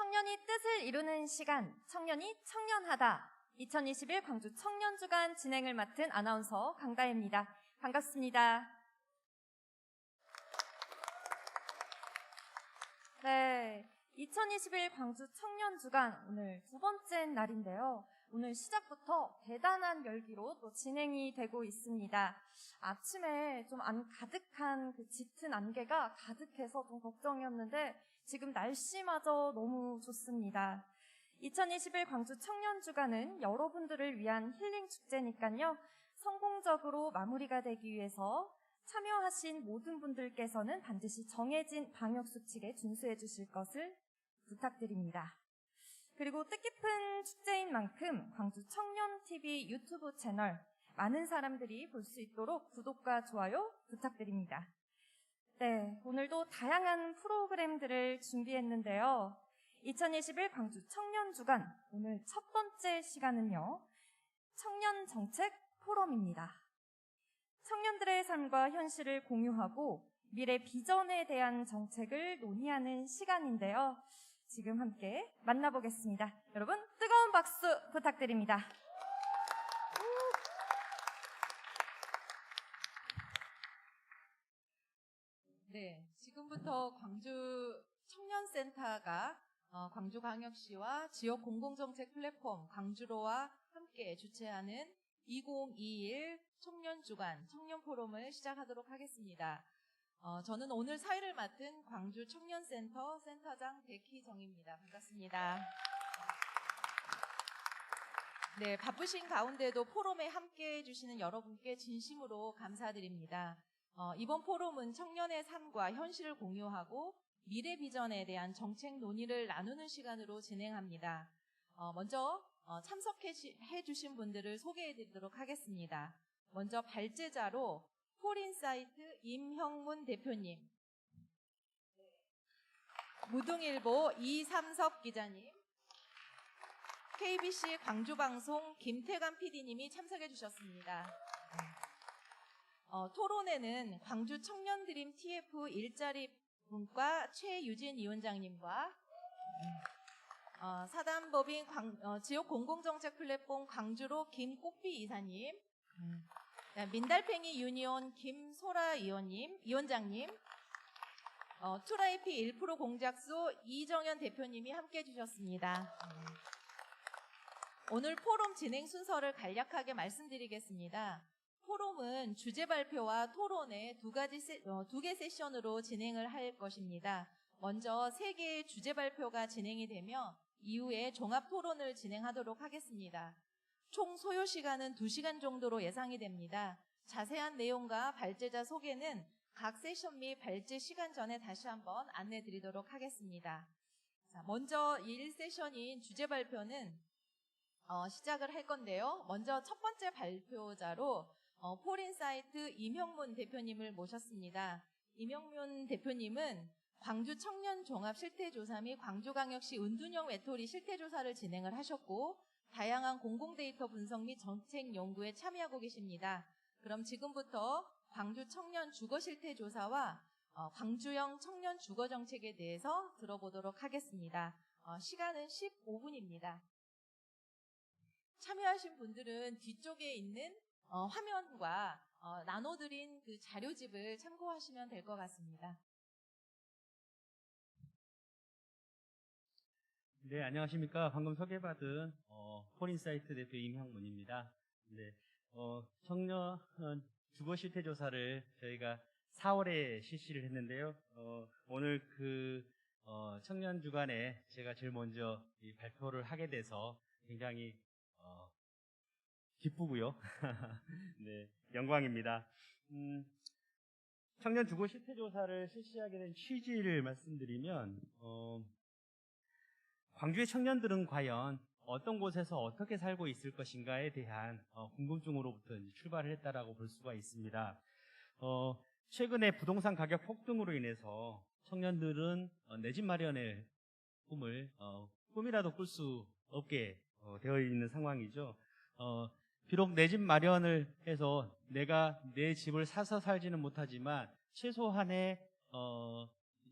청년이 뜻을 이루는 시간, 청년이 청년하다. 2021 광주 청년주간 진행을 맡은 아나운서 강다혜입니다. 반갑습니다. 네, 2021 광주 청년주간 오늘 두 번째 날인데요. 오늘 시작부터 대단한 열기로 또 진행이 되고 있습니다. 아침에 좀 가득한 그 짙은 안개가 가득해서 좀 걱정이었는데 지금 날씨마저 너무 좋습니다. 2021 광주 청년주간은 여러분들을 위한 힐링 축제니까요. 성공적으로 마무리가 되기 위해서 참여하신 모든 분들께서는 반드시 정해진 방역수칙에 준수해 주실 것을 부탁드립니다. 그리고 뜻깊은 축제인 만큼 광주 청년TV 유튜브 채널 많은 사람들이 볼 수 있도록 구독과 좋아요 부탁드립니다. 네, 오늘도 다양한 프로그램들을 준비했는데요. 2021 광주 청년주간 오늘 첫 번째 시간은요. 청년정책 포럼입니다. 청년들의 삶과 현실을 공유하고 미래 비전에 대한 정책을 논의하는 시간인데요. 지금 함께 만나보겠습니다. 여러분 뜨거운 박수 부탁드립니다. 네, 지금부터 광주 청년센터가 광주광역시와 지역 공공정책 플랫폼 광주로와 함께 주최하는 2021 청년주간 청년포럼을 시작하도록 하겠습니다. 저는 오늘 사회를 맡은 광주 청년센터 센터장 백희정입니다. 반갑습니다. 네, 바쁘신 가운데도 포럼에 함께해 주시는 여러분께 진심으로 감사드립니다. 이번 포럼은 청년의 삶과 현실을 공유하고 미래 비전에 대한 정책 논의를 나누는 시간으로 진행합니다. 먼저 참석해 주신 분들을 소개해 드리도록 하겠습니다. 먼저 발제자로 폴인사이트 임형문 대표님, 무등일보 이삼석 기자님, KBC 광주방송 김태관 PD님이 참석해 주셨습니다. 토론회는 광주 청년드림 TF 일자리 분과 최유진 위원장님과 사단법인 지역 공공정책 플랫폼 광주로 김꽃비 이사님, 민달팽이 유니온 김소라 위원장님, 투라이피 1% 공작소 이정현 대표님이 함께해 주셨습니다. 오늘 포럼 진행 순서를 간략하게 말씀드리겠습니다. 포럼은 주제 발표와 토론회 두 개 세션으로 진행을 할 것입니다. 먼저 3개의 주제 발표가 진행이 되며 이후에 종합 토론을 진행하도록 하겠습니다. 총 소요 시간은 2시간 정도로 예상이 됩니다. 자세한 내용과 발제자 소개는 각 세션 및 발제 시간 전에 다시 한번 안내 드리도록 하겠습니다. 자, 먼저 1세션인 주제 발표는 시작을 할 건데요. 먼저 첫 번째 발표자로 폴인사이트 임형문 대표님을 모셨습니다. 임형문 대표님은 광주 청년 종합 실태조사 및 광주광역시 은둔형 외톨이 실태조사를 진행을 하셨고 다양한 공공데이터 분석 및 정책 연구에 참여하고 계십니다. 그럼 지금부터 광주 청년 주거 실태조사와 광주형 청년 주거 정책에 대해서 들어보도록 하겠습니다. 시간은 15분입니다. 참여하신 분들은 뒤쪽에 있는 화면과 나눠드린 그 자료집을 참고하시면 될 것 같습니다. 네, 안녕하십니까. 방금 소개받은 폴인사이트 대표 임형문입니다. 네, 청년 주거 실태 조사를 저희가 4월에 실시를 했는데요. 오늘 그 청년 주간에 제가 제일 먼저 이 발표를 하게 돼서 굉장히 기쁘고요. 네, 영광입니다. 청년 주거 실태 조사를 실시하게 된 취지를 말씀드리면 광주의 청년들은 과연 어떤 곳에서 어떻게 살고 있을 것인가에 대한 궁금증으로부터 출발을 했다라고 볼 수가 있습니다. 최근에 부동산 가격 폭등으로 인해서 청년들은 내 집 마련의 꿈을 꿈이라도 꿀 수 없게 되어 있는 상황이죠. 비록 내 집 마련을 해서 내가 내 집을 사서 살지는 못하지만 최소한의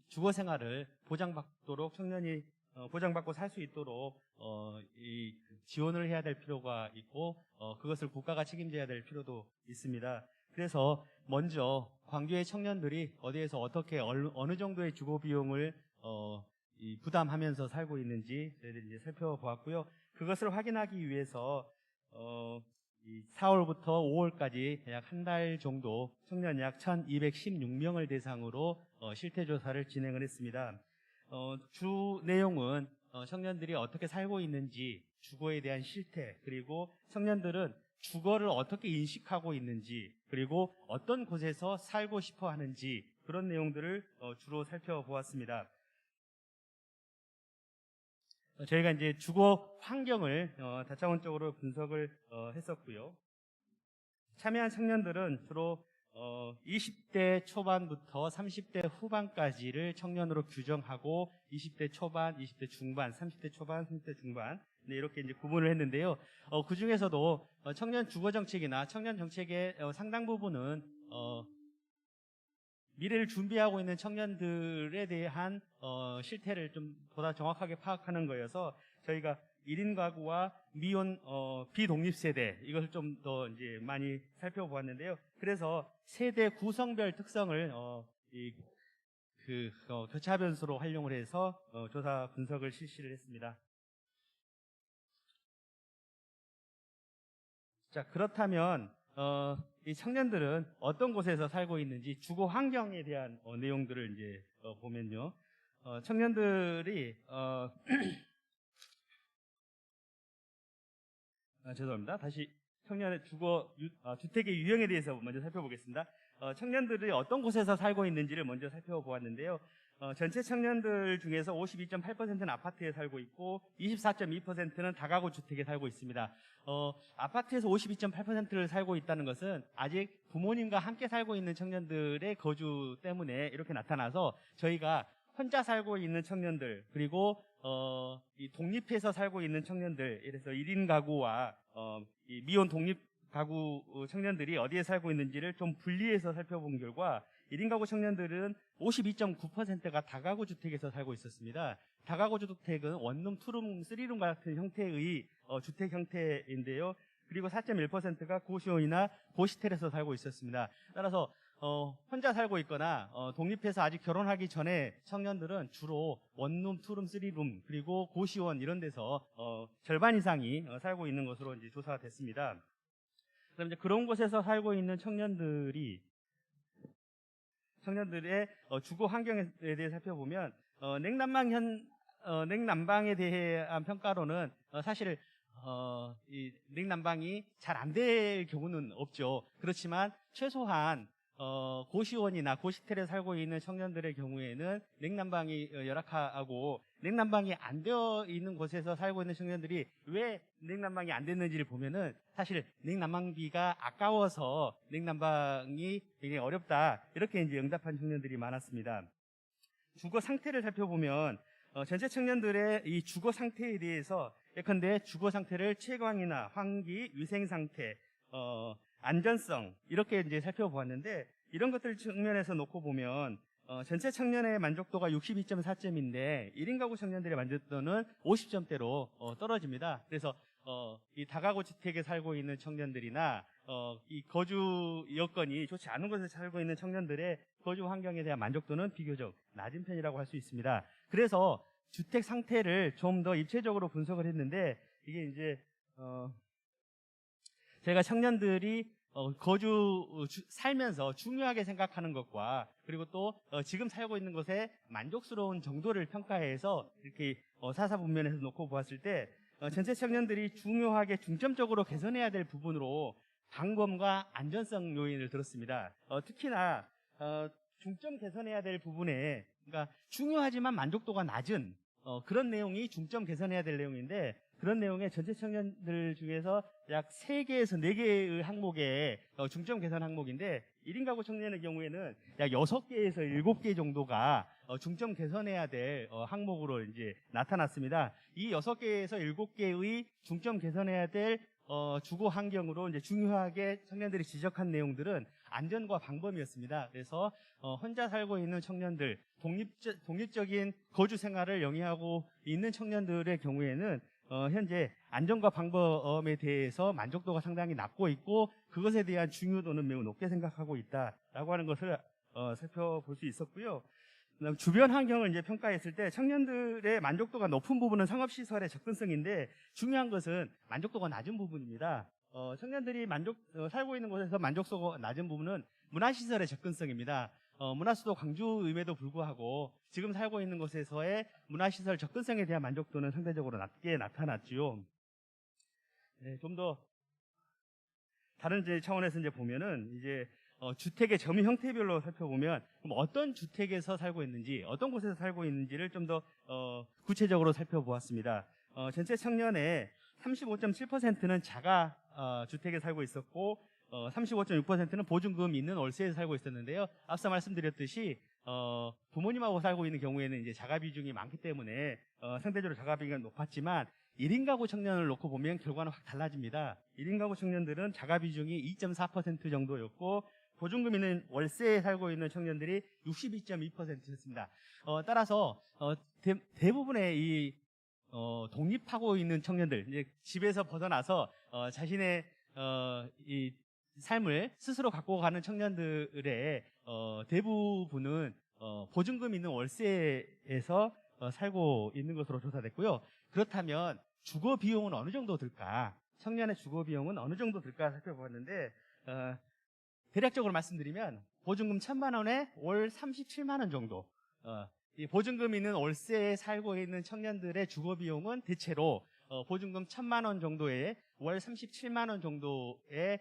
주거 생활을 보장받도록 청년이 보장받고 살 수 있도록 이 지원을 해야 될 필요가 있고 그것을 국가가 책임져야 될 필요도 있습니다. 그래서 먼저 광주의 청년들이 어디에서 어떻게 어느 정도의 주거 비용을 부담하면서 살고 있는지 저희들이 이제 살펴보았고요. 그것을 확인하기 위해서 4월부터 5월까지 약 한 달 정도 청년 약 1,216명을 대상으로 실태조사를 진행을 했습니다. 주 내용은 청년들이 어떻게 살고 있는지, 주거에 대한 실태, 그리고 청년들은 주거를 어떻게 인식하고 있는지, 그리고 어떤 곳에서 살고 싶어 하는지 그런 내용들을 주로 살펴보았습니다. 저희가 이제 주거 환경을 다차원적으로 분석을 했었고요. 참여한 청년들은 주로 20대 초반부터 30대 후반까지를 청년으로 규정하고 20대 초반, 20대 중반, 30대 초반, 30대 중반 이렇게 이제 구분을 했는데요. 그 중에서도 청년 주거 정책이나 청년 정책의 상당 부분은 미래를 준비하고 있는 청년들에 대한 실태를 좀 보다 정확하게 파악하는 거여서 저희가 1인 가구와 미혼 비독립 세대 이것을 좀 더 이제 많이 살펴보았는데요. 그래서 세대 구성별 특성을 교차 변수로 활용을 해서 조사 분석을 실시를 했습니다. 자, 그렇다면 이 청년들은 어떤 곳에서 살고 있는지 주거 환경에 대한 내용들을 이제 보면요. 청년들이 죄송합니다. 다시 청년의 주택의 유형에 대해서 먼저 살펴보겠습니다. 청년들이 어떤 곳에서 살고 있는지를 먼저 살펴보았는데요. 전체 청년들 중에서 52.8%는 아파트에 살고 있고 24.2%는 다가구 주택에 살고 있습니다. 아파트에서 52.8%를 살고 있다는 것은 아직 부모님과 함께 살고 있는 청년들의 거주 때문에 이렇게 나타나서 저희가 혼자 살고 있는 청년들 그리고 이 독립해서 살고 있는 청년들, 이래서 1인 가구와 이 미혼 독립 가구 청년들이 어디에 살고 있는지를 좀 분리해서 살펴본 결과 1인 가구 청년들은 52.9%가 다가구 주택에서 살고 있었습니다. 다가구 주택은 원룸, 투룸, 쓰리룸 같은 형태의 주택 형태인데요. 그리고 4.1%가 고시원이나 고시텔에서 살고 있었습니다. 따라서 혼자 살고 있거나 독립해서 아직 결혼하기 전에 청년들은 주로 원룸, 투룸, 쓰리룸 그리고 고시원 이런 데서 절반 이상이 살고 있는 것으로 이제 조사가 됐습니다. 그럼 이제 그런 곳에서 살고 있는 청년들의 주거 환경에 대해 살펴보면 냉난방에 대한 평가로는 사실 이 냉난방이 잘 안 될 경우는 없죠. 그렇지만 최소한 고시원이나 고시텔에 살고 있는 청년들의 경우에는 냉난방이 열악하고 냉난방이 안 되어 있는 곳에서 살고 있는 청년들이 왜 냉난방이 안 됐는지를 보면은 사실 냉난방비가 아까워서 냉난방이 굉장히 어렵다 이렇게 이제 응답한 청년들이 많았습니다. 주거 상태를 살펴보면 전체 청년들의 이 주거 상태에 대해서 예컨대 주거 상태를 채광이나 환기, 위생 상태, 안전성 이렇게 이제 살펴보았는데 이런 것들 측면에서 놓고 보면 전체 청년의 만족도가 62.4점인데 1인 가구 청년들의 만족도는 50점대로 떨어집니다. 그래서 이 다가구 주택에 살고 있는 청년들이나 이 거주 여건이 좋지 않은 곳에 살고 있는 청년들의 거주 환경에 대한 만족도는 비교적 낮은 편이라고 할 수 있습니다. 그래서 주택 상태를 좀 더 입체적으로 분석을 했는데 이게 이제 제가 청년들이 살면서 중요하게 생각하는 것과 그리고 또 지금 살고 있는 곳의 만족스러운 정도를 평가해서 이렇게 사사분면에서 놓고 보았을 때 전체 청년들이 중요하게 중점적으로 개선해야 될 부분으로 방범과 안전성 요인을 들었습니다. 특히나 중점 개선해야 될 부분에 그러니까 중요하지만 만족도가 낮은 그런 내용이 중점 개선해야 될 내용인데 그런 내용에 전체 청년들 중에서 약 3개에서 4개의 항목에 중점 개선 항목인데 1인 가구 청년의 경우에는 약 6개에서 7개 정도가 중점 개선해야 될 항목으로 이제 나타났습니다. 이 6개에서 7개의 중점 개선해야 될 주거 환경으로 이제 중요하게 청년들이 지적한 내용들은 안전과 방범이었습니다. 그래서 혼자 살고 있는 청년들, 독립적인 거주 생활을 영위하고 있는 청년들의 경우에는 현재 안전과 방범에 대해서 만족도가 상당히 낮고 있고 그것에 대한 중요도는 매우 높게 생각하고 있다라고 하는 것을 살펴볼 수 있었고요. 그다음 주변 환경을 이제 평가했을 때 청년들의 만족도가 높은 부분은 상업시설의 접근성인데 중요한 것은 만족도가 낮은 부분입니다. 청년들이 살고 있는 곳에서 만족도가 낮은 부분은 문화시설의 접근성입니다. 문화수도 광주임에도 불구하고 지금 살고 있는 곳에서의 문화시설 접근성에 대한 만족도는 상대적으로 낮게 나타났지요. 네, 좀 더 다른 차원에서 이제 보면은 이제 주택의 점유 형태별로 살펴보면 그럼 어떤 주택에서 살고 있는지, 어떤 곳에서 살고 있는지를 좀 더 구체적으로 살펴보았습니다. 전체 청년의 35.7%는 자가 주택에 살고 있었고 35.6%는 보증금 있는 월세에 살고 있었는데요. 앞서 말씀드렸듯이 부모님하고 살고 있는 경우에는 이제 자가 비중이 많기 때문에 상대적으로 자가 비중이 높았지만 1인 가구 청년을 놓고 보면 결과는 확 달라집니다. 1인 가구 청년들은 자가 비중이 2.4% 정도였고 보증금 있는 월세에 살고 있는 청년들이 62.2%였습니다. 따라서 대부분의 이 독립하고 있는 청년들, 이제 집에서 벗어나서 자신의 이 삶을 스스로 갖고 가는 청년들의 대부분은 보증금 있는 월세에서 살고 있는 것으로 조사됐고요. 그렇다면 주거 비용은 어느 정도 들까? 청년의 주거 비용은 어느 정도 들까 살펴보았는데 대략적으로 말씀드리면 보증금 1,000만 원에 월 37만 원 정도. 이 보증금 있는 월세에 살고 있는 청년들의 주거 비용은 대체로 보증금 1,000만 원 정도에 월 37만 원 정도의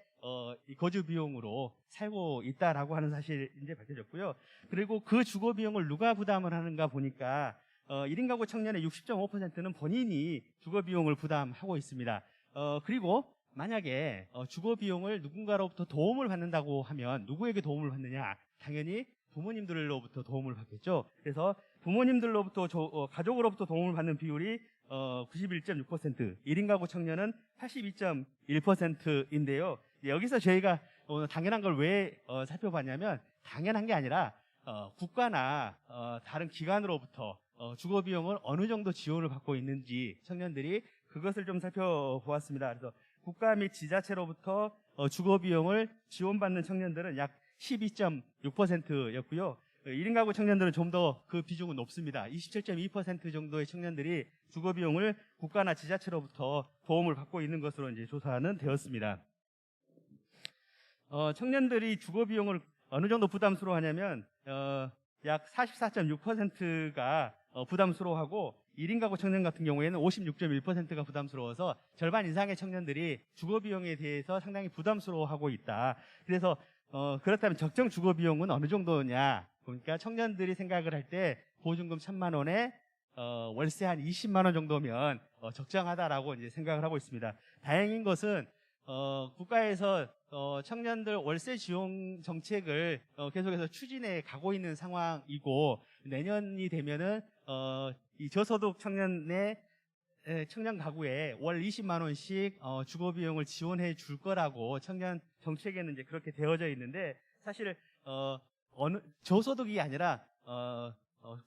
이 거주 비용으로 살고 있다라고 하는 사실이 이제 밝혀졌고요. 그리고 그 주거 비용을 누가 부담을 하는가 보니까 1인 가구 청년의 60.5%는 본인이 주거 비용을 부담하고 있습니다. 그리고 만약에 주거 비용을 누군가로부터 도움을 받는다고 하면 누구에게 도움을 받느냐? 당연히 부모님들로부터 도움을 받겠죠. 그래서 부모님들로부터 가족으로부터 도움을 받는 비율이 91.6%, 1인 가구 청년은 82.1%인데요. 여기서 저희가 당연한 걸 왜 살펴봤냐면 당연한 게 아니라 국가나 다른 기관으로부터 주거 비용을 어느 정도 지원을 받고 있는지 청년들이 그것을 좀 살펴보았습니다. 그래서 국가 및 지자체로부터 주거 비용을 지원받는 청년들은 약 12.6%였고요. 1인 가구 청년들은 좀 더 그 비중은 높습니다. 27.2% 정도의 청년들이 주거 비용을 국가나 지자체로부터 도움을 받고 있는 것으로 이제 조사는 되었습니다. 청년들이 주거 비용을 어느 정도 부담스러워하냐면 약 44.6%가 부담스러워하고 1인 가구 청년 같은 경우에는 56.1%가 부담스러워서 절반 이상의 청년들이 주거 비용에 대해서 상당히 부담스러워하고 있다. 그래서 그렇다면 적정 주거 비용은 어느 정도냐? 그러니까 청년들이 생각을 할 때 보증금 1,000만 원에 월세 한 20만 원 정도면 적정하다라고 이제 생각을 하고 있습니다. 다행인 것은 국가에서 청년들 월세 지원 정책을 계속해서 추진해 가고 있는 상황이고 내년이 되면은 이 저소득 청년 가구에 월 20만 원씩 주거 비용을 지원해 줄 거라고 청년 정책에는 이제 그렇게 되어져 있는데 사실 어느 저소득이 아니라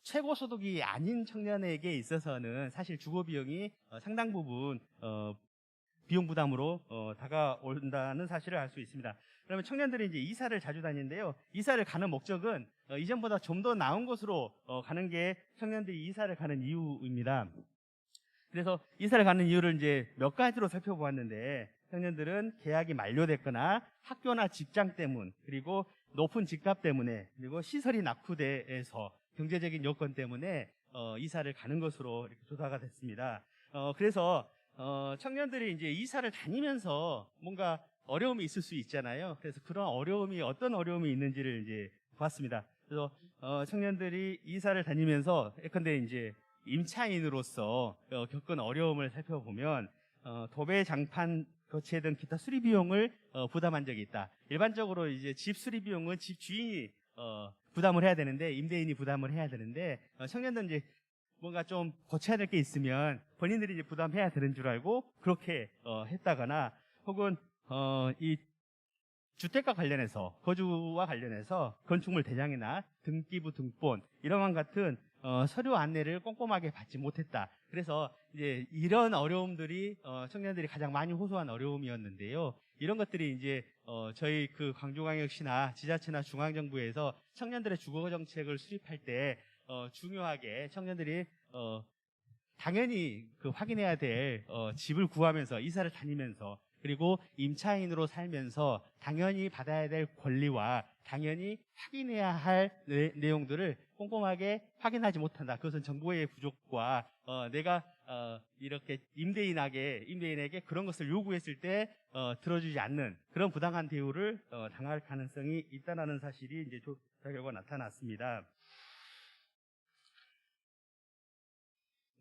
최고 소득이 아닌 청년에게 있어서는 사실 주거 비용이 상당 부분 비용 부담으로 다가온다는 사실을 알 수 있습니다. 그러면 청년들이 이제 이사를 자주 다니는데요. 이사를 가는 목적은 이전보다 좀 더 나은 곳으로 가는 게 청년들이 이사를 가는 이유입니다. 그래서 이사를 가는 이유를 이제 몇 가지로 살펴보았는데 청년들은 계약이 만료됐거나 학교나 직장 때문, 그리고 높은 집값 때문에, 그리고 시설이 낙후돼서 경제적인 여건 때문에 이사를 가는 것으로 이렇게 조사가 됐습니다. 그래서 청년들이 이제 이사를 다니면서 뭔가 어려움이 있을 수 있잖아요. 그래서 그런 어려움이 어떤 어려움이 있는지를 이제 봤습니다. 그래서 청년들이 이사를 다니면서 예컨대 이제 임차인으로서 겪은 어려움을 살펴보면 도배, 장판, 거체 등 기타 수리 비용을 부담한 적이 있다. 일반적으로 이제 집 수리 비용은 집 주인이 부담을 해야 되는데 임대인이 부담을 해야 되는데 청년들은 이제 뭔가 좀 고쳐야 될 게 있으면 본인들이 이제 부담해야 되는 줄 알고 그렇게 했다거나 혹은 이 주택과 관련해서, 거주와 관련해서 건축물 대장이나 등기부 등본 이런 것 같은 서류 안내를 꼼꼼하게 받지 못했다. 그래서 이제 이런 어려움들이 청년들이 가장 많이 호소한 어려움이었는데요. 이런 것들이 이제 저희 그 광주광역시나 지자체나 중앙정부에서 청년들의 주거 정책을 수립할 때 중요하게 청년들이 당연히 그 확인해야 될 집을 구하면서 이사를 다니면서 그리고 임차인으로 살면서 당연히 받아야 될 권리와 당연히 확인해야 할 내용들을 꼼꼼하게 확인하지 못한다. 그것은 정보의 부족과 내가 이렇게 임대인에게 그런 것을 요구했을 때 들어주지 않는 그런 부당한 대우를 당할 가능성이 있다는 사실이 이제 조사 결과 나타났습니다.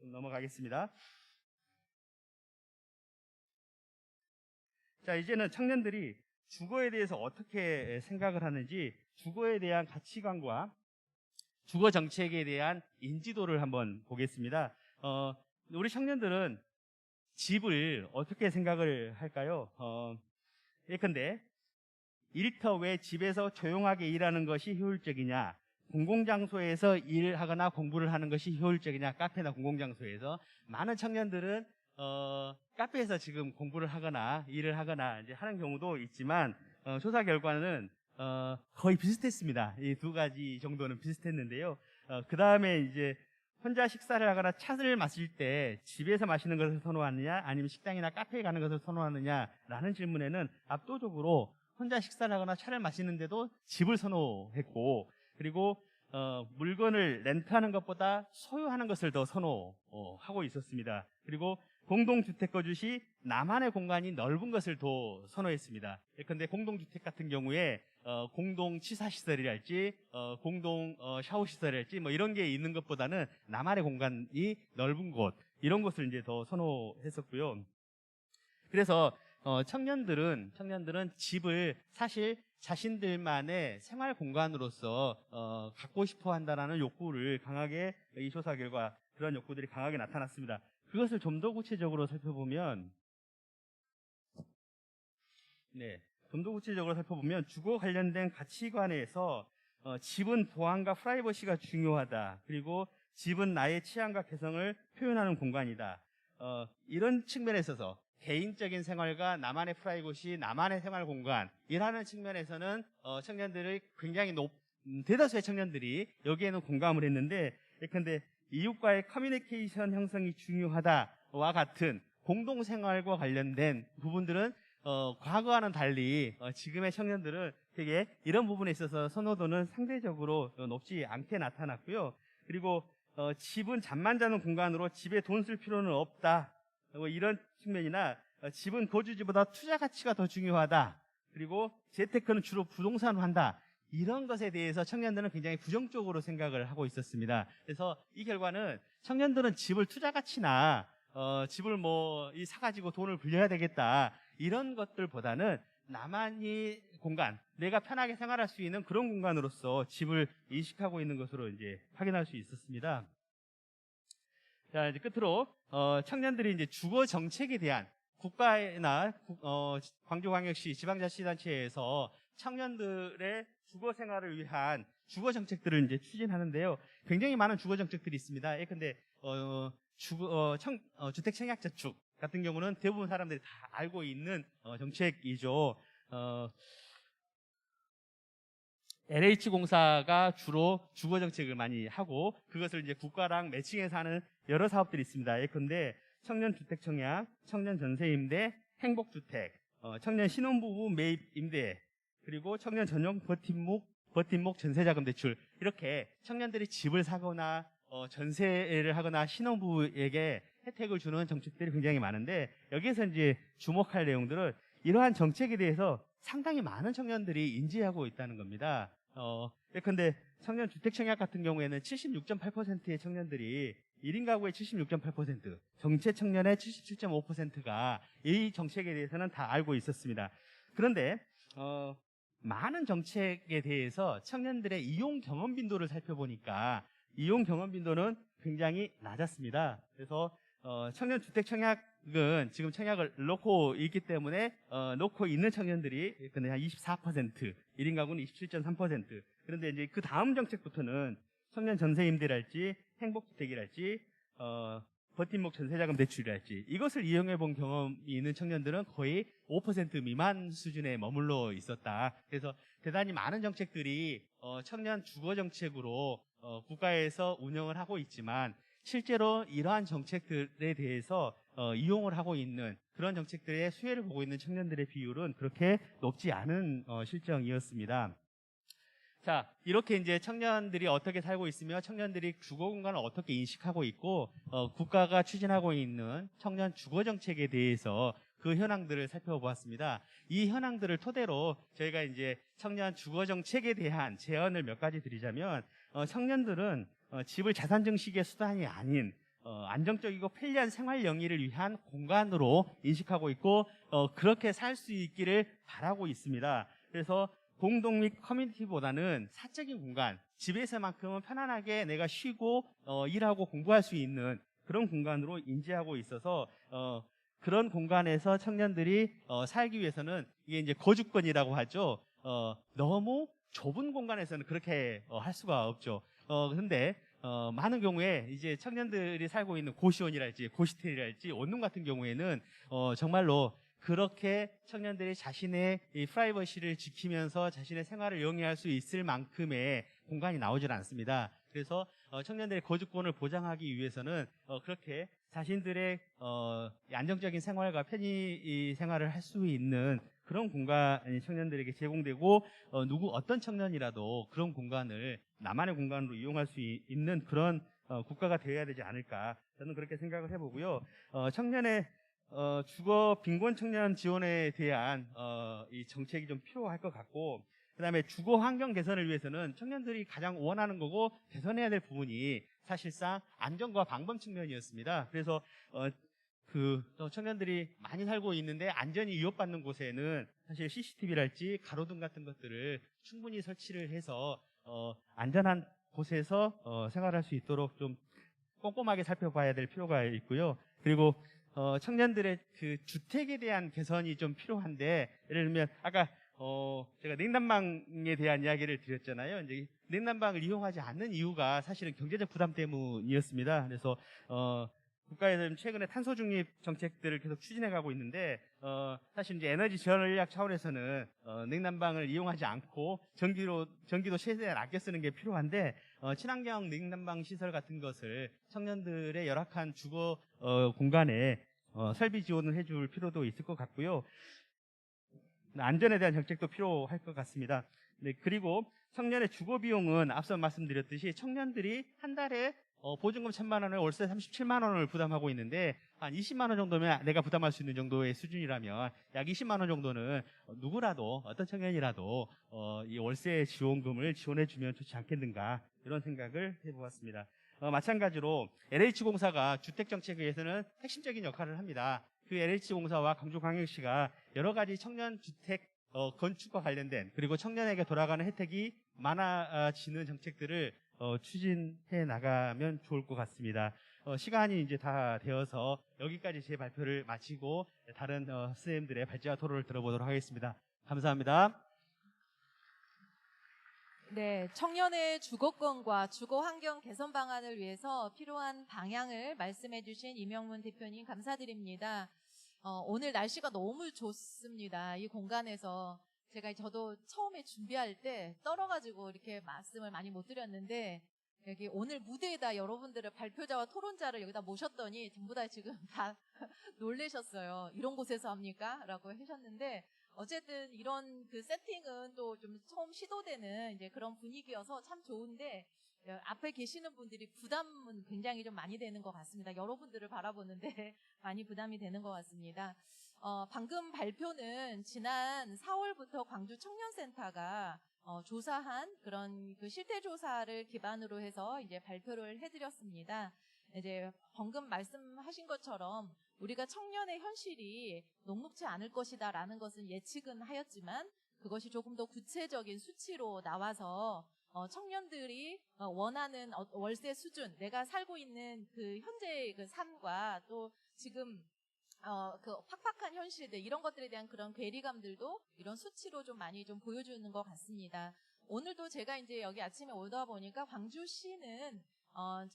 넘어가겠습니다. 자, 이제는 청년들이 주거에 대해서 어떻게 생각을 하는지 주거에 대한 가치관과 주거 정책에 대한 인지도를 한번 보겠습니다. 우리 청년들은 집을 어떻게 생각을 할까요? 예컨대 일터 외 집에서 조용하게 일하는 것이 효율적이냐, 공공장소에서 일하거나 공부를 하는 것이 효율적이냐, 카페나 공공장소에서. 많은 청년들은 카페에서 지금 공부를 하거나 일을 하거나 이제 하는 경우도 있지만 조사 결과는 거의 비슷했습니다. 이 두 가지 정도는 비슷했는데요. 그 다음에 이제 혼자 식사를 하거나 차를 마실 때 집에서 마시는 것을 선호하느냐 아니면 식당이나 카페에 가는 것을 선호하느냐라는 질문에는 압도적으로 혼자 식사를 하거나 차를 마시는데도 집을 선호했고, 그리고 물건을 렌트하는 것보다 소유하는 것을 더 선호하고 있었습니다. 그리고 공동주택 거주 시 나만의 공간이 넓은 것을 더 선호했습니다. 예컨대 공동주택 같은 경우에 공동 치사시설이랄지 공동 샤워시설이랄지 뭐 이런 게 있는 것보다는 나만의 공간이 넓은 곳, 이런 곳을 이제 더 선호했었고요. 그래서 청년들은 집을 사실 자신들만의 생활 공간으로서 갖고 싶어 한다는 욕구를 강하게, 이 조사 결과 그런 욕구들이 강하게 나타났습니다. 그것을 좀 더 구체적으로 살펴보면, 좀 더 구체적으로 살펴보면 주거 관련된 가치관에서 집은 보안과 프라이버시가 중요하다. 그리고 집은 나의 취향과 개성을 표현하는 공간이다. 이런 측면에 있어서 개인적인 생활과 나만의 프라이버시, 나만의 생활 공간이라는 측면에서는 청년들의 굉장히 대다수의 청년들이 여기에는 공감을 했는데, 예컨대 이웃과의 커뮤니케이션 형성이 중요하다와 같은 공동생활과 관련된 부분들은 과거와는 달리 지금의 청년들은 되게 이런 부분에 있어서 선호도는 상대적으로 높지 않게 나타났고요. 그리고 집은 잠만 자는 공간으로 집에 돈 쓸 필요는 없다, 이런 측면이나 집은 거주지보다 투자 가치가 더 중요하다, 그리고 재테크는 주로 부동산으로 한다, 이런 것에 대해서 청년들은 굉장히 부정적으로 생각을 하고 있었습니다. 그래서 이 결과는 청년들은 집을 투자 가치나 집을 사가지고 돈을 불려야 되겠다, 이런 것들보다는 나만이 공간, 내가 편하게 생활할 수 있는 그런 공간으로서 집을 인식하고 있는 것으로 이제 확인할 수 있었습니다. 자, 이제 끝으로 청년들이 이제 주거 정책에 대한 국가나 광주광역시 지방자치단체에서 청년들의 주거 생활을 위한 주거 정책들을 이제 추진하는데요. 굉장히 많은 주거 정책들이 있습니다. 예컨대 주택 청약 저축 같은 경우는 대부분 사람들이 다 알고 있는 정책이죠. LH공사가 주로 주거 정책을 많이 하고 그것을 이제 국가랑 매칭해서 하는 여러 사업들이 있습니다. 예컨대 청년 주택 청약, 청년 전세 임대, 행복주택, 청년 신혼부부 매입 임대, 그리고 청년 전용 버팀목 전세자금 대출, 이렇게 청년들이 집을 사거나 전세를 하거나 신혼부부에게 혜택을 주는 정책들이 굉장히 많은데, 여기에서 이제 주목할 내용들은 이러한 정책에 대해서 상당히 많은 청년들이 인지하고 있다는 겁니다. 예컨대 청년 주택 청약 같은 경우에는 76.8%의 청년들이 1인 가구의 76.8%, 정체 청년의 77.5%가 이 정책에 대해서는 다 알고 있었습니다. 그런데 많은 정책에 대해서 청년들의 이용 경험 빈도를 살펴보니까 이용 경험 빈도는 굉장히 낮았습니다. 그래서 청년 주택 청약은 지금 청약을 놓고 있기 때문에 놓고 있는 청년들이 근데 한 24%, 1인 가구는 27.3%. 그런데 이제 그 다음 정책부터는 청년 전세 임대랄지 행복주택이랄지 버팀목 전세자금 대출이랄지 이것을 이용해 본 경험이 있는 청년들은 거의 5% 미만 수준에 머물러 있었다. 그래서 대단히 많은 정책들이 청년 주거 정책으로 국가에서 운영을 하고 있지만 실제로 이러한 정책들에 대해서 이용을 하고 있는 그런 정책들의 수혜를 보고 있는 청년들의 비율은 그렇게 높지 않은 실정이었습니다. 자, 이렇게 이제 청년들이 어떻게 살고 있으며 청년들이 주거 공간을 어떻게 인식하고 있고 국가가 추진하고 있는 청년 주거 정책에 대해서 그 현황들을 살펴보았습니다. 이 현황들을 토대로 저희가 이제 청년 주거 정책에 대한 제언을 몇 가지 드리자면 청년들은 집을 자산 증식의 수단이 아닌 안정적이고 편리한 생활 영위를 위한 공간으로 인식하고 있고 그렇게 살 수 있기를 바라고 있습니다. 그래서 공동 및 커뮤니티보다는 사적인 공간, 집에서만큼은 편안하게 내가 쉬고 일하고 공부할 수 있는 그런 공간으로 인지하고 있어서 그런 공간에서 청년들이 살기 위해서는 이게 이제 거주권이라고 하죠. 너무 좁은 공간에서는 그렇게 할 수가 없죠. 그런데 많은 경우에 이제 청년들이 살고 있는 고시원이랄지 고시텔이랄지 원룸 같은 경우에는 정말로 그렇게 청년들이 자신의 이 프라이버시를 지키면서 자신의 생활을 영위할 수 있을 만큼의 공간이 나오질 않습니다. 그래서 청년들의 거주권을 보장하기 위해서는 그렇게 자신들의 안정적인 생활과 편의 생활을 할 수 있는 그런 공간이 청년들에게 제공되고 어떤 청년이라도 그런 공간을 나만의 공간으로 이용할 수 있는 그런 국가가 되어야 되지 않을까 저는 그렇게 생각을 해보고요. 청년의 주거 빈곤 청년 지원에 대한 이 정책이 좀 필요할 것 같고, 그다음에 주거 환경 개선을 위해서는 청년들이 가장 원하는 거고 개선해야 될 부분이 사실상 안전과 방범 측면이었습니다. 그래서 청년들이 많이 살고 있는데 안전이 위협받는 곳에는 사실 CCTV랄지 가로등 같은 것들을 충분히 설치를 해서 안전한 곳에서 생활할 수 있도록 좀 꼼꼼하게 살펴봐야 될 필요가 있고요. 그리고 청년들의 그 주택에 대한 개선이 좀 필요한데, 예를 들면 아까 제가 냉난방에 대한 이야기를 드렸잖아요. 이제 냉난방을 이용하지 않는 이유가 사실은 경제적 부담 때문이었습니다. 그래서 국가에서 최근에 탄소 중립 정책들을 계속 추진해가고 있는데 사실 이제 에너지 전략 차원에서는 냉난방을 이용하지 않고 전기도 최대한 아껴 쓰는 게 필요한데 친환경 냉난방 시설 같은 것을 청년들의 열악한 주거 공간에 설비 지원을 해줄 필요도 있을 것 같고요. 안전에 대한 정책도 필요할 것 같습니다. 네, 그리고 청년의 주거 비용은 앞서 말씀드렸듯이 청년들이 한 달에 보증금 1,000만 원에 월세 37만 원을 부담하고 있는데 한 20만 원 정도면 내가 부담할 수 있는 정도의 수준이라면 약 20만 원 정도는 누구라도 어떤 청년이라도 이 월세 지원금을 지원해주면 좋지 않겠는가 이런 생각을 해보았습니다. 마찬가지로 LH공사가 주택정책에서는 핵심적인 역할을 합니다. 그 LH공사와 강주광역시가 여러 가지 청년 주택 건축과 관련된 그리고 청년에게 돌아가는 혜택이 많아지는 정책들을 추진해 나가면 좋을 것 같습니다. 시간이 이제 다 되어서 여기까지 제 발표를 마치고 다른 선생님들의 발제와 토론을 들어보도록 하겠습니다. 감사합니다. 네, 청년의 주거권과 주거 환경 개선 방안을 위해서 필요한 방향을 말씀해 주신 이명문 대표님 감사드립니다. 오늘 날씨가 너무 좋습니다. 이 공간에서 저도 처음에 준비할 때 떨어가지고 이렇게 말씀을 많이 못 드렸는데 여기 오늘 무대에다 여러분들을 발표자와 토론자를 여기다 모셨더니 전부 다 지금 다 놀라셨어요. 이런 곳에서 합니까? 라고 하셨는데 어쨌든 이런 그 세팅은 또 좀 처음 시도되는 이제 그런 분위기여서 참 좋은데 앞에 계시는 분들이 부담은 굉장히 좀 많이 되는 것 같습니다. 여러분들을 바라보는데 많이 부담이 되는 것 같습니다. 방금 발표는 지난 4월부터 광주 청년센터가 조사한 그런 그 실태 조사를 기반으로 해서 이제 발표를 해드렸습니다. 이제 방금 말씀하신 것처럼 우리가 청년의 현실이 녹록지 않을 것이다라는 것은 예측은 하였지만 그것이 조금 더 구체적인 수치로 나와서 청년들이 원하는 월세 수준, 내가 살고 있는 그 현재의 그 삶과 또 지금 그 팍팍한 현실들 이런 것들에 대한 그런 괴리감들도 이런 수치로 좀 많이 좀 보여주는 것 같습니다. 오늘도 제가 이제 여기 아침에 오다 보니까 광주시는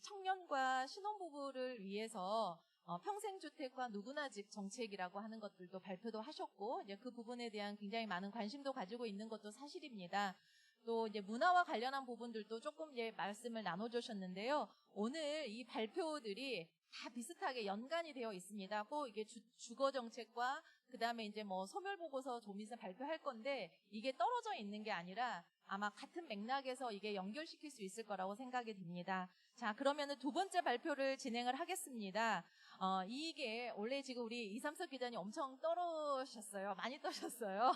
청년과 신혼부부를 위해서 평생주택과 누구나 집 정책이라고 하는 것들도 발표도 하셨고 이제 그 부분에 대한 굉장히 많은 관심도 가지고 있는 것도 사실입니다. 또 이제 문화와 관련한 부분들도 조금 이제 말씀을 나눠주셨는데요. 오늘 이 발표들이 다 비슷하게 연관이 되어 있습니다. 꼭 이게 주거 정책과 그 다음에 이제 뭐 소멸 보고서 좀 있으면 발표할 건데 이게 떨어져 있는 게 아니라 아마 같은 맥락에서 이게 연결시킬 수 있을 거라고 생각이 듭니다. 자, 그러면은 두 번째 발표를 진행을 하겠습니다. 이게 원래 지금 우리 이삼석 기자님 엄청 떨으셨어요. 많이 떠셨어요.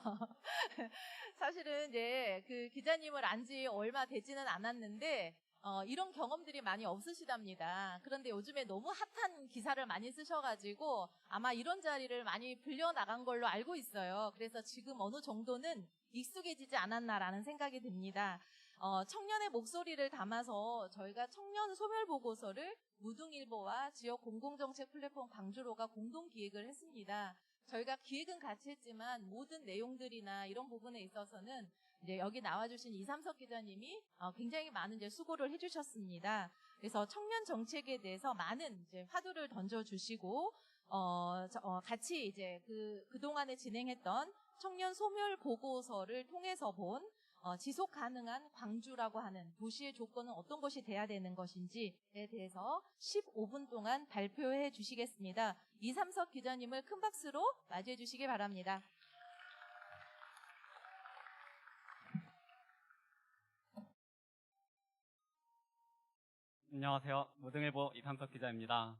사실은 이제 그 기자님을 안 지 얼마 되지는 않았는데 이런 경험들이 많이 없으시답니다. 그런데 요즘에 너무 핫한 기사를 많이 쓰셔가지고 아마 이런 자리를 많이 불려나간 걸로 알고 있어요. 그래서 지금 어느 정도는 익숙해지지 않았나라는 생각이 듭니다. 청년의 목소리를 담아서 저희가 청년 소멸 보고서를 무등일보와 지역 공공정책 플랫폼 광주로가 공동 기획을 했습니다. 저희가 기획은 같이 했지만 모든 내용들이나 이런 부분에 있어서는 이제 여기 나와주신 이삼석 기자님이 굉장히 많은 이제 수고를 해주셨습니다. 그래서 청년 정책에 대해서 많은 이제 화두를 던져주시고 같이 이제 그동안에 진행했던 청년 소멸 보고서를 통해서 본 지속 가능한 광주라고 하는 도시의 조건은 어떤 것이 돼야 되는 것인지에 대해서 15분 동안 발표해 주시겠습니다. 이삼석 기자님을 큰 박수로 맞이해 주시기 바랍니다. 안녕하세요. 무등일보 이삼석 기자입니다.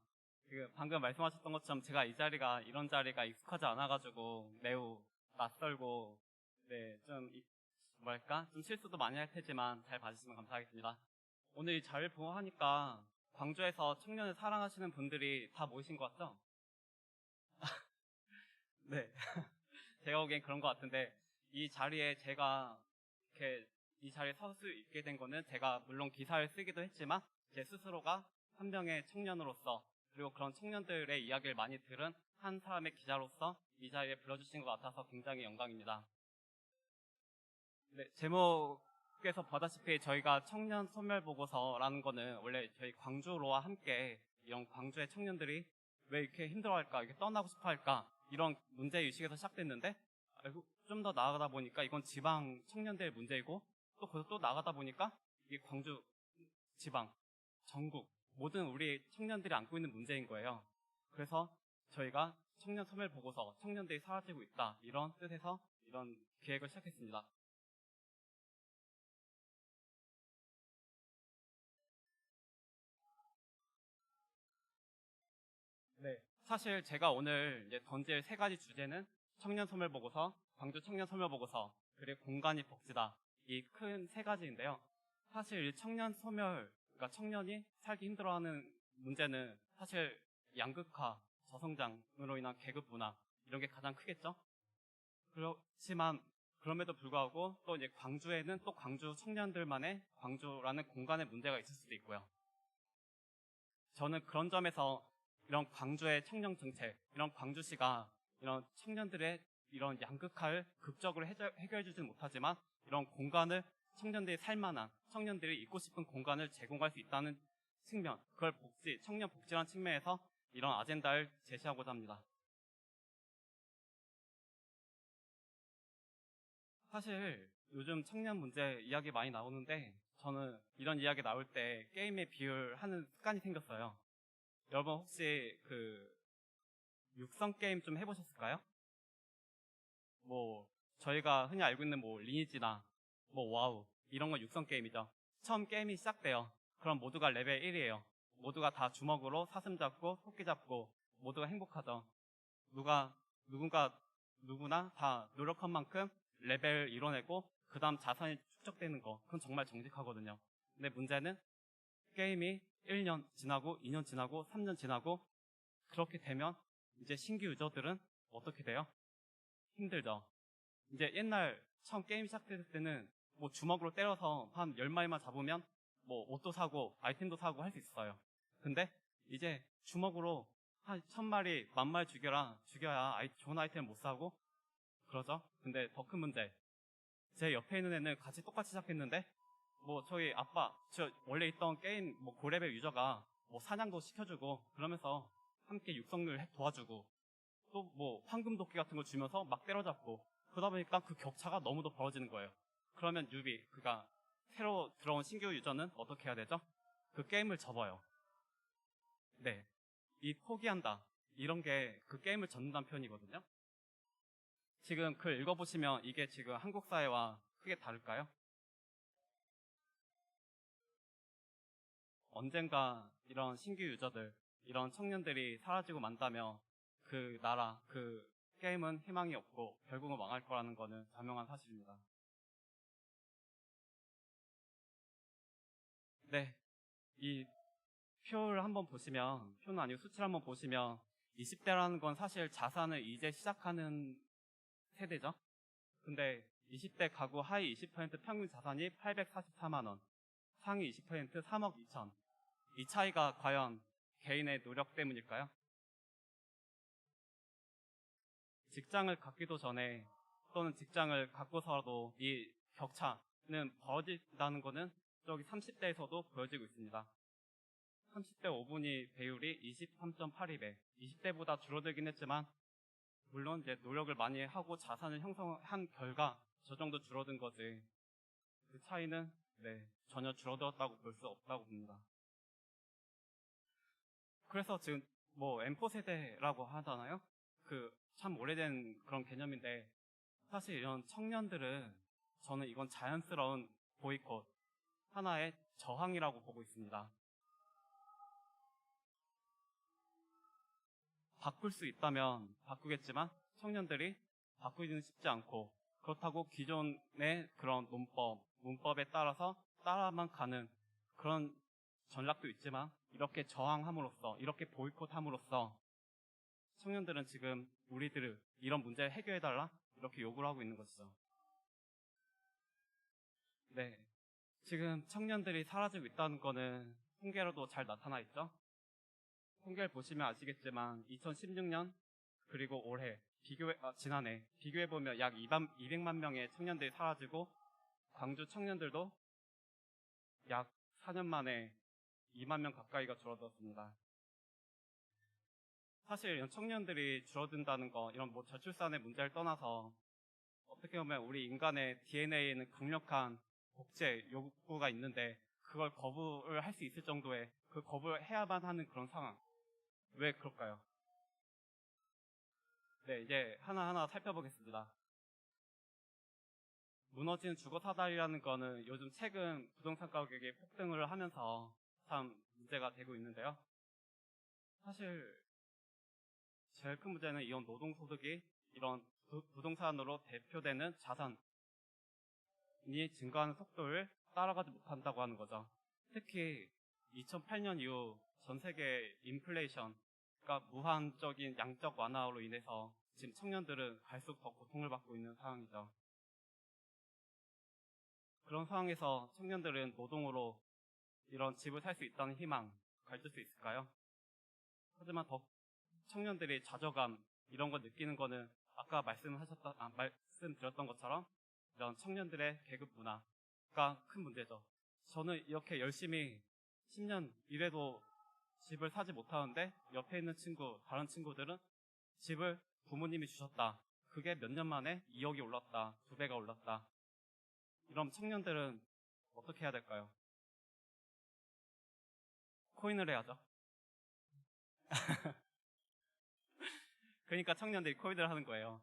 방금 말씀하셨던 것처럼 제가 이런 자리가 익숙하지 않아가지고 매우 낯설고, 네, 좀 실수도 많이 할 테지만 잘 봐주시면 감사하겠습니다. 오늘 이 자리를 보고 하니까 광주에서 청년을 사랑하시는 분들이 다 모이신 것 같죠? 네. 제가 보기엔 그런 것 같은데, 이 자리에 설 수 있게 된 거는 제가 물론 기사를 쓰기도 했지만 제 스스로가 한 명의 청년으로서 그리고 그런 청년들의 이야기를 많이 들은 한 사람의 기자로서 이 자리에 불러주신 것 같아서 굉장히 영광입니다. 네, 제목에서 보다시피 저희가 청년 소멸 보고서라는 거는 원래 저희 광주로와 함께 이런 광주의 청년들이 왜 이렇게 힘들어할까, 이렇게 떠나고 싶어할까 이런 문제의식에서 시작됐는데 좀 더 나아가다 보니까 이건 지방 청년들의 문제이고 또 거기서 또 나가다 보니까 이게 광주, 지방, 전국 모든 우리 청년들이 안고 있는 문제인 거예요. 그래서 저희가 청년 소멸 보고서, 청년들이 사라지고 있다 이런 뜻에서 이런 기획을 시작했습니다. 네, 사실 제가 오늘 이제 던질 세 가지 주제는 청년 소멸 보고서, 광주 청년 소멸 보고서, 그리고 공간이 복지다 이 큰 세 가지인데요. 사실 이 청년 소멸, 그러니까 청년이 살기 힘들어하는 문제는 사실 양극화, 저성장으로 인한 계급 문화 이런 게 가장 크겠죠. 그렇지만 그럼에도 불구하고 또 이제 광주에는 또 광주 청년들만의 광주라는 공간의 문제가 있을 수도 있고요. 저는 그런 점에서 이런 광주의 청년 정책, 이런 광주시가 이런 청년들의 이런 양극화를 극적으로 해결해 주지는 못하지만 이런 공간을 청년들이 살만한, 청년들이 있고 싶은 공간을 제공할 수 있다는 측면, 그걸 청년 복지라는 측면에서 이런 아젠다를 제시하고자 합니다. 사실 요즘 청년 문제 이야기 많이 나오는데 저는 이런 이야기 나올 때 게임에 비유하는 습관이 생겼어요. 여러분 혹시 육성 게임 좀 해보셨을까요? 저희가 흔히 알고 있는 리니지나 와우 이런 건 육성 게임이죠. 처음 게임이 시작돼요. 그럼 모두가 레벨 1이에요. 모두가 다 주먹으로 사슴 잡고 토끼 잡고 모두가 행복하죠. 누구나 다 노력한 만큼 레벨을 이뤄내고 그 다음 자산이 축적되는 거, 그건 정말 정직하거든요. 근데 문제는 게임이 1년 지나고 2년 지나고 3년 지나고 그렇게 되면 이제 신규 유저들은 어떻게 돼요? 힘들죠. 이제 옛날 처음 게임 시작했을 때는 뭐 주먹으로 때려서 한 10마리만 잡으면 뭐 옷도 사고 아이템도 사고 할 수 있어요. 근데 이제 주먹으로 한 1000마리, 10,000마리 죽여야 좋은 아이템을 못 사고 그러죠. 근데 더 큰 문제, 제 옆에 있는 애는 같이 똑같이 시작했는데 뭐 저희 아빠, 저 원래 있던 게임 뭐 고레벨 유저가 뭐 사냥도 시켜주고 그러면서 함께 육성을 도와주고 또 뭐 황금 도끼 같은 거 주면서 막 때려잡고 그러다 보니까 그 격차가 너무도 벌어지는 거예요. 그러면 뉴비, 그러니까 새로 들어온 신규 유저는 어떻게 해야 되죠? 그 게임을 접어요. 네, 이 포기한다, 이런 게 그 게임을 접는다는 표현이거든요. 지금 글 읽어보시면 이게 지금 한국 사회와 크게 다를까요? 언젠가 이런 신규 유저들, 이런 청년들이 사라지고 만다며 그 나라, 그 게임은 희망이 없고 결국은 망할 거라는 거는 자명한 사실입니다. 네, 이 표를 한번 보시면, 표는 아니고 수치를 한번 보시면 20대라는 건 사실 자산을 이제 시작하는 세대죠. 근데 20대 가구 하위 20% 평균 자산이 844만 원, 상위 20% 3억 2천. 이 차이가 과연 개인의 노력 때문일까요? 직장을 갖기도 전에 또는 직장을 갖고서도 이 격차는 벌어진다는 것은 저기 30대에서도 보여지고 있습니다. 30대 5분위 배율이 23.82배, 20대보다 줄어들긴 했지만 물론 이제 노력을 많이 하고 자산을 형성한 결과 저 정도 줄어든 거지, 그 차이는 전혀 줄어들었다고 볼 수 없다고 봅니다. 그래서 지금 뭐 M4 세대라고 하잖아요. 그 참 오래된 그런 개념인데 사실 이런 청년들은 저는 이건 자연스러운 보이콧, 하나의 저항이라고 보고 있습니다. 바꿀 수 있다면 바꾸겠지만 청년들이 바꾸기는 쉽지 않고, 그렇다고 기존의 그런 문법에 따라서 따라만 가는 그런 전략도 있지만 이렇게 저항함으로써, 이렇게 보이콧함으로써 청년들은 지금 우리들을 이런 문제를 해결해달라 이렇게 요구를 하고 있는 것이죠. 네, 지금 청년들이 사라지고 있다는 거는 통계로도 잘 나타나 있죠. 통계를 보시면 아시겠지만 2016년 그리고 올해 지난해 비교해보면 약 200만 명의 청년들이 사라지고 광주 청년들도 약 4년 만에 2만 명 가까이가 줄어들었습니다. 사실 이런 청년들이 줄어든다는 거, 이런 뭐 저출산의 문제를 떠나서 어떻게 보면 우리 인간의 DNA에는 강력한 복제 욕구가 있는데 그걸 거부를 할 수 있을 정도의, 그 거부를 해야만 하는 그런 상황. 왜 그럴까요? 네, 이제 하나하나 살펴보겠습니다. 무너지는 주거사다리라는 거는 요즘 최근 부동산 가격이 폭등을 하면서 참 문제가 되고 있는데요. 사실 제일 큰 문제는 이런 노동소득이 이런 부동산으로 대표되는 자산이 증가하는 속도를 따라가지 못한다고 하는 거죠. 특히 2008년 이후 전 세계 인플레이션, 그러니까 무한적인 양적 완화로 인해서 지금 청년들은 갈수록 더 고통을 받고 있는 상황이죠. 그런 상황에서 청년들은 노동으로 이런 집을 살 수 있다는 희망 가질 수 있을까요? 하지만 더 청년들이 좌절감 이런 걸 느끼는 거는 아까 말씀드렸던 것처럼 이런 청년들의 계급 문화가 큰 문제죠. 저는 이렇게 열심히 10년 일해도 집을 사지 못하는데 옆에 있는 다른 친구들은 집을 부모님이 주셨다. 그게 몇 년 만에 2억이 올랐다. 2배가 올랐다. 이런 청년들은 어떻게 해야 될까요? 코인을 해야죠. 그러니까 청년들이 코인을 하는 거예요.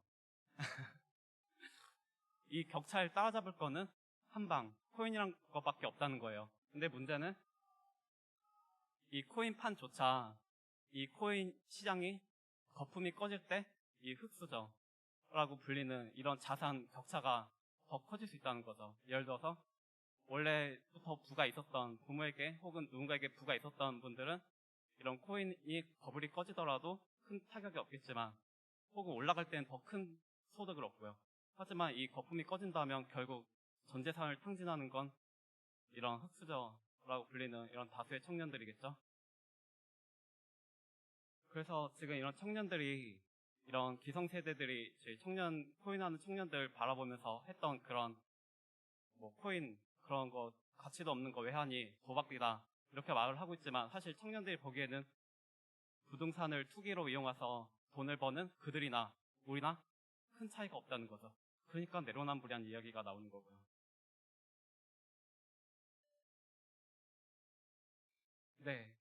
이 격차를 따라잡을 거는 한방 코인이란 것밖에 없다는 거예요. 근데 문제는 이 코인판조차, 이 코인 시장이 거품이 꺼질 때 이 흑수저 라고 불리는 이런 자산 격차가 더 커질 수 있다는 거죠. 예를 들어서 원래부터 부가 있었던 부모에게 혹은 누군가에게 부가 있었던 분들은 이런 코인이 버블이 꺼지더라도 큰 타격이 없겠지만, 혹은 올라갈 때는 더 큰 소득을 얻고요. 하지만 이 거품이 꺼진다면 결국 전 재산을 탕진하는 건 이런 흑수저라고 불리는 이런 다수의 청년들이겠죠. 그래서 지금 이런 청년들이, 이런 기성세대들이 저희 청년, 코인하는 청년들 바라보면서 했던 그런 뭐 코인 그런 거 가치도 없는 거 왜 하니, 도박이다, 이렇게 말을 하고 있지만 사실 청년들이 보기에는 부동산을 투기로 이용해서 돈을 버는 그들이나 우리나 큰 차이가 없다는 거죠. 그러니까 내로남불이란 이야기가 나오는 거고요. 네,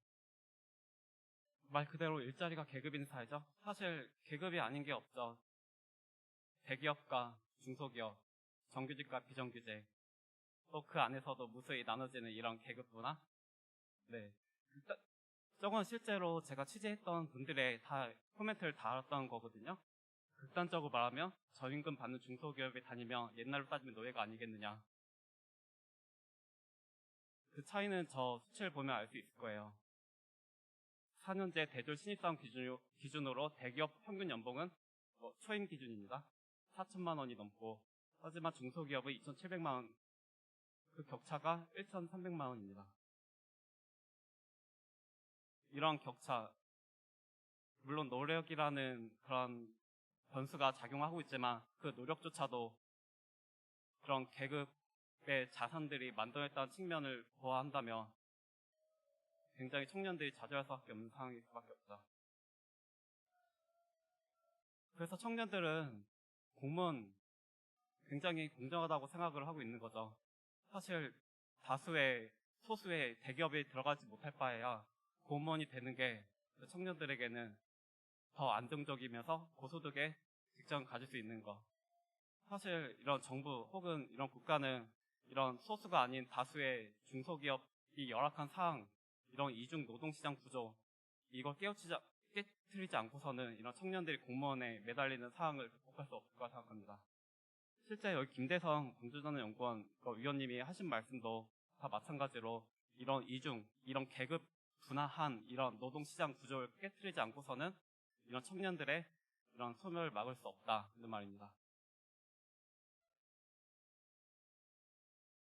말 그대로 일자리가 계급인 사회죠. 사실 계급이 아닌 게 없죠. 대기업과 중소기업, 정규직과 비정규직, 또 그 안에서도 무수히 나눠지는 이런 계급 문화. 네, 저건 실제로 제가 취재했던 분들의 다 코멘트를 달았던 거거든요. 극단적으로 말하면 저임금 받는 중소기업에 다니면 옛날로 따지면 노예가 아니겠느냐. 그 차이는 저 수치를 보면 알 수 있을 거예요. 4년제 대졸 신입사원 기준으로 대기업 평균 연봉은 초임 기준입니다. 4천만 원이 넘고, 하지만 중소기업은 2,700만 원, 그 격차가 1,300만 원입니다. 이런 격차, 물론 노력이라는 그런 변수가 작용하고 있지만 그 노력조차도 그런 계급의 자산들이 만들어냈다는 측면을 보아한다면 굉장히 청년들이 좌절할 수밖에 없는 상황일 수밖에 없다. 그래서 청년들은 공무원 굉장히 공정하다고 생각을 하고 있는 거죠. 사실 소수의 대기업에 들어가지 못할 바에야 공무원이 되는 게 청년들에게는 더 안정적이면서 고소득의 직장을 가질 수 있는 거. 사실 이런 정부 혹은 이런 국가는 이런 소수가 아닌 다수의 중소기업이 열악한 상황, 이런 이중 노동시장 구조, 이걸 깨트리지 않고서는 이런 청년들이 공무원에 매달리는 상황을 극복할 수 없을 거라 생각합니다. 실제 여기 김대성 광주전환연구원 위원님이 하신 말씀도 다 마찬가지로 이런 이런 계급 분화한 이런 노동시장 구조를 깨트리지 않고서는 이런 청년들의 이런 소멸을 막을 수 없다는 말입니다.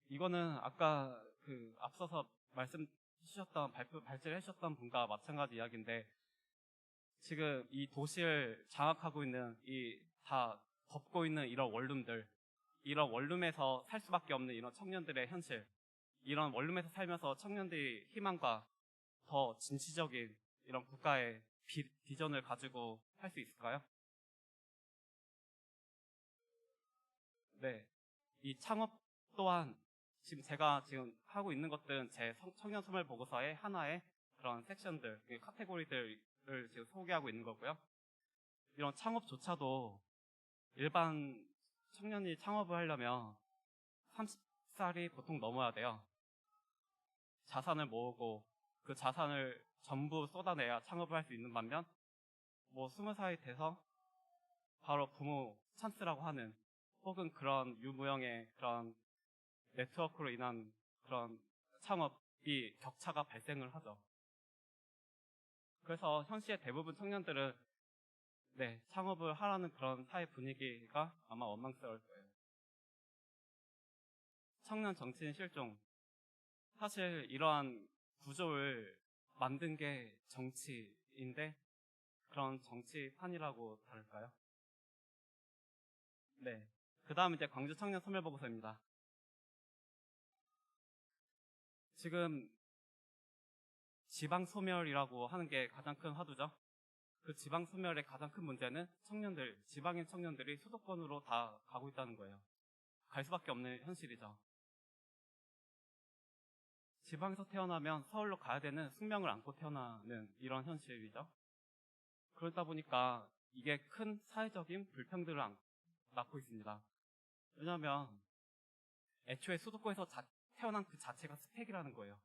이거는 아까 앞서서 발제를 해주셨던 분과 마찬가지 이야기인데, 지금 이 도시를 장악하고 있는 다 덮고 있는 이런 원룸에서 살 수밖에 없는 이런 청년들의 현실, 이런 원룸에서 살면서 청년들이 희망과 더 진취적인 이런 국가의 비전을 가지고 할 수 있을까요? 네, 이 창업 또한 제가 하고 있는 것들은 제 청년 소멸 보고서의 하나의 그런 섹션들, 카테고리들을 지금 소개하고 있는 거고요. 이런 창업조차도 일반 청년이 창업을 하려면 30살이 보통 넘어야 돼요. 자산을 모으고 그 자산을 전부 쏟아내야 창업을 할 수 있는 반면, 20살이 돼서 바로 부모 찬스라고 하는, 혹은 그런 유무형의 그런 네트워크로 인한 그런 창업이 격차가 발생을 하죠. 그래서 현실의 대부분 청년들은 창업을 하라는 그런 사회 분위기가 아마 원망스러울 거예요. 청년 정치인 실종. 사실 이러한 구조를 만든 게 정치인데 그런 정치판이라고 다를까요? 네. 그 다음 이제 광주 청년 소멸보고서입니다. 지금 지방 소멸이라고 하는 게 가장 큰 화두죠. 그 지방 소멸의 가장 큰 문제는 지방의 청년들이 수도권으로 다 가고 있다는 거예요. 갈 수밖에 없는 현실이죠. 지방에서 태어나면 서울로 가야 되는 숙명을 안고 태어나는 이런 현실이죠. 그러다 보니까 이게 큰 사회적인 불평들을 낳고 있습니다. 왜냐하면 애초에 수도권에서 태어난 그 자체가 스펙이라는 거예요.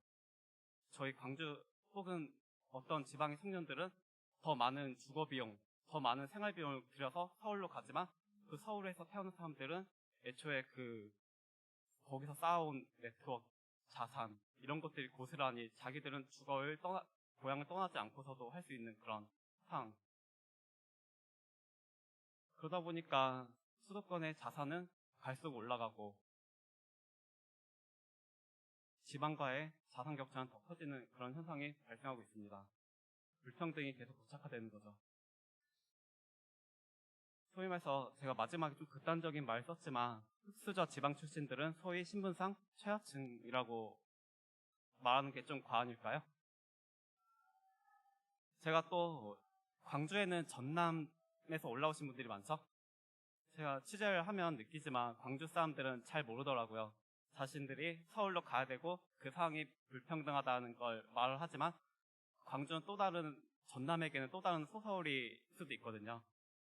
저희 광주 혹은 어떤 지방의 청년들은 더 많은 주거비용, 더 많은 생활비용을 들여서 서울로 가지만, 그 서울에서 태어난 사람들은 애초에 거기서 쌓아온 네트워크, 자산, 이런 것들이 고스란히 자기들은 고향을 떠나지 않고서도 할 수 있는 그런 상황. 그러다 보니까 수도권의 자산은 갈수록 올라가고, 지방과의 자산 격차는 더 커지는 그런 현상이 발생하고 있습니다. 불평등이 계속 고착화되는 거죠. 소위 말해서 제가 마지막에 좀 극단적인 말을 썼지만 흑수저 지방 출신들은 소위 신분상 최하층이라고 말하는 게 좀 과언일까요? 제가 또 광주에는 전남에서 올라오신 분들이 많죠? 제가 취재를 하면 느끼지만 광주 사람들은 잘 모르더라고요. 자신들이 서울로 가야 되고 그 상황이 불평등하다는 걸 말을 하지만 광주는 또 다른, 전남에게는 또 다른 소서울일 수도 있거든요.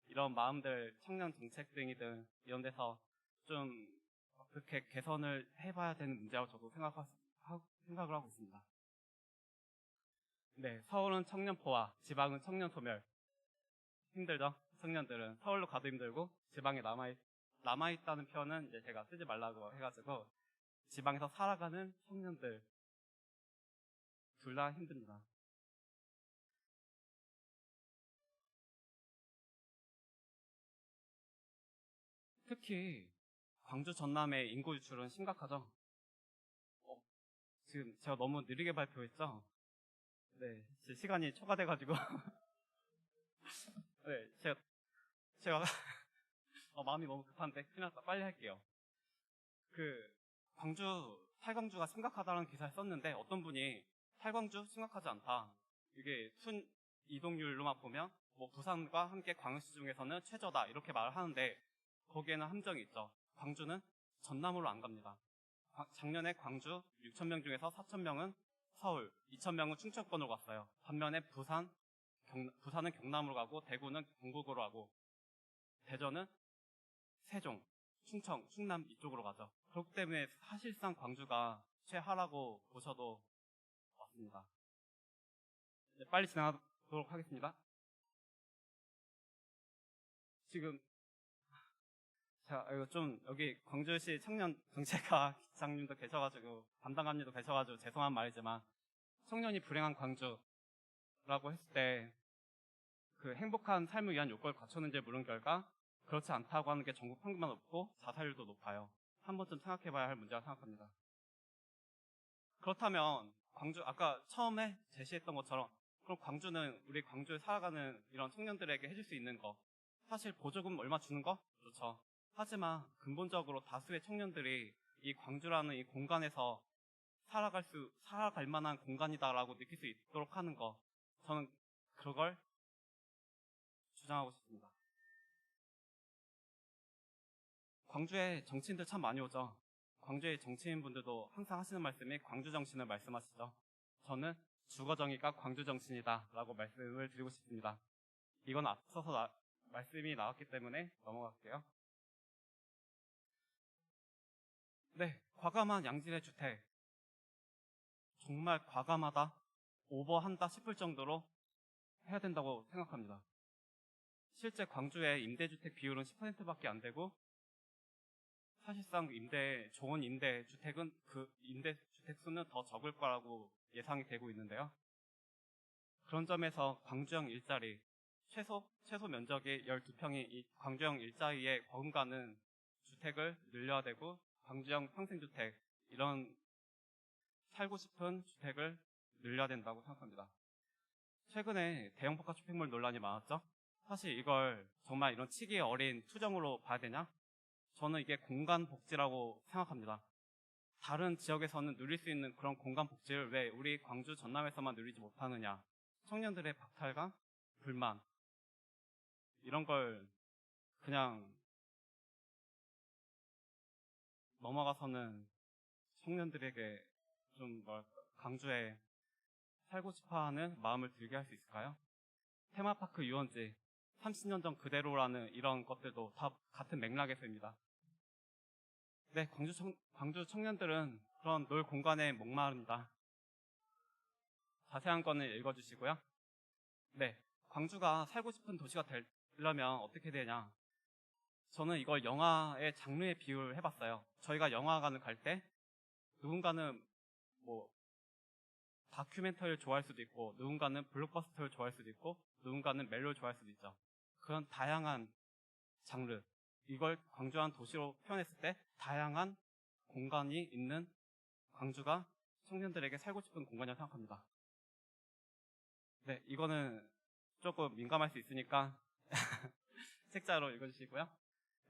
이런 마음들, 청년 정책 등이든 이런 데서 좀 그렇게 개선을 해봐야 되는 문제라고 저도 생각을 하고 있습니다. 네, 서울은 청년포화, 지방은 청년 소멸. 힘들죠? 청년들은 서울로 가도 힘들고 지방에 남아있다는 표현은 이제 제가 쓰지 말라고 해가지고 지방에서 살아가는 청년들 둘 다 힘듭니다. 특히 광주 전남의 인구 유출은 심각하죠. 지금 제가 너무 느리게 발표했죠? 네, 시간이 초과돼가지고 네, 제가 마음이 너무 급한데 큰일 났다. 빨리 할게요. 광주, 탈광주가 심각하다는 기사를 썼는데 어떤 분이 탈광주 심각하지 않다. 이게 순 이동률로만 보면 뭐 부산과 함께 광역시 중에서는 최저다 이렇게 말을 하는데 거기에는 함정이 있죠. 광주는 전남으로 안 갑니다. 작년에 광주 6,000명 중에서 4,000명은 서울, 2,000명은 충청권으로 갔어요. 반면에 부산은 경남으로 가고 대구는 경북으로 가고 대전은 세종, 충청, 충남 이쪽으로 가죠. 그렇기 때문에 사실상 광주가 최하라고 보셔도 맞습니다. 네, 빨리 진행하도록 하겠습니다. 지금 이거 좀 여기 광주시 청년 정책과 기장님도 계셔가지고 담당관님도 계셔가지고 죄송한 말이지만 청년이 불행한 광주라고 했을 때 그 행복한 삶을 위한 요건을 갖췄는지 물은 결과 그렇지 않다고 하는 게 전국 평균만 높고 자살률도 높아요. 한 번쯤 생각해봐야 할 문제라 생각합니다. 그렇다면 광주 아까 처음에 제시했던 것처럼 그럼 광주는 우리 광주에 살아가는 이런 청년들에게 해줄 수 있는 거 사실 보조금 얼마 주는 거? 그렇죠. 하지만 근본적으로 다수의 청년들이 이 광주라는 이 공간에서 살아갈 만한 공간이다라고 느낄 수 있도록 하는 거 저는 그걸 주장하고 싶습니다. 광주에 정치인들 참 많이 오죠. 광주의 정치인분들도 항상 하시는 말씀이 광주 정신을 말씀하시죠. 저는 주거정의가 광주 정신이다 라고 말씀을 드리고 싶습니다. 이건 앞서서 말씀이 나왔기 때문에 넘어갈게요. 네, 과감한 양질의 주택. 정말 과감하다, 오버한다 싶을 정도로 해야 된다고 생각합니다. 실제 광주의 임대주택 비율은 10%밖에 안 되고 사실상 좋은 임대주택은 그 임대주택 수는 더 적을 거라고 예상이 되고 있는데요. 그런 점에서 광주형 일자리, 최소 면적이 12평이 이 광주형 일자리에 버금가는 주택을 늘려야 되고 광주형 평생주택, 이런 살고 싶은 주택을 늘려야 된다고 생각합니다. 최근에 대형 복합 쇼핑몰 논란이 많았죠? 사실 이걸 정말 이런 치기에 어린 투정으로 봐야 되냐? 저는 이게 공간 복지라고 생각합니다. 다른 지역에서는 누릴 수 있는 그런 공간 복지를 왜 우리 광주 전남에서만 누리지 못하느냐? 청년들의 박탈감, 불만 이런 걸 그냥 넘어가서는 청년들에게 좀 광주에 살고 싶어하는 마음을 들게 할 수 있을까요? 테마파크 유원지 30년 전 그대로라는 이런 것들도 다 같은 맥락에서입니다. 네, 광주 청년들은 그런 놀 공간에 목마릅니다. 자세한 거는 읽어주시고요. 네, 광주가 살고 싶은 도시가 되려면 어떻게 되냐? 저는 이걸 영화의 장르에 비유를 해봤어요. 저희가 영화관을 갈 때 누군가는 뭐 다큐멘터리를 좋아할 수도 있고 누군가는 블록버스터를 좋아할 수도 있고 누군가는 멜로를 좋아할 수도 있죠. 그런 다양한 장르, 이걸 광주한 도시로 표현했을 때 다양한 공간이 있는 광주가 청년들에게 살고 싶은 공간이라고 생각합니다. 네, 이거는 조금 민감할 수 있으니까 책자로 읽어주시고요.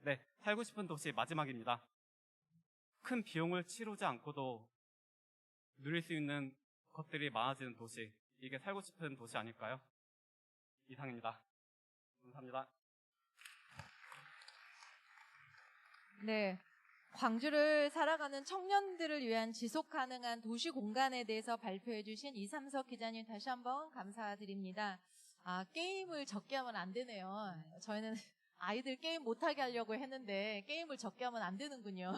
네, 살고 싶은 도시 마지막입니다. 큰 비용을 치르지 않고도 누릴 수 있는 것들이 많아지는 도시. 이게 살고 싶은 도시 아닐까요? 이상입니다. 감사합니다. 네. 광주를 살아가는 청년들을 위한 지속 가능한 도시 공간에 대해서 발표해 주신 이삼석 기자님 다시 한번 감사드립니다. 게임을 적게 하면 안 되네요. 저희는 아이들 게임 못하게 하려고 했는데 게임을 적게 하면 안 되는군요.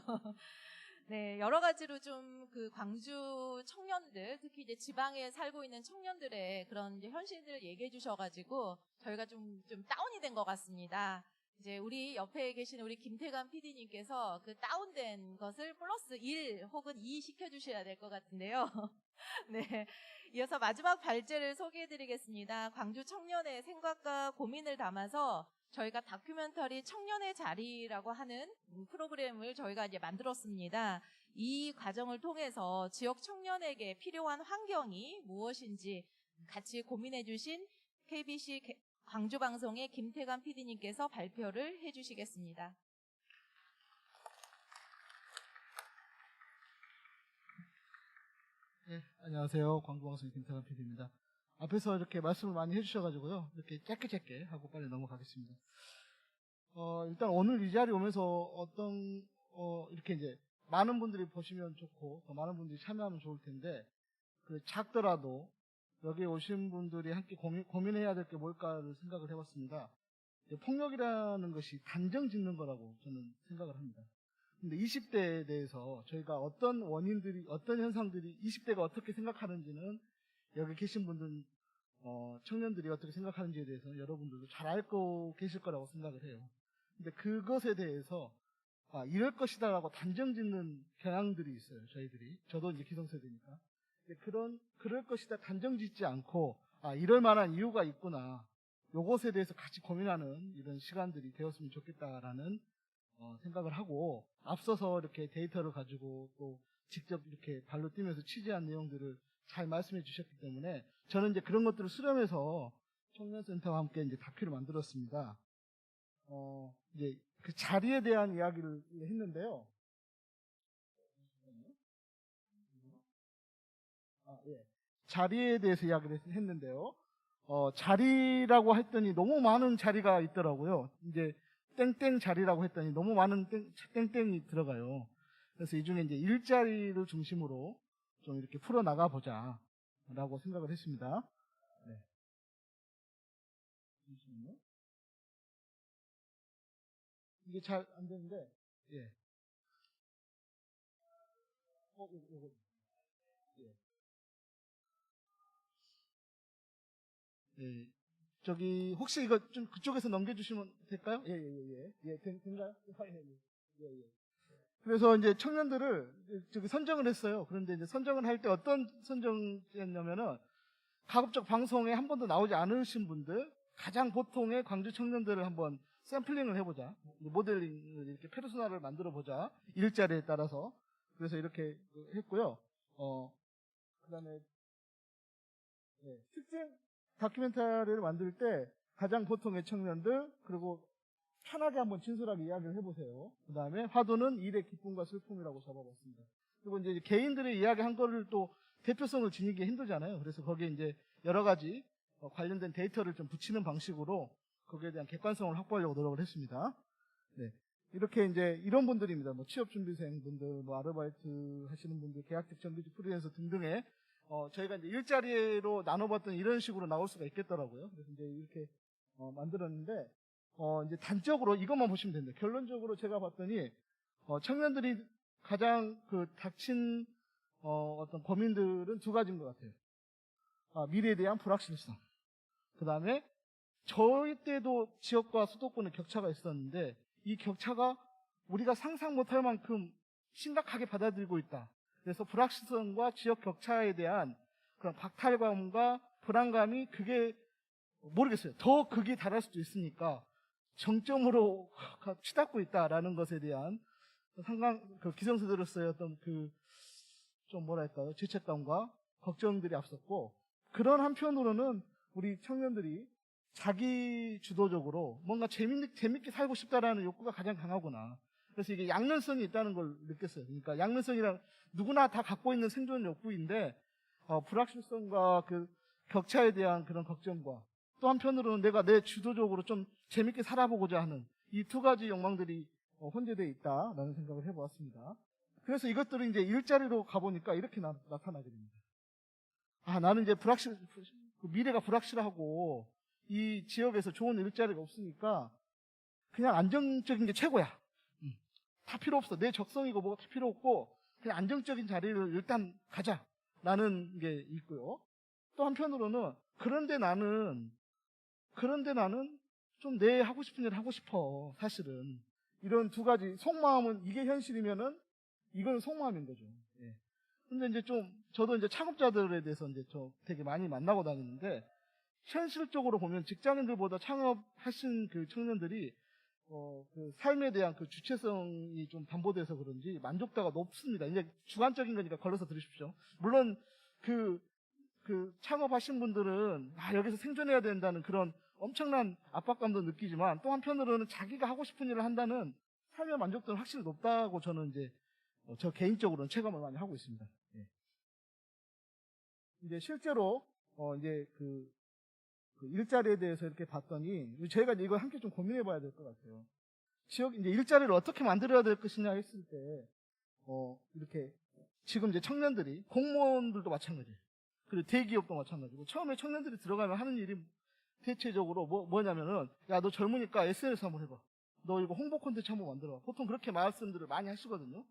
네, 여러 가지로 좀 그 광주 청년들, 특히 이제 지방에 살고 있는 청년들의 그런 이제 현실들을 얘기해 주셔가지고 저희가 좀 다운이 된 것 같습니다. 이제 우리 옆에 계신 우리 김태관 PD님께서 그 다운된 것을 플러스 1 혹은 2 시켜주셔야 될 것 같은데요. 네. 이어서 마지막 발제를 소개해드리겠습니다. 광주 청년의 생각과 고민을 담아서 저희가 다큐멘터리 청년의 자리라고 하는 프로그램을 저희가 이제 만들었습니다. 이 과정을 통해서 지역 청년에게 필요한 환경이 무엇인지 같이 고민해주신 KBC 광주방송의 김태관 PD님께서 발표를 해주시겠습니다. 네, 안녕하세요. 광주방송의 김태관 PD입니다. 앞에서 이렇게 말씀을 많이 해주셔가지고요. 이렇게 짧게 하고 빨리 넘어가겠습니다. 일단 오늘 이 자리에 오면서 이렇게 이제 많은 분들이 보시면 좋고, 더 많은 분들이 참여하면 좋을 텐데, 작더라도 여기 오신 분들이 함께 고민해야 될 게 뭘까를 생각을 해봤습니다. 폭력이라는 것이 단정 짓는 거라고 저는 생각을 합니다. 근데 20대에 대해서 저희가 어떤 원인들이, 어떤 현상들이 20대가 어떻게 생각하는지는 여기 계신 분들, 청년들이 어떻게 생각하는지에 대해서 여러분들도 잘 알고 계실 거라고 생각을 해요. 근데 그것에 대해서 이럴 것이다라고 단정 짓는 경향들이 있어요, 저희들이. 저도 이제 기성세대니까. 그럴 것이다 단정 짓지 않고, 이럴 만한 이유가 있구나. 요것에 대해서 같이 고민하는 이런 시간들이 되었으면 좋겠다라는 생각을 하고, 앞서서 이렇게 데이터를 가지고 또 직접 이렇게 발로 뛰면서 취재한 내용들을 잘 말씀해 주셨기 때문에 저는 이제 그런 것들을 수렴해서 청년센터와 함께 이제 다큐를 만들었습니다. 이제 그 자리에 대한 이야기를 했는데요. 예. 자리에 대해서 이야기를 했는데요. 자리라고 했더니 너무 많은 자리가 있더라고요. 이제 땡땡 자리라고 했더니 너무 많은 땡땡이 들어가요. 그래서 이 중에 이제 일자리를 중심으로 좀 이렇게 풀어나가 보자 라고 생각을 했습니다. 네. 잠시만요. 이게 잘 안 되는데, 예. 요거. 예. 예. 저기, 혹시 이거 좀 그쪽에서 넘겨주시면 될까요? 예, 된가요? 예. 그래서 이제 청년들을 저기 선정을 했어요. 그런데 이제 선정을 할 때 어떤 선정이었냐면은 가급적 방송에 한 번도 나오지 않으신 분들, 가장 보통의 광주 청년들을 한번 샘플링을 해보자. 모델링을 이렇게 페르소나를 만들어 보자. 일자리에 따라서. 그래서 이렇게 했고요. 그 다음에, 특징 다큐멘터리를 만들 때 가장 보통의 청년들, 그리고 편하게 한번 진솔하게 이야기를 해보세요. 그 다음에 화두는 일의 기쁨과 슬픔이라고 잡아봤습니다. 그리고 이제 개인들의 이야기한 거를 또 대표성을 지니기 힘들잖아요. 그래서 거기에 이제 여러 가지 관련된 데이터를 좀 붙이는 방식으로 거기에 대한 객관성을 확보하려고 노력을 했습니다. 네. 이렇게 이제 이런 분들입니다. 뭐 취업준비생 분들, 뭐 아르바이트 하시는 분들, 계약직 정규직 프리랜서 등등의 저희가 이제 일자리로 나눠봤던 이런 식으로 나올 수가 있겠더라고요. 그래서 이제 이렇게 만들었는데 이제 단적으로 이것만 보시면 됩니다. 결론적으로 제가 봤더니 청년들이 가장 닥친 어떤 고민들은 두 가지인 것 같아요. 미래에 대한 불확실성. 그 다음에 저희 때도 지역과 수도권의 격차가 있었는데 이 격차가 우리가 상상 못할 만큼 심각하게 받아들이고 있다. 그래서 불확실성과 지역 격차에 대한 그런 박탈감과 불안감이 그게 모르겠어요. 더 극이 달할 수도 있으니까 정점으로 치닫고 있다라는 것에 대한 상당 기성세대로서의 어떤 좀 뭐랄까요, 죄책감과 걱정들이 앞섰고, 그런 한편으로는 우리 청년들이 자기 주도적으로 뭔가 재밌게 살고 싶다라는 욕구가 가장 강하구나. 그래서 이게 양면성이 있다는 걸 느꼈어요. 그러니까 양면성이란 누구나 다 갖고 있는 생존 욕구인데, 불확실성과 그 격차에 대한 그런 걱정과 또 한편으로는 내가 내 주도적으로 좀 재밌게 살아보고자 하는 이 두 가지 욕망들이 혼재되어 있다라는 생각을 해보았습니다. 그래서 이것들이 이제 일자리로 가보니까 이렇게 나타나게 됩니다. 나는 이제 미래가 불확실하고 이 지역에서 좋은 일자리가 없으니까 그냥 안정적인 게 최고야. 다 필요 없어. 내 적성이고 뭐가 다 필요 없고 그냥 안정적인 자리를 일단 가자라는 게 있고요. 또 한편으로는 그런데 나는 좀 내 하고 싶은 일을 하고 싶어. 사실은 이런 두 가지 속마음은 이게 현실이면은 이건 속마음인 거죠. 예. 근데 이제 저도 이제 창업자들에 대해서 이제 되게 많이 만나고 다니는데 현실적으로 보면 직장인들보다 창업하신 그 청년들이 그 삶에 대한 그 주체성이 좀 담보돼서 그런지 만족도가 높습니다. 이제 주관적인 거니까 걸러서 들으십시오. 물론 그 창업하신 분들은 여기서 생존해야 된다는 그런 엄청난 압박감도 느끼지만 또 한편으로는 자기가 하고 싶은 일을 한다는 삶의 만족도는 확실히 높다고 저는 이제 저 개인적으로는 체감을 많이 하고 있습니다. 예. 이제 실제로 이제 그 일자리에 대해서 이렇게 봤더니 저희가 이거 함께 좀 고민해봐야 될 것 같아요. 지역 이제 일자리를 어떻게 만들어야 될 것이냐 했을 때 이렇게 지금 이제 청년들이 공무원들도 마찬가지예요. 그리고 대기업도 마찬가지고 처음에 청년들이 들어가면 하는 일이 대체적으로 뭐냐면은 야, 너 젊으니까 SNS 한번 해봐. 너 이거 홍보 콘텐츠 한번 만들어봐. 보통 그렇게 말씀들을 많이 하시거든요.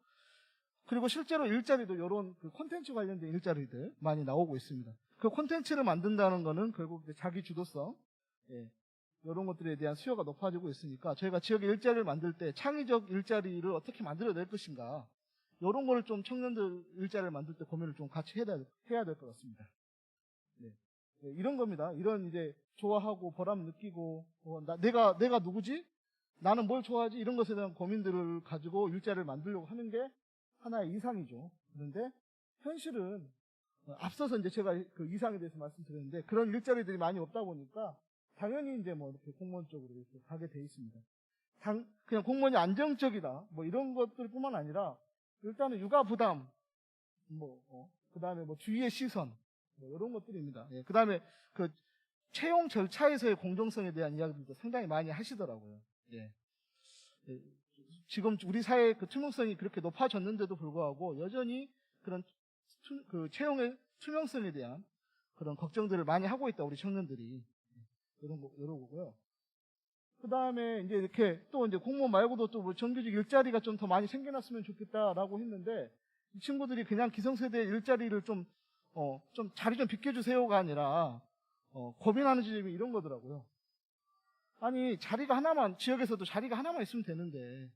그리고 실제로 일자리도 이런 그 콘텐츠 관련된 일자리들 많이 나오고 있습니다. 그 콘텐츠를 만든다는 거는 결국 자기 주도성, 이런 것들에 대한 수요가 높아지고 있으니까 저희가 지역의 일자리를 만들 때 창의적 일자리를 어떻게 만들어낼 것인가, 이런 걸 좀 청년들 일자리를 만들 때 고민을 좀 같이 해야 될 것 같습니다. 이런 겁니다. 이런 이제 좋아하고 보람 느끼고 내가 누구지? 나는 뭘 좋아하지? 이런 것에 대한 고민들을 가지고 일자리를 만들려고 하는 게 하나의 이상이죠. 그런데 현실은 앞서서 이제 제가 그 이상에 대해서 말씀드렸는데 그런 일자리들이 많이 없다 보니까 당연히 이제 뭐 이렇게 공무원 쪽으로 이렇게 가게 돼 있습니다. 그냥 공무원이 안정적이다 뭐 이런 것들뿐만 아니라 일단은 육아 부담, 그다음에 주위의 시선, 이런 것들입니다. 그 다음에 그 채용 절차에서의 공정성에 대한 이야기들도 상당히 많이 하시더라고요. 지금 우리 사회의 그 투명성이 그렇게 높아졌는데도 불구하고 여전히 그런 그 채용의 투명성에 대한 그런 걱정들을 많이 하고 있다, 우리 청년들이. 이런 거고요. 그 다음에 이제 이렇게 또 이제 공무원 말고도 또 뭐 정규직 일자리가 좀 더 많이 생겨났으면 좋겠다라고 했는데 이 친구들이 그냥 기성세대 일자리를 좀 자리 좀 비켜주세요가 아니라 고민하는 지점이 이런 거더라고요. 아니, 지역에서도 자리가 하나만 있으면 되는데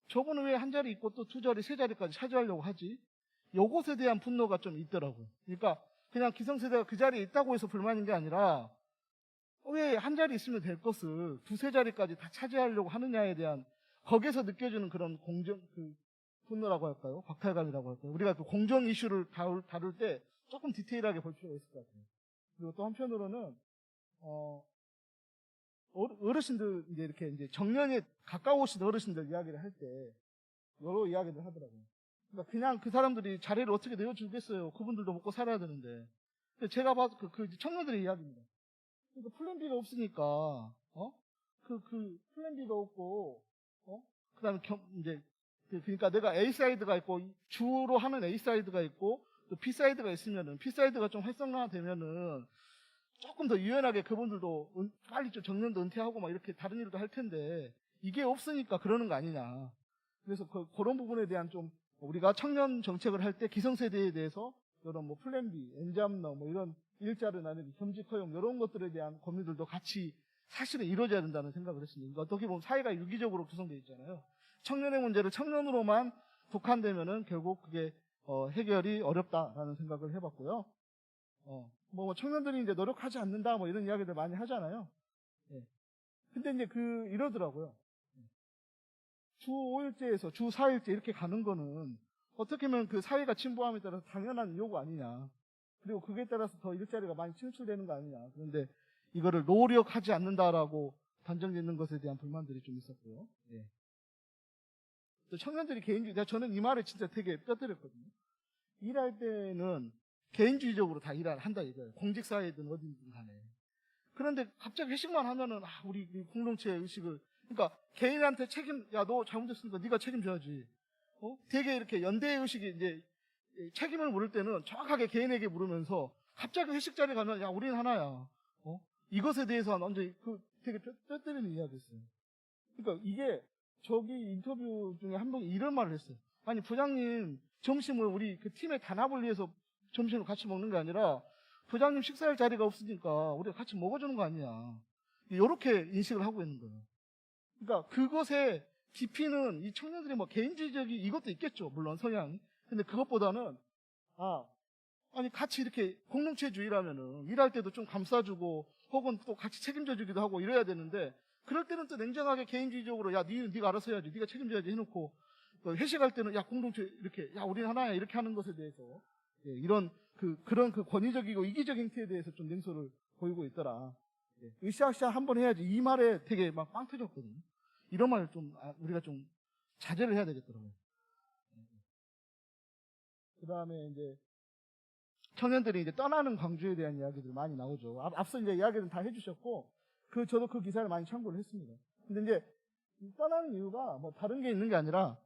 저분은 왜 한 자리 있고 또 두 자리, 세 자리까지 차지하려고 하지? 요것에 대한 분노가 좀 있더라고요. 그러니까 그냥 기성세대가 그 자리에 있다고 해서 불만인 게 아니라 왜 한 자리 있으면 될 것을 두세 자리까지 다 차지하려고 하느냐에 대한 거기에서 느껴지는 그런 분노라고 할까요? 박탈감이라고 할까요? 우리가 그 공정 이슈를 다룰 때 조금 디테일하게 볼 필요가 있을 것 같아요. 그리고 또 한편으로는 어르신들 이제 정년에 가까우신 어르신들 이야기를 할 때 여러 이야기를 하더라고요. 그러니까 그냥 그 사람들이 자리를 어떻게 내어주겠어요? 그분들도 먹고 살아야 되는데. 제가 봐도 그 청년들의 이야기입니다. 그러니까 플랜 B가 없으니까 플랜 B가 없고 그다음에 이제 그러니까 내가 A 사이드가 있고 주로 하는 A 사이드가 있고 또 B 사이드가 있으면은 B 사이드가 좀 활성화되면은 조금 더 유연하게 그분들도 빨리 좀 정년도 은퇴하고 막 이렇게 다른 일도 할 텐데 이게 없으니까 그러는 거 아니냐. 그래서 그런 부분에 대한 좀 우리가 청년 정책을 할 때 기성세대에 대해서 이런 플랜 B, 엔잡너 이런 일자리 나누기, 겸직 허용 이런 것들에 대한 고민들도 같이 사실은 이루어져야 된다는 생각을 했습니다. 어떻게 보면 사회가 유기적으로 구성되어 있잖아요. 청년의 문제를 청년으로만 국한되면은 결국 그게 해결이 어렵다라는 생각을 해봤고요. 청년들이 이제 노력하지 않는다 이런 이야기들 많이 하잖아요. 근데 이제 이러더라고요. 주 5일제에서 주 4일제 이렇게 가는 거는 어떻게 보면 그 사회가 진보함에 따라서 당연한 요구 아니냐. 그리고 그에 따라서 더 일자리가 많이 창출되는 거 아니냐. 그런데 이거를 노력하지 않는다라고 단정짓는 것에 대한 불만들이 좀 있었고요. 예. 또 청년들이 개인주의, 저는 이 말에 진짜 되게 뼈때렸거든요. 일할 때는 개인주의적으로 다 한다 이거예요. 공직사회든 어디든 간에. 그런데 갑자기 회식만 하면은, 우리 공동체 의식을, 그러니까 개인한테 야, 너 잘못했으니까 네가 책임져야지. 되게 이렇게 연대 의식이 이제 책임을 물을 때는 정확하게 개인에게 물으면서 갑자기 회식 자리에 가면, 야, 우리는 하나야. 이것에 대해서 완전 되게 뼈때리는 이야기였어요. 그러니까 이게 저기 인터뷰 중에 한 분이 이런 말을 했어요. 아니, 부장님 점심을 우리 그 팀의 단합을 위해서 점심을 같이 먹는 게 아니라 부장님 식사할 자리가 없으니까 우리가 같이 먹어주는 거 아니냐. 이렇게 인식을 하고 있는 거예요. 그러니까 그것의 깊이는 이 청년들이 뭐 개인주의적인 이것도 있겠죠. 물론 성향이. 근데 그것보다는 아니 같이 이렇게 공동체주의라면은 일할 때도 좀 감싸주고 혹은 또 같이 책임져주기도 하고 이래야 되는데 그럴 때는 또 냉정하게 개인주의적으로 야 네가 알아서 해야지 네가 책임져야지 해놓고 회식할 때는 야 공동체 이렇게 야 우리는 하나야 이렇게 하는 것에 대해서 이런 그런 권위적이고 이기적 행태에 대해서 좀 냉소를 보이고 있더라. 으쌰으쌰 한번 해야지 이 말에 되게 막 빵 터졌거든요. 이런 말 좀 우리가 좀 자제를 해야 되겠더라고요. 그 다음에 이제 청년들이 이제 떠나는 광주에 대한 이야기들 많이 나오죠. 앞서 이제 이야기는 다 해주셨고, 저도 그 기사를 많이 참고를 했습니다. 근데 이제 떠나는 이유가 뭐 다른 게 있는 게 아니라,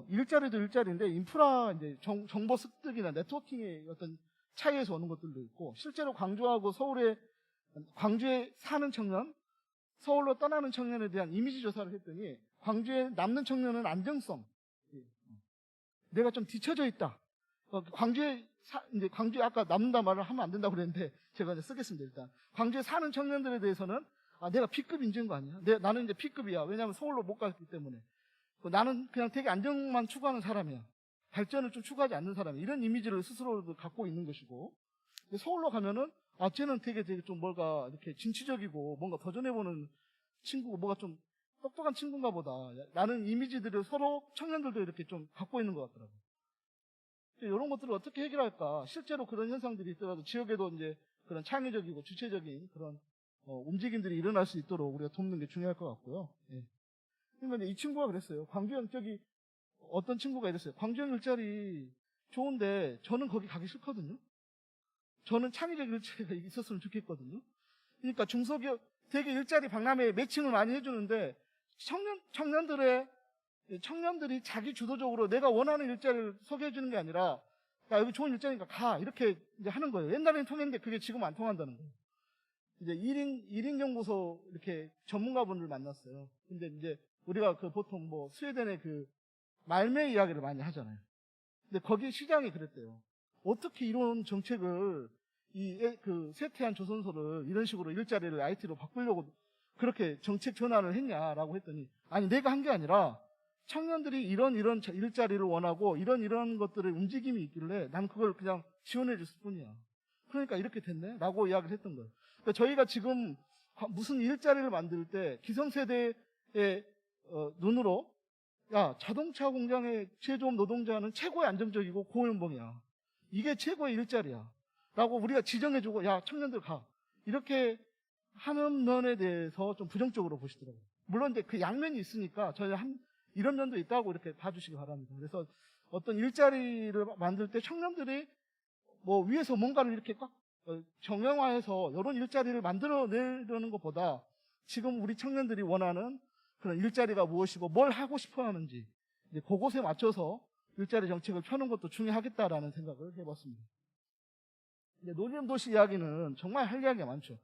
일자리도 일자리인데 인프라 이제 정보 습득이나 네트워킹의 어떤 차이에서 오는 것들도 있고, 실제로 광주에 사는 청년, 서울로 떠나는 청년에 대한 이미지 조사를 했더니, 광주에 남는 청년은 안정성, 내가 좀 뒤처져 있다. 광주에 아까 남는다 말을 하면 안 된다고 그랬는데 제가 이제 쓰겠습니다. 일단 광주에 사는 청년들에 대해서는 내가 B급 인재인 거 아니야? 나는 이제 B급이야. 왜냐하면 서울로 못 갔기 때문에. 나는 그냥 되게 안정만 추구하는 사람이야. 발전을 좀 추구하지 않는 사람이야. 이런 이미지를 스스로도 갖고 있는 것이고, 서울로 가면은 쟤는 되게 좀 뭔가 이렇게 진취적이고 뭔가 도전해보는 친구고 뭔가 좀 똑똑한 친구인가 보다. 라는 이미지들을 서로 청년들도 이렇게 좀 갖고 있는 것 같더라고요. 이런 것들을 어떻게 해결할까? 실제로 그런 현상들이 있더라도 지역에도 이제 그런 창의적이고 주체적인 그런 움직임들이 일어날 수 있도록 우리가 돕는 게 중요할 것 같고요. 예. 그러니까 이 친구가 그랬어요. 광주형 어떤 친구가 이랬어요. 광주형 일자리 좋은데 저는 거기 가기 싫거든요. 저는 창의적 일자리가 있었으면 좋겠거든요. 그러니까 중소기업 되게 일자리 박람회에 매칭을 많이 해주는데 청년들이 자기 주도적으로 내가 원하는 일자리를 소개해 주는 게 아니라 야 여기 좋은 일자리니까 가 이렇게 이제 하는 거예요. 옛날에는 통했는데 그게 지금 안 통한다는 거예요. 이제 1인 연구소 이렇게 전문가분을 만났어요. 근데 이제 우리가 보통 스웨덴의 말매 이야기를 많이 하잖아요. 근데 거기 시장이 그랬대요. 어떻게 이런 정책을 쇠퇴한 조선소를 이런 식으로 일자리를 IT로 바꾸려고 그렇게 정책 전환을 했냐라고 했더니 아니 내가 한 게 아니라 청년들이 이런 일자리를 원하고 이런 것들의 움직임이 있길래 난 그걸 그냥 지원해 줬을 뿐이야. 그러니까 이렇게 됐네 라고 이야기를 했던 거예요. 그러니까 저희가 지금 무슨 일자리를 만들 때 기성세대의 눈으로 야 자동차 공장의 제조업 노동자는 최고의 안정적이고 고연봉이야. 이게 최고의 일자리야 라고 우리가 지정해주고 야 청년들 가 이렇게 하는 면에 대해서 좀 부정적으로 보시더라고요. 물론 이제 그 양면이 있으니까 저희 이런 면도 있다고 이렇게 봐주시기 바랍니다. 그래서 어떤 일자리를 만들 때 청년들이 위에서 뭔가를 이렇게 꽉 정형화해서 이런 일자리를 만들어내려는 것보다 지금 우리 청년들이 원하는 그런 일자리가 무엇이고 뭘 하고 싶어 하는지 이제 그것에 맞춰서 일자리 정책을 펴는 것도 중요하겠다라는 생각을 해봤습니다. 이제 노잼도시 이야기는 정말 할 이야기가 많죠.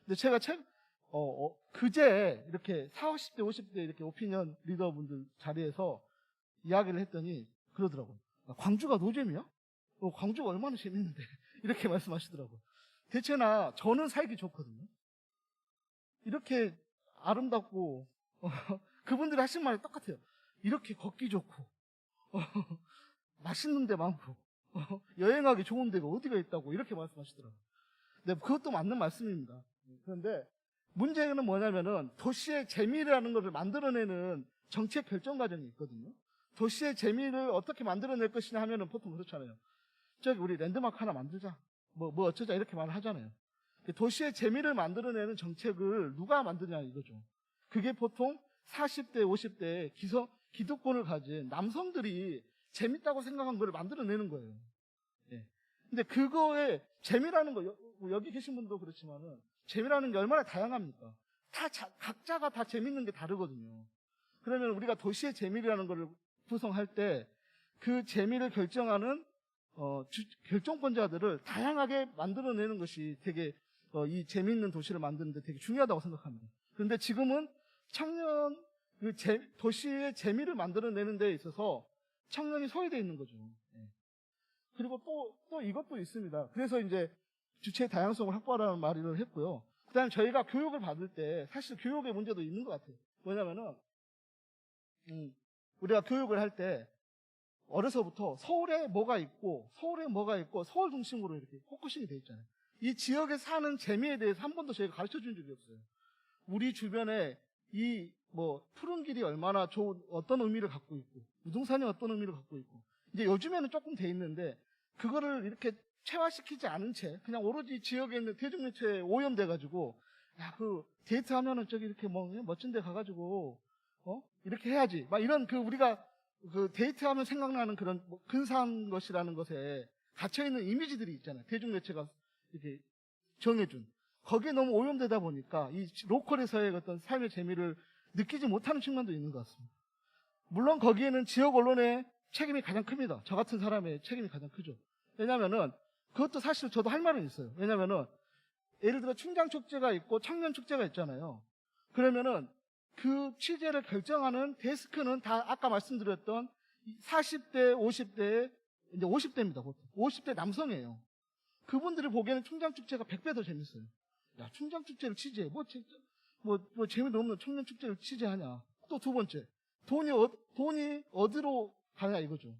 근데 제가 그제 이렇게 40, 50대, 50대 이렇게 오피니언 리더분들 자리에서 이야기를 했더니 그러더라고요. 광주가 노잼이야? 광주가 얼마나 재밌는데. 이렇게 말씀하시더라고요. 대체나 저는 살기 좋거든요. 이렇게 아름답고, 그분들이 하신 말이 똑같아요. 이렇게 걷기 좋고, 맛있는 데 많고, 여행하기 좋은 데가 어디가 있다고 이렇게 말씀하시더라고요. 네, 그것도 맞는 말씀입니다. 그런데 문제는 뭐냐면은 도시의 재미라는 것을 만들어내는 정책 결정 과정이 있거든요. 도시의 재미를 어떻게 만들어낼 것이냐 하면은 보통 그렇잖아요. 저기 우리 랜드마크 하나 만들자. 뭐 어쩌자 이렇게 말을 하잖아요. 도시의 재미를 만들어내는 정책을 누가 만드냐 이거죠. 그게 보통 40대, 50대 기득권을 가진 남성들이 재밌다고 생각한 걸 만들어내는 거예요. 예. 근데 그거에 재미라는 거, 여기 계신 분도 그렇지만은 재미라는 게 얼마나 다양합니까? 각자가 다 재밌는 게 다르거든요. 그러면 우리가 도시의 재미라는 걸 구성할 때 그 재미를 결정하는 결정권자들을 다양하게 만들어내는 것이 되게 이 재미있는 도시를 만드는데 되게 중요하다고 생각합니다. 그런데 지금은 청년 도시의 재미를 만들어내는 데 있어서 청년이 소외되어 있는 거죠. 예. 그리고 또 이것도 있습니다. 그래서 이제 주체의 다양성을 확보하라는 말을 했고요. 그다음에 저희가 교육을 받을 때 사실 교육의 문제도 있는 것 같아요. 뭐냐면은 우리가 교육을 할 때 어려서부터 서울에 뭐가 있고 서울 중심으로 이렇게 포커싱이 돼 있잖아요. 이 지역에 사는 재미에 대해서 한 번도 저희가 가르쳐 준 적이 없어요. 우리 주변에 이 푸른 길이 얼마나 좋은 어떤 의미를 갖고 있고 우등산이 어떤 의미를 갖고 있고 이제 요즘에는 조금 돼 있는데 그거를 이렇게 체화시키지 않은 채 그냥 오로지 지역에 있는 대중매체에 오염돼 가지고 야 그 데이트하면은 저기 이렇게 멋진 데 가가지고 이렇게 해야지 막 이런 우리가 그 데이트하면 생각나는 그런 근사한 것이라는 것에 갇혀있는 이미지들이 있잖아요. 대중매체가 이렇게 정해준. 거기에 너무 오염되다 보니까 이 로컬에서의 어떤 삶의 재미를 느끼지 못하는 측면도 있는 것 같습니다. 물론 거기에는 지역 언론의 책임이 가장 큽니다. 저 같은 사람의 책임이 가장 크죠. 왜냐면은 그것도 사실 저도 할 말은 있어요. 왜냐면은 예를 들어 충장축제가 있고 청년축제가 있잖아요. 그러면은 그 취재를 결정하는 데스크는 다 아까 말씀드렸던 40대, 50대, 이제 50대입니다. 보통. 50대 남성이에요. 그분들이 보기에는 충장축제가 100배 더 재밌어요. 야, 충장축제를 취재해. 뭐 재미도 없는 청년축제를 취재하냐. 또 두 번째, 돈이 어디로 가냐 이거죠.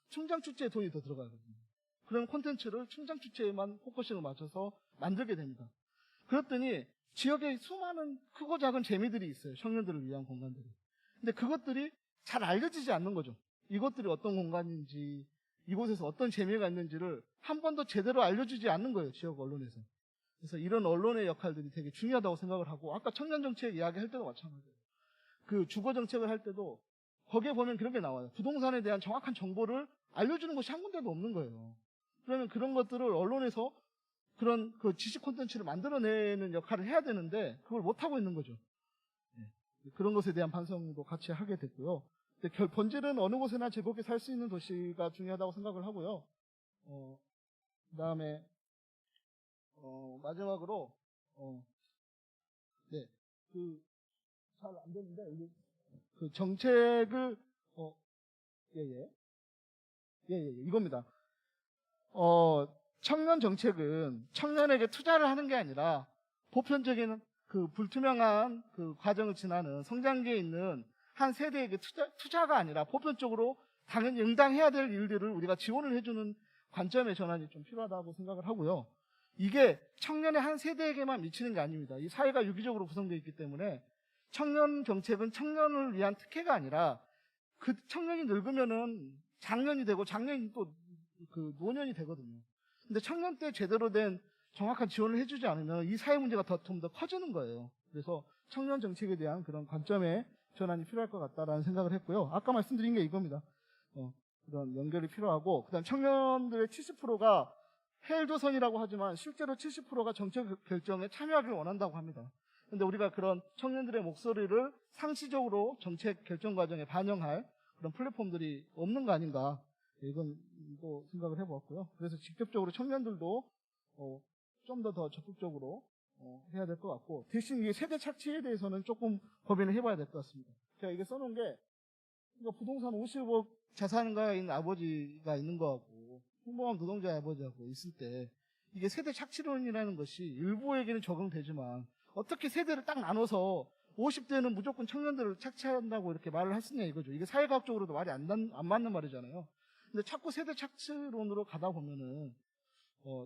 충장축제에 돈이 더 들어가거든요. 그런 콘텐츠를 충장축제에만 포커싱을 맞춰서 만들게 됩니다. 그랬더니 지역에 수많은 크고 작은 재미들이 있어요. 청년들을 위한 공간들이. 근데 그것들이 잘 알려지지 않는 거죠. 이것들이 어떤 공간인지, 이곳에서 어떤 재미가 있는지를 한 번도 제대로 알려주지 않는 거예요. 지역 언론에서. 그래서 이런 언론의 역할들이 되게 중요하다고 생각을 하고, 아까 청년정책 이야기할 때도 마찬가지예요. 그 주거정책을 할 때도 거기에 보면 그런 게 나와요. 부동산에 대한 정확한 정보를 알려주는 것이 한 군데도 없는 거예요. 그러면 그런 것들을 언론에서 그런 지식 콘텐츠를 만들어내는 역할을 해야 되는데 그걸 못하고 있는 거죠. 그런 것에 대한 반성도 같이 하게 됐고요. 근데 본질은 어느 곳에나 즐겁게 살 수 있는 도시가 중요하다고 생각을 하고요. 그 다음에 마지막으로 네, 잘 안 되는데 그 정책을 이겁니다. 청년 정책은 청년에게 투자를 하는 게 아니라 보편적인 그 불투명한 그 과정을 지나는 성장기에 있는 한 세대에게 투자가 아니라 보편적으로 당연히 응당해야 될 일들을 우리가 지원을 해주는 관점의 전환이 좀 필요하다고 생각을 하고요. 이게 청년의 한 세대에게만 미치는 게 아닙니다. 이 사회가 유기적으로 구성되어 있기 때문에 청년 정책은 청년을 위한 특혜가 아니라 그 청년이 늙으면은 장년이 되고 장년이 또 그 노년이 되거든요. 근데 청년 때 제대로 된 정확한 지원을 해주지 않으면 이 사회 문제가 좀 더 커지는 거예요. 그래서 청년 정책에 대한 그런 관점의 전환이 필요할 것 같다라는 생각을 했고요. 아까 말씀드린 게 이겁니다. 그런 연결이 필요하고, 그다음 청년들의 70%가 헬조선이라고 하지만 실제로 70%가 정책 결정에 참여하기를 원한다고 합니다. 그런데 우리가 그런 청년들의 목소리를 상시적으로 정책 결정 과정에 반영할 그런 플랫폼들이 없는 거 아닌가, 이건 또 생각을 해보았고요. 그래서 직접적으로 청년들도 좀 더 적극적으로 해야 될 것 같고, 대신 이 세대 착취에 대해서는 조금 고민을 해봐야 될 것 같습니다. 제가 이게 써놓은 게, 부동산 50억 자산가인 아버지가 있는 거하고 평범한 노동자의 아버지하고 있을 때 이게 세대 착취론이라는 것이 일부에게는 적용되지만 어떻게 세대를 딱 나눠서 50대는 무조건 청년들을 착취한다고 이렇게 말을 할 수 있냐 이거죠. 이게 사회과학적으로도 말이 안 맞는 말이잖아요. 근데 자꾸 세대 착취론으로 가다 보면은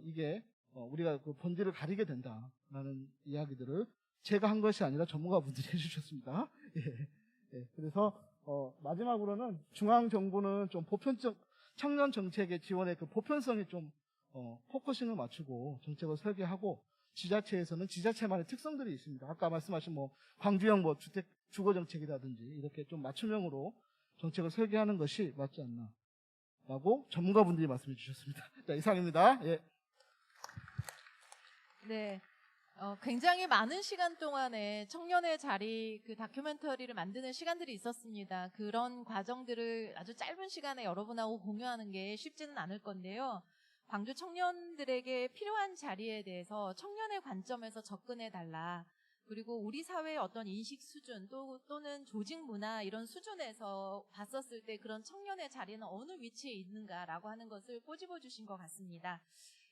이게 우리가 그 본질을 가리게 된다라는 이야기들을 제가 한 것이 아니라 전문가분들이 해주셨습니다. 예. 예, 그래서 마지막으로는 중앙정부는 좀 보편적 청년 정책의 지원에 그 보편성에 좀 포커싱을 맞추고 정책을 설계하고 지자체에서는 지자체만의 특성들이 있습니다. 아까 말씀하신 뭐 광주형 뭐 주거 정책이라든지 이렇게 좀 맞춤형으로 정책을 설계하는 것이 맞지 않나라고 전문가분들이 말씀해 주셨습니다. 자, 이상입니다. 예. 네. 굉장히 많은 시간 동안에 청년의 자리 그 다큐멘터리를 만드는 시간들이 있었습니다. 그런 과정들을 아주 짧은 시간에 여러분하고 공유하는 게 쉽지는 않을 건데요. 광주 청년들에게 필요한 자리에 대해서 청년의 관점에서 접근해 달라. 그리고 우리 사회의 어떤 인식 수준 또는 조직 문화 이런 수준에서 봤었을 때 그런 청년의 자리는 어느 위치에 있는가라고 하는 것을 꼬집어 주신 것 같습니다.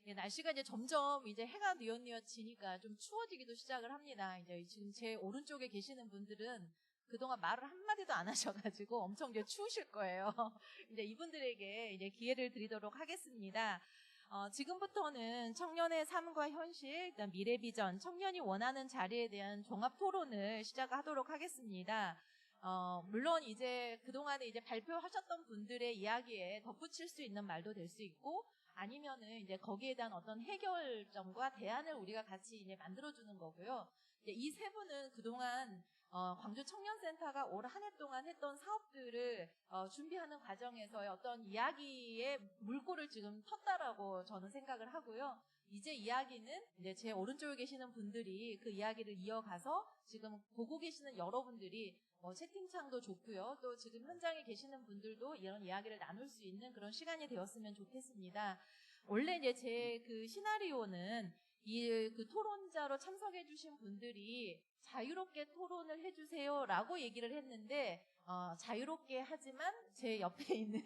예, 날씨가 이제 점점 이제 해가 뉘엿뉘엿지니까 좀 추워지기도 시작을 합니다. 이제 지금 제 오른쪽에 계시는 분들은 그동안 말을 한마디도 안 하셔가지고 엄청 이제 추우실 거예요. 이제 이분들에게 이제 기회를 드리도록 하겠습니다. 지금부터는 청년의 삶과 현실, 그다음 미래 비전, 청년이 원하는 자리에 대한 종합 토론을 시작하도록 하겠습니다. 물론 이제 그동안에 이제 발표하셨던 분들의 이야기에 덧붙일 수 있는 말도 될 수 있고, 아니면은 이제 거기에 대한 어떤 해결점과 대안을 우리가 같이 이제 만들어주는 거고요. 이 세 분은 그동안 광주 청년센터가 올 한 해 동안 했던 사업들을 준비하는 과정에서의 어떤 이야기의 물꼬를 지금 텄다라고 저는 생각을 하고요. 이제 이야기는 이제 제 오른쪽에 계시는 분들이 그 이야기를 이어가서 지금 보고 계시는 여러분들이 채팅창도 좋고요. 또 지금 현장에 계시는 분들도 이런 이야기를 나눌 수 있는 그런 시간이 되었으면 좋겠습니다. 원래 이제 제 그 시나리오는 이 그 토론자로 참석해주신 분들이 자유롭게 토론을 해주세요라고 얘기를 했는데 자유롭게 하지만 제 옆에 있는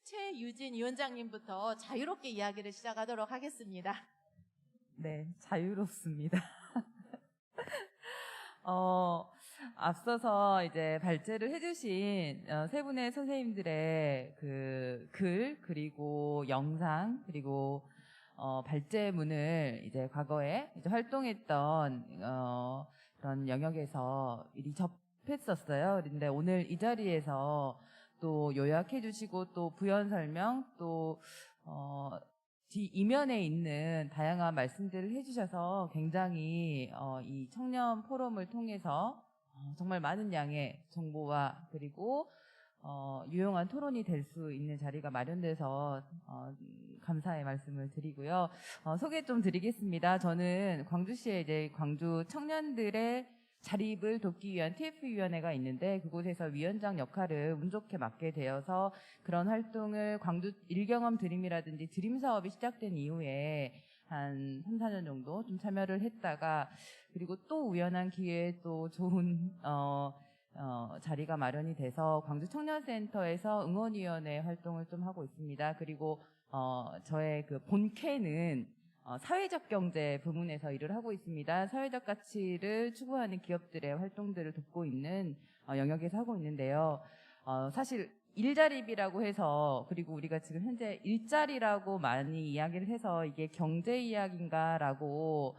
최유진 위원장님부터 자유롭게 이야기를 시작하도록 하겠습니다. 네, 자유롭습니다. 앞서서 이제 발제를 해주신 세 분의 선생님들의 그 글, 그리고 영상, 그리고 발제문을 이제 과거에 이제 활동했던 그런 영역에서 미리 접했었어요. 그런데 오늘 이 자리에서 또 요약해주시고 또 부연 설명 또 뒤 이면에 있는 다양한 말씀들을 해주셔서 굉장히 이 청년 포럼을 통해서 정말 많은 양의 정보와 그리고 유용한 토론이 될 수 있는 자리가 마련돼서 감사의 말씀을 드리고요. 소개 좀 드리겠습니다. 저는 광주시에 이제 광주 청년들의 자립을 돕기 위한 TF위원회가 있는데 그곳에서 위원장 역할을 운 좋게 맡게 되어서 그런 활동을 광주 일경험 드림이라든지 드림 사업이 시작된 이후에 한 3, 4년 정도 좀 참여를 했다가 그리고 또 우연한 기회에 또 좋은 자리가 마련이 돼서 광주 청년센터에서 응원위원회 활동을 좀 하고 있습니다. 그리고 저의 그 본캐는 사회적 경제 부문에서 일을 하고 있습니다. 사회적 가치를 추구하는 기업들의 활동들을 돕고 있는 영역에서 하고 있는데요. 사실 일자리비라고 해서 그리고 우리가 지금 현재 일자리라고 많이 이야기를 해서 이게 경제 이야기인가라고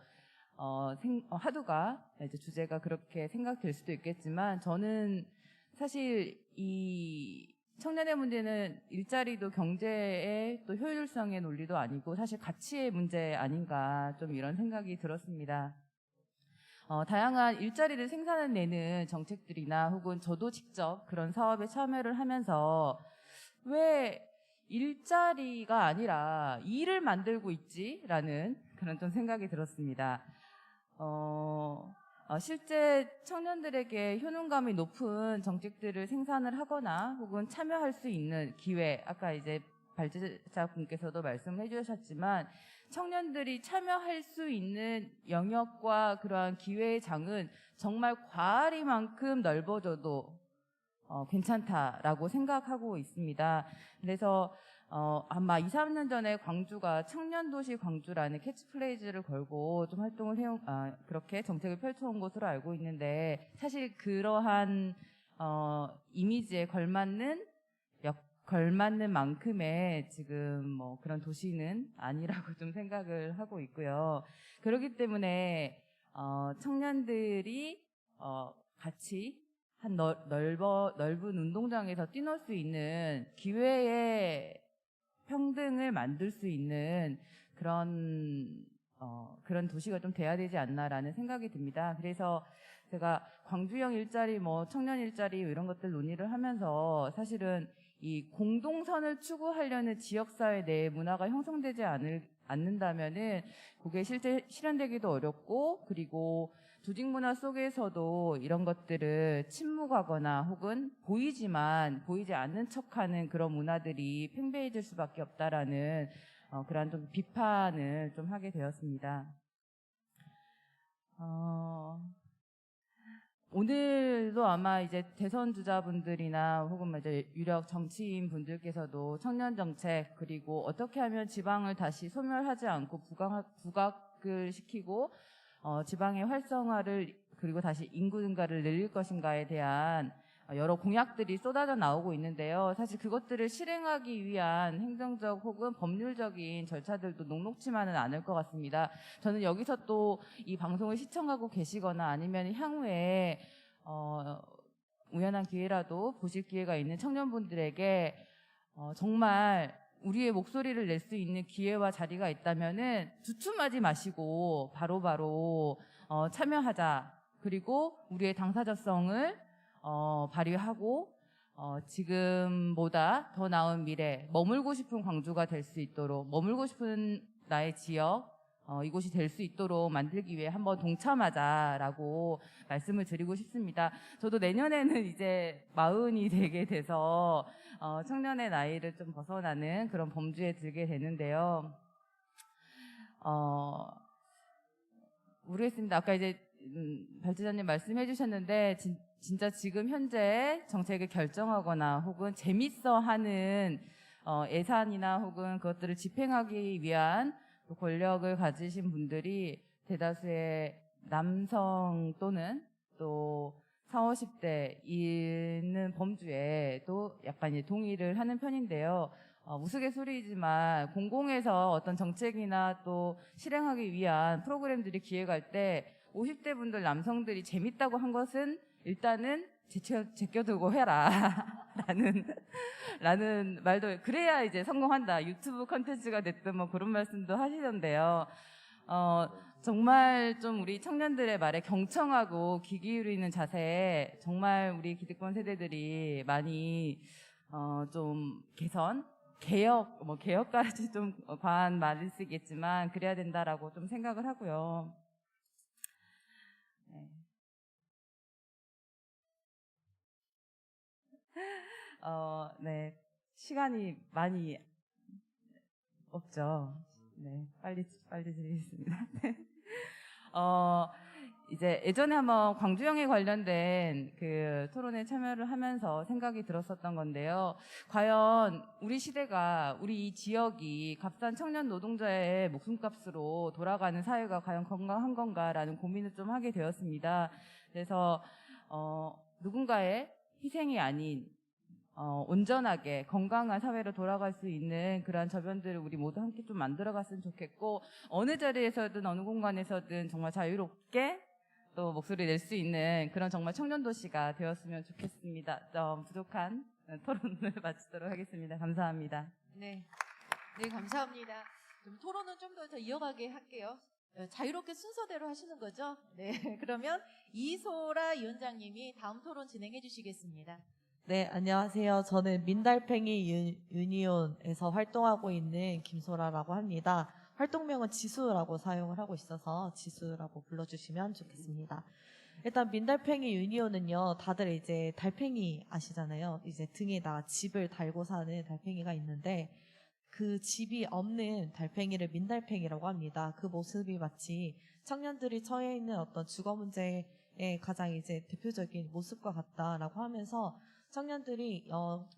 하두가 이제 주제가 그렇게 생각될 수도 있겠지만 저는 사실 이 청년의 문제는 일자리도 경제의 또 효율성의 논리도 아니고 사실 가치의 문제 아닌가 좀 이런 생각이 들었습니다. 다양한 일자리를 생산해내는 정책들이나 혹은 저도 직접 그런 사업에 참여를 하면서 왜 일자리가 아니라 일을 만들고 있지라는 그런 좀 생각이 들었습니다. 실제 청년들에게 효능감이 높은 정책들을 생산을 하거나 혹은 참여할 수 있는 기회, 아까 이제 발제자분께서도 말씀해 주셨지만 청년들이 참여할 수 있는 영역과 그러한 기회의 장은 정말 과하리만큼 넓어져도 괜찮다라고 생각하고 있습니다. 그래서 아마 2, 3년 전에 광주가 청년도시 광주라는 캐치프레이즈를 걸고 좀 활동을 그렇게 정책을 펼쳐온 것으로 알고 있는데 사실 그러한 이미지에 걸맞는 만큼의 지금 뭐 그런 도시는 아니라고 좀 생각을 하고 있고요. 그렇기 때문에 청년들이 같이 한 넓은 운동장에서 뛰놀 수 있는 기회의 평등을 만들 수 있는 그런 도시가 좀 돼야 되지 않나라는 생각이 듭니다. 그래서 제가 광주형 일자리, 청년 일자리 이런 것들 논의를 하면서 사실은 이 공동선을 추구하려는 지역사회 내 문화가 형성되지 않는다면은 그게 실제 실현되기도 어렵고, 그리고 조직 문화 속에서도 이런 것들을 침묵하거나 혹은 보이지만 보이지 않는 척하는 그런 문화들이 팽배해질 수밖에 없다라는 그런 좀 비판을 좀 하게 되었습니다. 오늘도 아마 이제 대선 주자분들이나 혹은 이제 유력 정치인 분들께서도 청년 정책, 그리고 어떻게 하면 지방을 다시 소멸하지 않고 부각을 시키고 지방의 활성화를, 그리고 다시 인구 증가를 늘릴 것인가에 대한 여러 공약들이 쏟아져 나오고 있는데요. 사실 그것들을 실행하기 위한 행정적 혹은 법률적인 절차들도 녹록치만은 않을 것 같습니다. 저는 여기서 또 이 방송을 시청하고 계시거나 아니면 향후에 우연한 기회라도 보실 기회가 있는 청년분들에게 정말 우리의 목소리를 낼 수 있는 기회와 자리가 있다면은 주춤하지 마시고 바로바로 참여하자. 그리고 우리의 당사자성을 발휘하고 지금보다 더 나은 미래, 머물고 싶은 광주가 될 수 있도록, 머물고 싶은 나의 지역, 이곳이 될 수 있도록 만들기 위해 한번 동참하자라고 말씀을 드리고 싶습니다. 저도 내년에는 이제 40이 되게 돼서 청년의 나이를 좀 벗어나는 그런 범주에 들게 되는데요. 모르겠습니다. 아까 이제 발제자님 말씀해 주셨는데 진짜 지금 현재 정책을 결정하거나 혹은 재밌어 하는 예산이나 혹은 그것들을 집행하기 위한 권력을 가지신 분들이 대다수의 남성 또는 또 40, 50대 있는 범주에 또 약간 이제 동의를 하는 편인데요. 우스갯소리지만 공공에서 어떤 정책이나 또 실행하기 위한 프로그램들이 기획할 때 50대 분들 남성들이 재밌다고 한 것은 일단은 제껴두고 해라 라는 말도, 그래야 이제 성공한다, 유튜브 컨텐츠가 됐든 뭐 그런 말씀도 하시던데요. 정말 좀 우리 청년들의 말에 경청하고 귀 기울이는 자세에 정말 우리 기득권 세대들이 많이 좀 개혁까지 좀 과한 말일 수 있겠지만 그래야 된다라고 좀 생각을 하고요. 네. 시간이 많이 없죠. 네. 빨리 드리겠습니다. 이제 예전에 한번 광주형에 관련된 그 토론에 참여를 하면서 생각이 들었었던 건데요. 과연 우리 시대가, 우리 이 지역이 값싼 청년 노동자의 목숨값으로 돌아가는 사회가 과연 건강한 건가라는 고민을 좀 하게 되었습니다. 그래서 누군가의 희생이 아닌 온전하게 건강한 사회로 돌아갈 수 있는 그러한 저변들을 우리 모두 함께 좀 만들어갔으면 좋겠고, 어느 자리에서든 어느 공간에서든 정말 자유롭게 또 목소리 낼 수 있는 그런 정말 청년도시가 되었으면 좋겠습니다. 부족한 토론을 마치도록 하겠습니다. 감사합니다. 네, 감사합니다. 그럼 토론은 좀 더 이어가게 할게요. 자유롭게 순서대로 하시는 거죠? 네, 그러면 이소라 위원장님이 다음 토론 진행해 주시겠습니다. 네, 안녕하세요. 저는 민달팽이 유니온에서 활동하고 있는 김소라라고 합니다. 활동명은 지수라고 사용을 하고 있어서 지수라고 불러주시면 좋겠습니다. 일단 민달팽이 유니온은요, 다들 이제 달팽이 아시잖아요. 이제 등에다가 집을 달고 사는 달팽이가 있는데 그 집이 없는 달팽이를 민달팽이라고 합니다. 그 모습이 마치 청년들이 처해 있는 어떤 주거 문제의 가장 이제 대표적인 모습과 같다라고 하면서 청년들이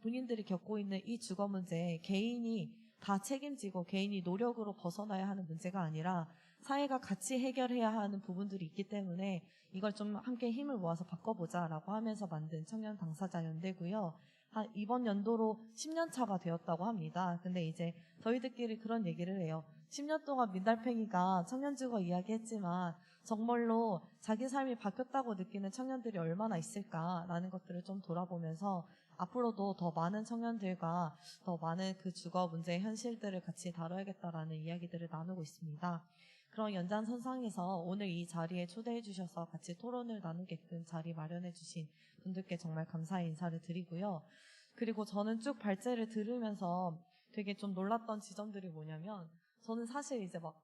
본인들이 겪고 있는 이 주거 문제, 개인이 다 책임지고 개인이 노력으로 벗어나야 하는 문제가 아니라 사회가 같이 해결해야 하는 부분들이 있기 때문에 이걸 좀 함께 힘을 모아서 바꿔보자라고 하면서 만든 청년 당사자 연대고요. 이번 연도로 10년 차가 되었다고 합니다. 근데 이제 저희들끼리 그런 얘기를 해요. 10년 동안 민달팽이가 청년주거 이야기했지만 정말로 자기 삶이 바뀌었다고 느끼는 청년들이 얼마나 있을까라는 것들을 좀 돌아보면서 앞으로도 더 많은 청년들과 더 많은 그 주거 문제의 현실들을 같이 다뤄야겠다라는 이야기들을 나누고 있습니다. 그런 연장선상에서 오늘 이 자리에 초대해 주셔서 같이 토론을 나누게끔 자리 마련해 주신 분들께 정말 감사의 인사를 드리고요. 그리고 저는 쭉 발제를 들으면서 되게 좀 놀랐던 지점들이 뭐냐면, 저는 사실 이제 막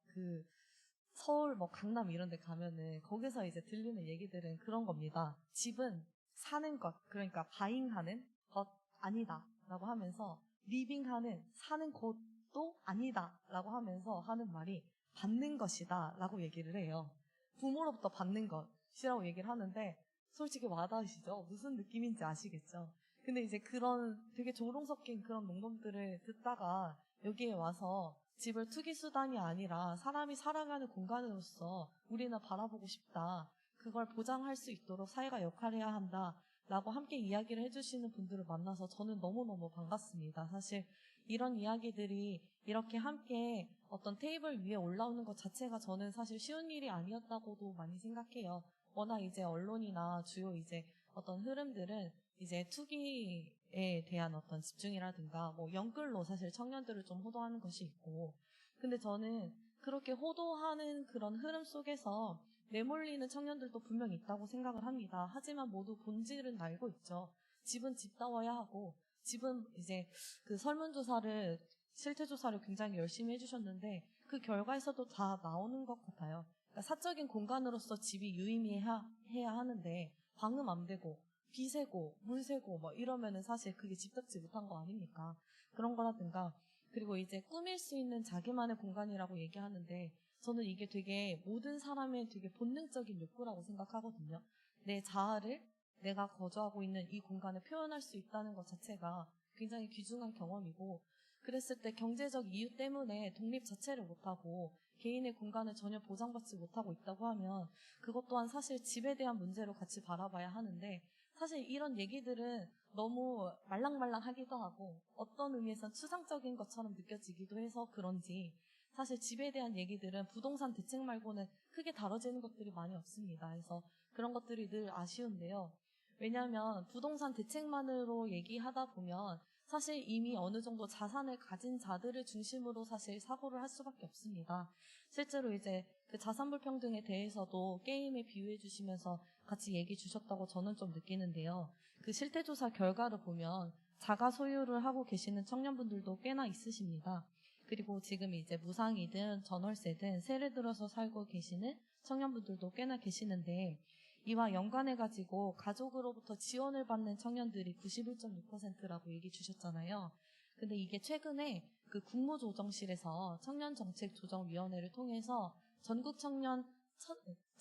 서울 뭐 강남 이런 데 가면은 거기서 이제 들리는 얘기들은 그런 겁니다. 집은 사는 것, 그러니까 바잉하는 것 아니다 라고 하면서, 리빙하는 사는 것도 아니다 라고 하면서 하는 말이 받는 것이다 라고 얘기를 해요. 부모로부터 받는 것이라고 얘기를 하는데 솔직히 와닿으시죠? 무슨 느낌인지 아시겠죠? 근데 이제 그런 되게 조롱 섞인 그런 농담들을 듣다가 여기에 와서 집을 투기 수단이 아니라 사람이 살아가는 공간으로서 우리는 바라보고 싶다. 그걸 보장할 수 있도록 사회가 역할해야 한다. 라고 함께 이야기를 해주시는 분들을 만나서 저는 너무너무 반갑습니다. 사실 이런 이야기들이 이렇게 함께 어떤 테이블 위에 올라오는 것 자체가 저는 사실 쉬운 일이 아니었다고도 많이 생각해요. 워낙 이제 언론이나 주요 이제 어떤 흐름들은 이제 투기에 대한 어떤 집중이라든가 뭐 연끌로 사실 청년들을 좀 호도하는 것이 있고, 근데 저는 그렇게 호도하는 그런 흐름 속에서 내몰리는 청년들도 분명히 있다고 생각을 합니다. 하지만 모두 본질은 알고 있죠. 집은 집다워야 하고, 집은 이제 그 설문조사를, 실태조사를 굉장히 열심히 해주셨는데 그 결과에서도 다 나오는 것 같아요. 그러니까 사적인 공간으로서 집이 유의미해야 하는데 방음 안 되고 비 새고 물 새고 뭐 이러면은 사실 그게 집답지 못한 거 아닙니까? 그런 거라든가, 그리고 이제 꾸밀 수 있는 자기만의 공간이라고 얘기하는데 저는 이게 되게 모든 사람의 되게 본능적인 욕구라고 생각하거든요. 내 자아를 내가 거주하고 있는 이 공간에 표현할 수 있다는 것 자체가 굉장히 귀중한 경험이고, 그랬을 때 경제적 이유 때문에 독립 자체를 못하고 개인의 공간을 전혀 보장받지 못하고 있다고 하면 그것 또한 사실 집에 대한 문제로 같이 바라봐야 하는데, 사실 이런 얘기들은 너무 말랑말랑하기도 하고 어떤 의미에선 추상적인 것처럼 느껴지기도 해서 그런지 사실 집에 대한 얘기들은 부동산 대책 말고는 크게 다뤄지는 것들이 많이 없습니다. 그래서 그런 것들이 늘 아쉬운데요. 왜냐하면 부동산 대책만으로 얘기하다 보면 사실 이미 어느 정도 자산을 가진 자들을 중심으로 사실 사고를 할 수밖에 없습니다. 실제로 이제 그 자산 불평등에 대해서도 게임에 비유해 주시면서 같이 얘기 주셨다고 저는 좀 느끼는데요. 그 실태조사 결과를 보면 자가 소유를 하고 계시는 청년분들도 꽤나 있으십니다. 그리고 지금 이제 무상이든 전월세든 세를 들어서 살고 계시는 청년분들도 꽤나 계시는데, 이와 연관해가지고 가족으로부터 지원을 받는 청년들이 91.6%라고 얘기 주셨잖아요. 근데 이게 최근에 그 국무조정실에서 청년정책조정위원회를 통해서 전국 청년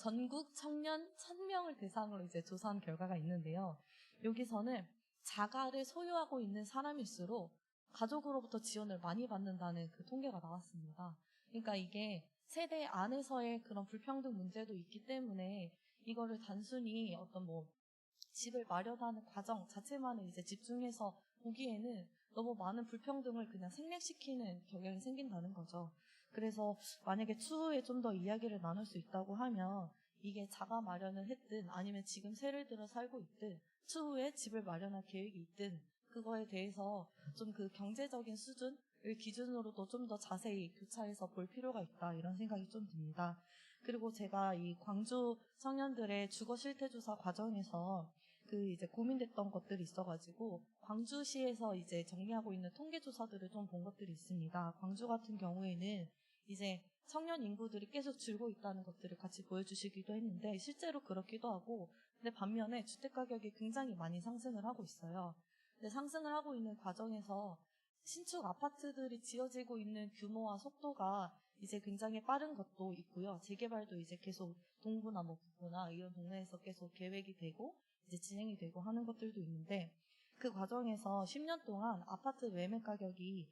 1000명을 대상으로 이제 조사한 결과가 있는데요. 여기서는 자가를 소유하고 있는 사람일수록 가족으로부터 지원을 많이 받는다는 그 통계가 나왔습니다. 그러니까 이게 세대 안에서의 그런 불평등 문제도 있기 때문에 이거를 단순히 어떤 뭐 집을 마련하는 과정 자체만을 이제 집중해서 보기에는 너무 많은 불평등을 그냥 생략시키는 경향이 생긴다는 거죠. 그래서 만약에 추후에 좀 더 이야기를 나눌 수 있다고 하면 이게 자가 마련을 했든 아니면 지금 세를 들어 살고 있든 추후에 집을 마련할 계획이 있든 그거에 대해서 좀 그 경제적인 수준을 기준으로도 좀 더 자세히 교차해서 볼 필요가 있다, 이런 생각이 좀 듭니다. 그리고 제가 이 광주 청년들의 주거 실태조사 과정에서 그 이제 고민됐던 것들이 있어가지고 광주시에서 이제 정리하고 있는 통계조사들을 좀 본 것들이 있습니다. 광주 같은 경우에는 이제 청년 인구들이 계속 줄고 있다는 것들을 같이 보여주시기도 했는데 실제로 그렇기도 하고, 근데 반면에 주택가격이 굉장히 많이 상승을 하고 있어요. 근데 상승을 하고 있는 과정에서 신축 아파트들이 지어지고 있는 규모와 속도가 이제 굉장히 빠른 것도 있고요. 재개발도 이제 계속 동부나 뭐 북부나 이런 동네에서 계속 계획이 되고 이제 진행이 되고 하는 것들도 있는데, 그 과정에서 10년 동안 아파트 매매 가격이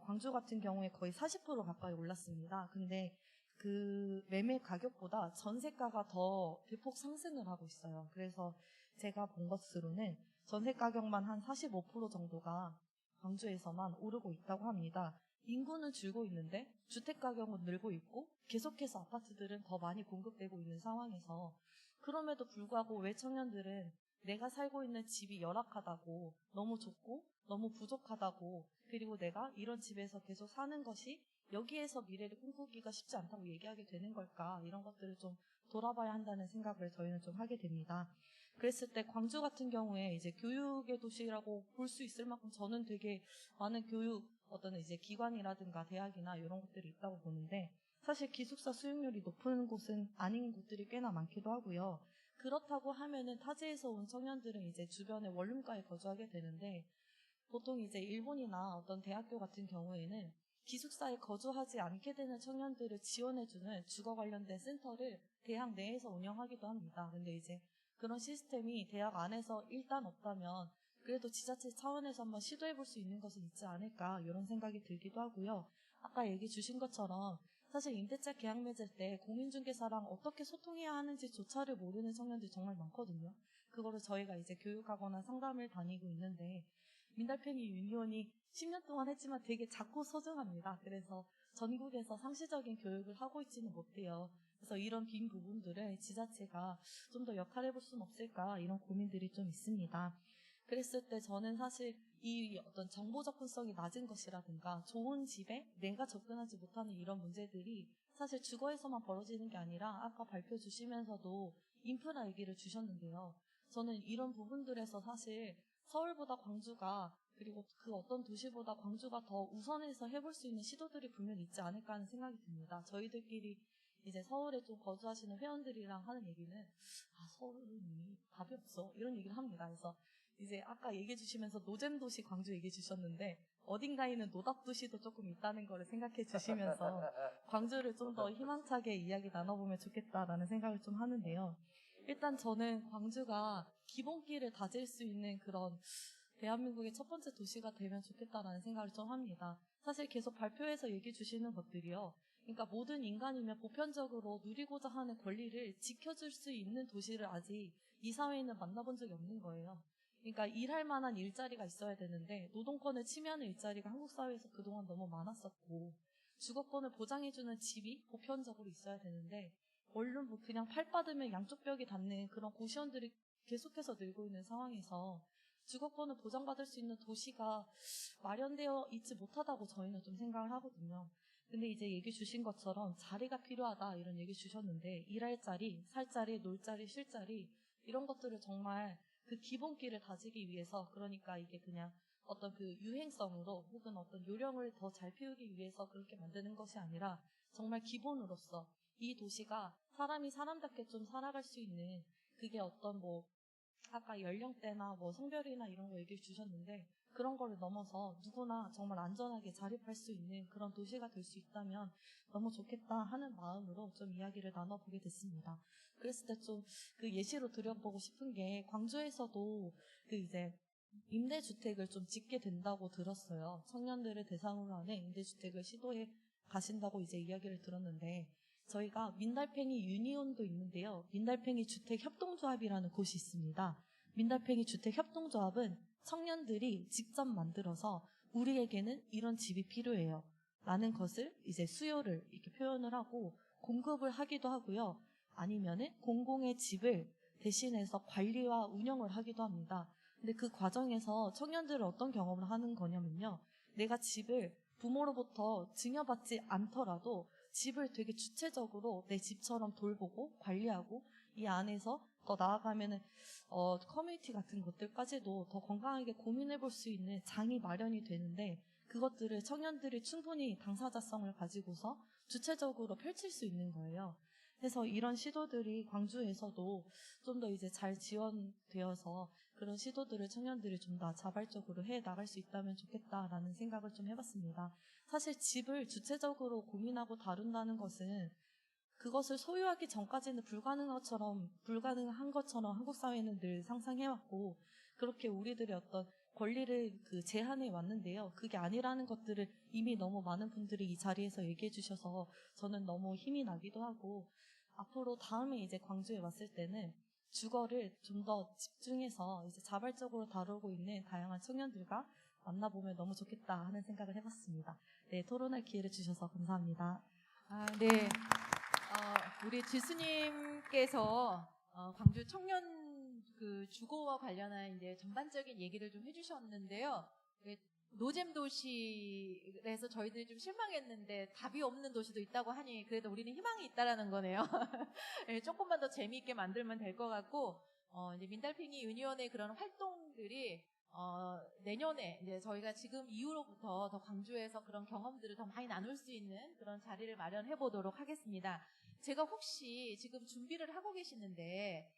광주 같은 경우에 거의 40% 가까이 올랐습니다. 근데 그 매매 가격보다 전세가가 더 대폭 상승을 하고 있어요. 그래서 제가 본 것으로는 전세 가격만 한 45% 정도가 광주에서만 오르고 있다고 합니다. 인구는 줄고 있는데 주택 가격은 늘고 있고 계속해서 아파트들은 더 많이 공급되고 있는 상황에서 그럼에도 불구하고 왜 청년들은 내가 살고 있는 집이 열악하다고 너무 좁고 너무 부족하다고 그리고 내가 이런 집에서 계속 사는 것이 여기에서 미래를 꿈꾸기가 쉽지 않다고 얘기하게 되는 걸까 이런 것들을 좀 돌아봐야 한다는 생각을 저희는 좀 하게 됩니다. 그랬을 때 광주 같은 경우에 이제 교육의 도시라고 볼 수 있을 만큼 저는 되게 많은 교육 어떤 이제 기관이라든가 대학이나 이런 것들이 있다고 보는데 사실 기숙사 수용률이 높은 곳은 아닌 곳들이 꽤나 많기도 하고요. 그렇다고 하면은 타지에서 온 청년들은 이제 주변의 원룸가에 거주하게 되는데 보통 이제 일본이나 어떤 대학교 같은 경우에는 기숙사에 거주하지 않게 되는 청년들을 지원해주는 주거 관련된 센터를 대학 내에서 운영하기도 합니다. 근데 이제 그런 시스템이 대학 안에서 일단 없다면 그래도 지자체 차원에서 한번 시도해볼 수 있는 것은 있지 않을까 이런 생각이 들기도 하고요. 아까 얘기 주신 것처럼 사실 임대차 계약 맺을 때 공인중개사랑 어떻게 소통해야 하는지조차를 모르는 청년들이 정말 많거든요. 그거를 저희가 이제 교육하거나 상담을 다니고 있는데 민달팽이 유니온이 10년 동안 했지만 되게 작고 소중합니다. 그래서 전국에서 상시적인 교육을 하고 있지는 못해요. 그래서 이런 빈 부분들을 지자체가 좀 더 역할을 해볼 수는 없을까 이런 고민들이 좀 있습니다. 그랬을 때 저는 사실 이 어떤 정보 접근성이 낮은 것이라든가 좋은 집에 내가 접근하지 못하는 이런 문제들이 사실 주거에서만 벌어지는 게 아니라 아까 발표 주시면서도 인프라 얘기를 주셨는데요. 저는 이런 부분들에서 사실 서울보다 광주가 그리고 그 어떤 도시보다 광주가 더 우선해서 해볼 수 있는 시도들이 분명히 있지 않을까 하는 생각이 듭니다. 저희들끼리 이제 서울에 좀 거주하시는 회원들이랑 하는 얘기는 서울은 이미 답이 없어 이런 얘기를 합니다. 그래서 이제 아까 얘기해 주시면서 노잼도시 광주 얘기해 주셨는데 어딘가에는 노답도시도 조금 있다는 거를 생각해 주시면서 광주를 좀 더 희망차게 이야기 나눠보면 좋겠다라는 생각을 좀 하는데요. 일단 저는 광주가 기본기를 다질 수 있는 그런 대한민국의 첫 번째 도시가 되면 좋겠다라는 생각을 좀 합니다. 사실 계속 발표에서 얘기해 주시는 것들이요. 그러니까 모든 인간이면 보편적으로 누리고자 하는 권리를 지켜줄 수 있는 도시를 아직 이 사회에는 만나본 적이 없는 거예요. 그러니까 일할 만한 일자리가 있어야 되는데 노동권을 침해하는 일자리가 한국 사회에서 그동안 너무 많았었고 주거권을 보장해주는 집이 보편적으로 있어야 되는데 원룸 뭐 그냥 팔 뻗으면 양쪽 벽이 닿는 그런 고시원들이 계속해서 늘고 있는 상황에서 주거권을 보장받을 수 있는 도시가 마련되어 있지 못하다고 저희는 좀 생각을 하거든요. 근데 이제 얘기 주신 것처럼 자리가 필요하다 이런 얘기 주셨는데 일할 자리, 살 자리, 놀 자리, 쉴 자리 이런 것들을 정말 그 기본기를 다지기 위해서 그러니까 이게 그냥 어떤 그 유행성으로 혹은 어떤 요령을 더 잘 피우기 위해서 그렇게 만드는 것이 아니라 정말 기본으로서 이 도시가 사람이 사람답게 좀 살아갈 수 있는 그게 어떤 뭐 아까 연령대나 뭐 성별이나 이런 거 얘기해 주셨는데 그런 거를 넘어서 누구나 정말 안전하게 자립할 수 있는 그런 도시가 될 수 있다면 너무 좋겠다 하는 마음으로 좀 이야기를 나눠보게 됐습니다. 그랬을 때 좀 그 예시로 드려보고 싶은 게 광주에서도 그 이제 임대주택을 좀 짓게 된다고 들었어요. 청년들을 대상으로 하는 임대주택을 시도해 가신다고 이제 이야기를 들었는데 저희가 민달팽이 유니온도 있는데요. 민달팽이 주택협동조합이라는 곳이 있습니다. 민달팽이 주택협동조합은 청년들이 직접 만들어서 우리에게는 이런 집이 필요해요. 라는 것을 이제 수요를 이렇게 표현을 하고 공급을 하기도 하고요. 아니면은 공공의 집을 대신해서 관리와 운영을 하기도 합니다. 근데 그 과정에서 청년들은 어떤 경험을 하는 거냐면요. 내가 집을 부모로부터 증여받지 않더라도 집을 되게 주체적으로 내 집처럼 돌보고 관리하고 이 안에서 더 나아가면은 커뮤니티 같은 것들까지도 더 건강하게 고민해 볼 수 있는 장이 마련이 되는데 그것들을 청년들이 충분히 당사자성을 가지고서 주체적으로 펼칠 수 있는 거예요. 그래서 이런 시도들이 광주에서도 좀 더 이제 잘 지원되어서 그런 시도들을 청년들이 좀 더 자발적으로 해 나갈 수 있다면 좋겠다라는 생각을 좀 해봤습니다. 사실 집을 주체적으로 고민하고 다룬다는 것은 그것을 소유하기 전까지는 불가능한 것처럼 한국 사회는 늘 상상해왔고 그렇게 우리들의 어떤 권리를 그 제한해 왔는데요. 그게 아니라는 것들을 이미 너무 많은 분들이 이 자리에서 얘기해 주셔서 저는 너무 힘이 나기도 하고 앞으로 다음에 이제 광주에 왔을 때는 주거를 좀 더 집중해서 이제 자발적으로 다루고 있는 다양한 청년들과 만나보면 너무 좋겠다 하는 생각을 해봤습니다. 네, 토론할 기회를 주셔서 감사합니다. 네. 우리 지수님께서 광주 청년 그 주거와 관련한 이제 전반적인 얘기를 좀 해주셨는데요. 노잼 도시에서 저희들이 좀 실망했는데 답이 없는 도시도 있다고 하니 그래도 우리는 희망이 있다라는 거네요. 네, 조금만 더 재미있게 만들면 될 것 같고 이제 민달팽이 유니온의 그런 활동들이 내년에 이제 저희가 지금 이후로부터 더 광주에서 그런 경험들을 더 많이 나눌 수 있는 그런 자리를 마련해 보도록 하겠습니다. 제가 혹시 지금 준비를 하고 계시는데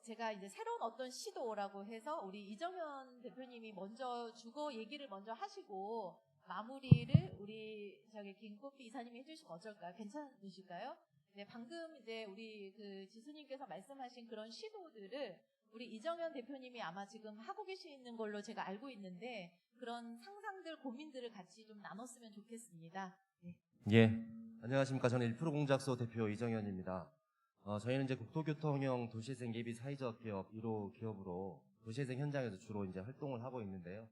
제가 이제 새로운 어떤 시도라고 해서 우리 이정현 대표님이 먼저 주거 얘기를 먼저 하시고 마무리를 우리 김꽃비 이사님이 해주시면 어쩔까요? 괜찮으실까요? 네, 방금 이제 우리 그 지수님께서 말씀하신 그런 시도들을 우리 이정현 대표님이 아마 지금 하고 계시는 걸로 제가 알고 있는데 그런 상상들, 고민들을 같이 좀 나눴으면 좋겠습니다. 네. 예, 안녕하십니까. 저는 1% 공작소 대표 이정현입니다. 저희는 이제 국토교통형 도시재생 예비 사회적 기업 1호 기업으로 도시재생 현장에서 주로 이제 활동을 하고 있는데요.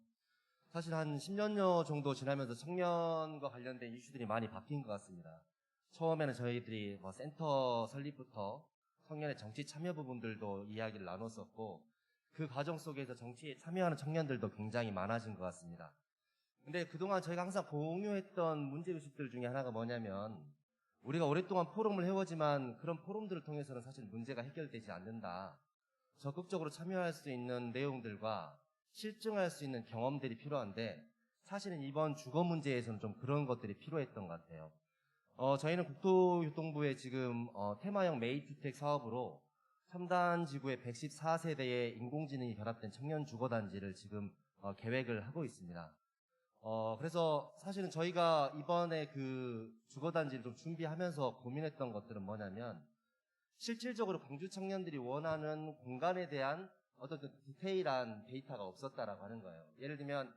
사실 한 10년여 정도 지나면서 청년과 관련된 이슈들이 많이 바뀐 것 같습니다. 처음에는 저희들이 뭐 센터 설립부터 청년의 정치 참여 부분들도 이야기를 나눴었고 그 과정 속에서 정치에 참여하는 청년들도 굉장히 많아진 것 같습니다. 근데 그동안 저희가 항상 공유했던 문제의식들 중에 하나가 뭐냐면 우리가 오랫동안 포럼을 해오지만 그런 포럼들을 통해서는 사실 문제가 해결되지 않는다. 적극적으로 참여할 수 있는 내용들과 실증할 수 있는 경험들이 필요한데 사실은 이번 주거 문제에서는 좀 그런 것들이 필요했던 것 같아요. 저희는 국토교통부의 지금 테마형 매입주택 사업으로 첨단 지구의 114세대의 인공지능이 결합된 청년 주거단지를 지금 계획을 하고 있습니다. 그래서 사실은 저희가 이번에 그 주거단지를 좀 준비하면서 고민했던 것들은 뭐냐면 실질적으로 광주 청년들이 원하는 공간에 대한 어떤 디테일한 데이터가 없었다라고 하는 거예요. 예를 들면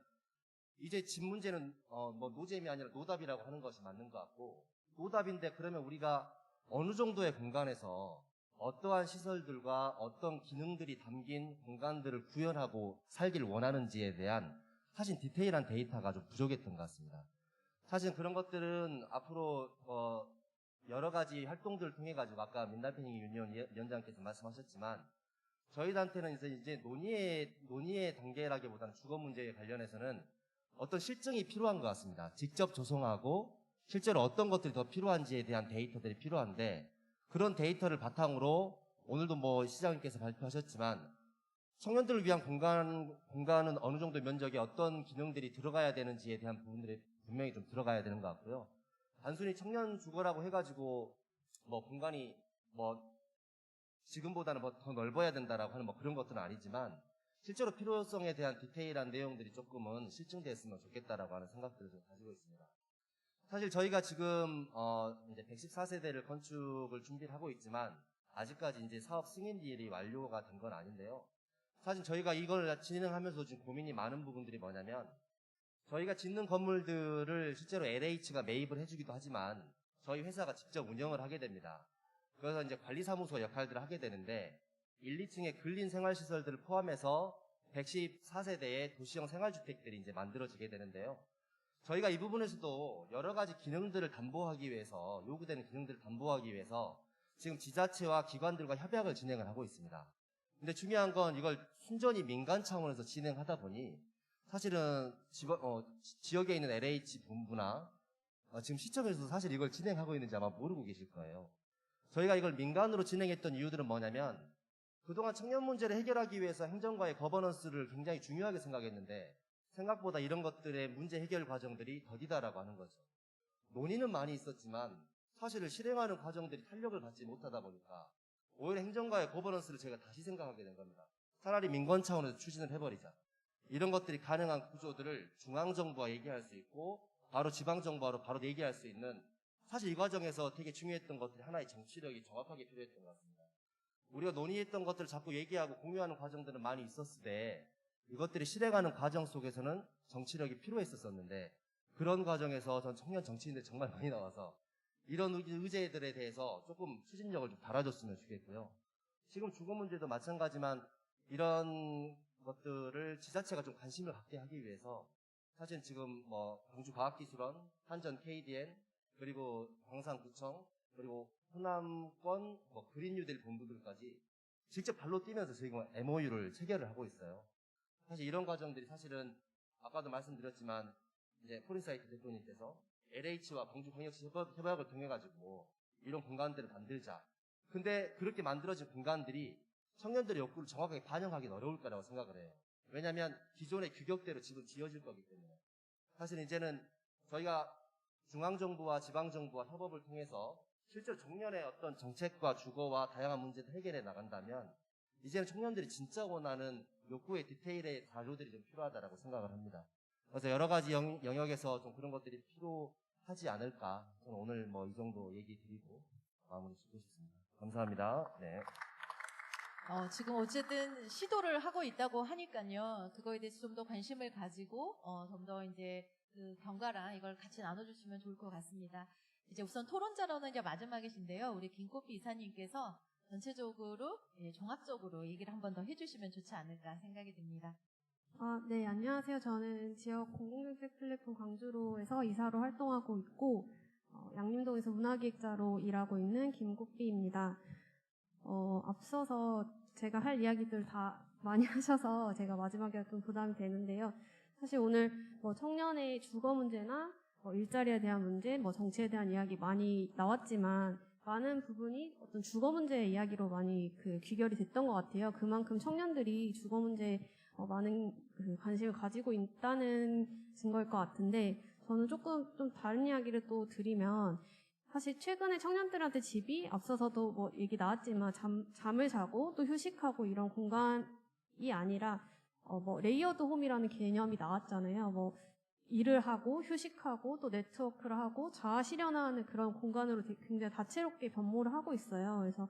이제 집 문제는 뭐 노잼이 아니라 노답이라고 하는 것이 맞는 것 같고 노답인데 그러면 우리가 어느 정도의 공간에서 어떠한 시설들과 어떤 기능들이 담긴 공간들을 구현하고 살기를 원하는지에 대한 사실 디테일한 데이터가 좀 부족했던 것 같습니다. 사실 그런 것들은 앞으로 여러 가지 활동들을 통해 가지고 아까 민달팽이 유니온 위원장께서 말씀하셨지만 저희한테는 이제 논의의 단계라기보다는 주거 문제에 관련해서는 어떤 실증이 필요한 것 같습니다. 직접 조성하고 실제로 어떤 것들이 더 필요한지에 대한 데이터들이 필요한데 그런 데이터를 바탕으로 오늘도 뭐 시장님께서 발표하셨지만 청년들을 위한 공간은 어느 정도 면적에 어떤 기능들이 들어가야 되는지에 대한 부분들이 분명히 좀 들어가야 되는 것 같고요. 단순히 청년 주거라고 해가지고 뭐 공간이 뭐 지금보다는 뭐 더 넓어야 된다라고 하는 뭐 그런 것들은 아니지만 실제로 필요성에 대한 디테일한 내용들이 조금은 실증됐으면 좋겠다라고 하는 생각들을 좀 가지고 있습니다. 사실 저희가 지금 이제 114세대를 건축을 준비를 하고 있지만 아직까지 이제 사업 승인일이 완료가 된 건 아닌데요. 사실 저희가 이걸 진행하면서 지금 고민이 많은 부분들이 뭐냐면 저희가 짓는 건물들을 실제로 LH가 매입을 해주기도 하지만 저희 회사가 직접 운영을 하게 됩니다. 그래서 이제 관리사무소 역할들을 하게 되는데 1, 2층의 근린 생활시설들을 포함해서 114세대의 도시형 생활주택들이 이제 만들어지게 되는데요. 저희가 이 부분에서도 여러 가지 기능들을 담보하기 위해서 요구되는 기능들을 담보하기 위해서 지금 지자체와 기관들과 협약을 진행을 하고 있습니다. 근데 중요한 건 이걸 순전히 민간 차원에서 진행하다 보니 사실은 지역에 있는 LH 본부나 지금 시청에서도 사실 이걸 진행하고 있는지 아마 모르고 계실 거예요. 저희가 이걸 민간으로 진행했던 이유들은 뭐냐면 그동안 청년 문제를 해결하기 위해서 행정과의 거버넌스를 굉장히 중요하게 생각했는데 생각보다 이런 것들의 문제 해결 과정들이 더디다라고 하는 거죠. 논의는 많이 있었지만 사실을 실행하는 과정들이 탄력을 받지 못하다 보니까 오히려 행정가의 거버넌스를 저희가 다시 생각하게 된 겁니다. 차라리 민관 차원에서 추진을 해버리자. 이런 것들이 가능한 구조들을 중앙정부와 얘기할 수 있고 바로 지방정부와 바로 얘기할 수 있는 사실 이 과정에서 되게 중요했던 것들이 하나의 정치력이 정확하게 필요했던 것 같습니다. 우리가 논의했던 것들을 자꾸 얘기하고 공유하는 과정들은 많이 있었을 때 이것들이 실행하는 과정 속에서는 정치력이 필요했었는데 그런 과정에서 전 청년 정치인들 정말 많이 나와서 이런 의제들에 대해서 조금 추진력을 좀 달아줬으면 좋겠고요. 지금 주거 문제도 마찬가지만 이런 것들을 지자체가 좀 관심을 갖게 하기 위해서 사실 지금 뭐 광주과학기술원, 한전 KDN, 그리고 광산구청, 그리고 호남권 뭐 그린뉴딜 본부들까지 직접 발로 뛰면서 저희가 MOU를 체결을 하고 있어요. 사실 이런 과정들이 사실은 아까도 말씀드렸지만 이제 포린사이트 대표님께서 LH와 광주광역시 협약을 통해 가지고 이런 공간들을 만들자. 근데 그렇게 만들어진 공간들이 청년들의 욕구를 정확하게 반영하기는 어려울 거라고 생각을 해요. 왜냐하면 기존의 규격대로 집은 지어질 거기 때문에. 사실 이제는 저희가 중앙정부와 지방정부와 협업을 통해서 실제로 청년의 어떤 정책과 주거와 다양한 문제를 해결해 나간다면 이제는 청년들이 진짜 원하는 욕구의 디테일의 자료들이 좀 필요하다고 생각을 합니다. 그래서 여러 가지 영역에서 좀 그런 것들이 필요하지 않을까. 저는 오늘 뭐 이 정도 얘기 드리고 마무리 짓고 싶습니다. 감사합니다. 네. 지금 어쨌든 시도를 하고 있다고 하니까요. 그거에 대해서 좀 더 관심을 가지고 좀 더 이제 그 경과랑 이걸 같이 나눠주시면 좋을 것 같습니다. 이제 우선 토론자로는 이제 마지막이신데요. 우리 김코피 이사님께서 전체적으로 종합적으로 얘기를 한 번 더 해주시면 좋지 않을까 생각이 듭니다. 네, 안녕하세요. 저는 지역 공공정책 플랫폼 광주로에서 이사로 활동하고 있고 양림동에서 문화기획자로 일하고 있는 김국비입니다. 앞서서 제가 할 이야기들 다 많이 하셔서 제가 마지막에 좀 부담이 되는데요. 사실 오늘 뭐 청년의 주거 문제나 일자리에 대한 문제, 정치에 대한 이야기 많이 나왔지만 많은 부분이 어떤 주거 문제의 이야기로 많이 귀결이 됐던 것 같아요. 그만큼 청년들이 주거 문제에 많은 관심을 가지고 있다는 증거일 것 같은데 저는 조금 좀 다른 이야기를 또 드리면 사실 최근에 청년들한테 집이 앞서서도 뭐 얘기 나왔지만 잠을 자고 또 휴식하고 이런 공간이 아니라 레이어드 홈이라는 개념이 나왔잖아요. 일을 하고 휴식하고 또 네트워크를 하고 자아 실현하는 그런 공간으로 굉장히 다채롭게 변모를 하고 있어요. 그래서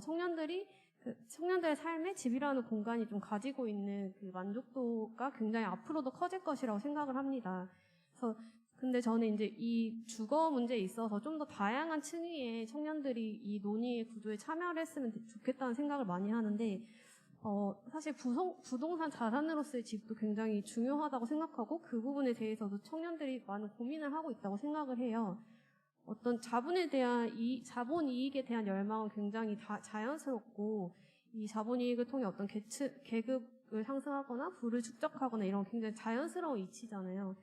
청년들의 삶에 집이라는 공간이 좀 가지고 있는 그 만족도가 굉장히 앞으로도 커질 것이라고 생각을 합니다. 그래서 근데 저는 이제 이 주거 문제에 있어서 좀 더 다양한 층위의 청년들이 이 논의의 구조에 참여를 했으면 좋겠다는 생각을 많이 하는데 사실 부동산 자산으로서의 집도 굉장히 중요하다고 생각하고 그 부분에 대해서도 청년들이 많은 고민을 하고 있다고 생각을 해요. 어떤 자본에 대한 자본 이익에 대한 열망은 굉장히 자연스럽고 이 자본 이익을 통해 어떤 계급을 상승하거나 부를 축적하거나 이런 굉장히 자연스러운 이치잖아요.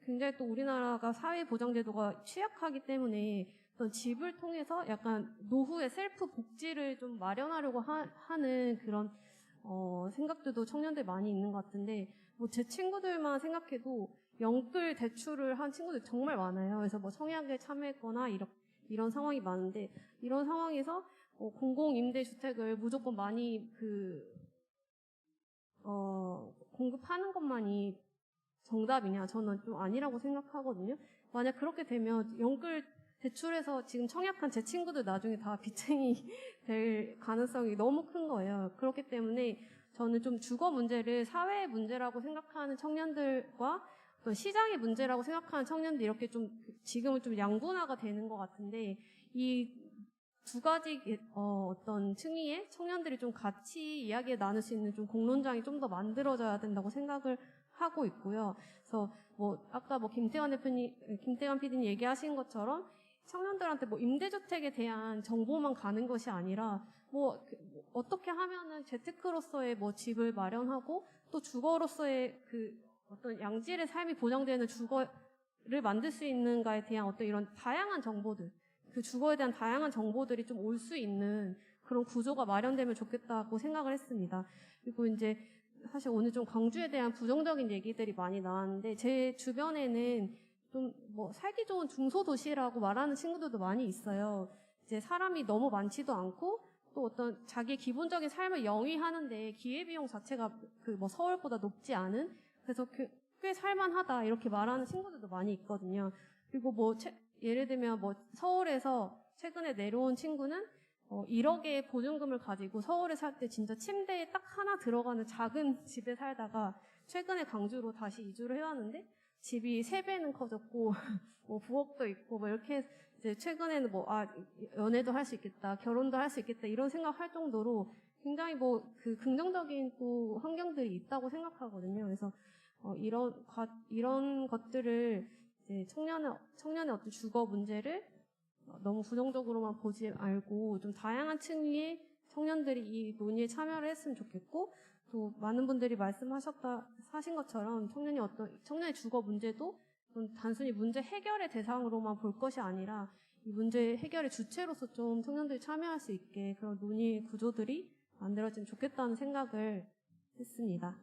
굉장히 또 우리나라가 사회보장제도가 취약하기 때문에 어떤 집을 통해서 약간 노후의 셀프 복지를 좀 마련하려고 하는 그런 생각들도 청년들 많이 있는 것 같은데 제 친구들만 생각해도 영끌 대출을 한 친구들 정말 많아요. 그래서 청약에 참여했거나 이런 상황이 많은데 이런 상황에서 공공임대주택을 무조건 많이 공급하는 것만이 정답이냐? 저는 좀 아니라고 생각하거든요. 만약 그렇게 되면 영끌 대출해서 지금 청약한 제 친구들 나중에 다 빚쟁이 될 가능성이 너무 큰 거예요. 그렇기 때문에 저는 좀 주거 문제를 사회의 문제라고 생각하는 청년들과 또 시장의 문제라고 생각하는 청년들이 이렇게 좀 지금은 좀 양분화가 되는 것 같은데 이 두 가지 어떤 층위의 청년들이 좀 같이 이야기 나눌 수 있는 좀 공론장이 좀 더 만들어져야 된다고 생각을 하고 있고요. 그래서 아까 김태환 PD님 얘기하신 것처럼 청년들한테 임대주택에 대한 정보만 가는 것이 아니라 어떻게 하면은 재테크로서의 집을 마련하고 또 주거로서의 어떤 양질의 삶이 보장되는 주거를 만들 수 있는가에 대한 어떤 이런 다양한 정보들, 그 주거에 대한 다양한 정보들이 좀 올 수 있는 그런 구조가 마련되면 좋겠다고 생각을 했습니다. 그리고 이제 사실 오늘 좀 광주에 대한 부정적인 얘기들이 많이 나왔는데 제 주변에는 좀 살기 좋은 중소도시라고 말하는 친구들도 많이 있어요. 이제 사람이 너무 많지도 않고 또 어떤 자기 기본적인 삶을 영위하는데 기회비용 자체가 서울보다 높지 않은 그래서 꽤 살만하다 이렇게 말하는 친구들도 많이 있거든요. 그리고 예를 들면 서울에서 최근에 내려온 친구는 1억의 보증금을 가지고 서울에 살 때 진짜 침대에 딱 하나 들어가는 작은 집에 살다가 최근에 광주로 다시 이주를 해왔는데 집이 3배는 커졌고 부엌도 있고 이렇게 이제 최근에는 연애도 할 수 있겠다, 결혼도 할 수 있겠다 이런 생각할 정도로 굉장히 그 긍정적인 또 환경들이 있다고 생각하거든요. 그래서 이런 것들을 이제 청년의 어떤 주거 문제를 너무 부정적으로만 보지 말고 좀 다양한 층위의 청년들이 이 논의에 참여를 했으면 좋겠고, 또 많은 분들이 하신 것처럼 청년의 주거 문제도 단순히 문제 해결의 대상으로만 볼 것이 아니라 이 문제 해결의 주체로서 좀 청년들이 참여할 수 있게 그런 논의 구조들이 만들어지면 좋겠다는 생각을 했습니다.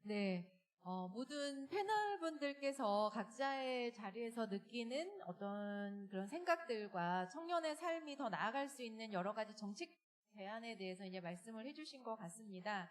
네. 모든 패널분들께서 각자의 자리에서 느끼는 어떤 그런 생각들과 청년의 삶이 더 나아갈 수 있는 여러 가지 정책 제안에 대해서 이제 말씀을 해주신 것 같습니다.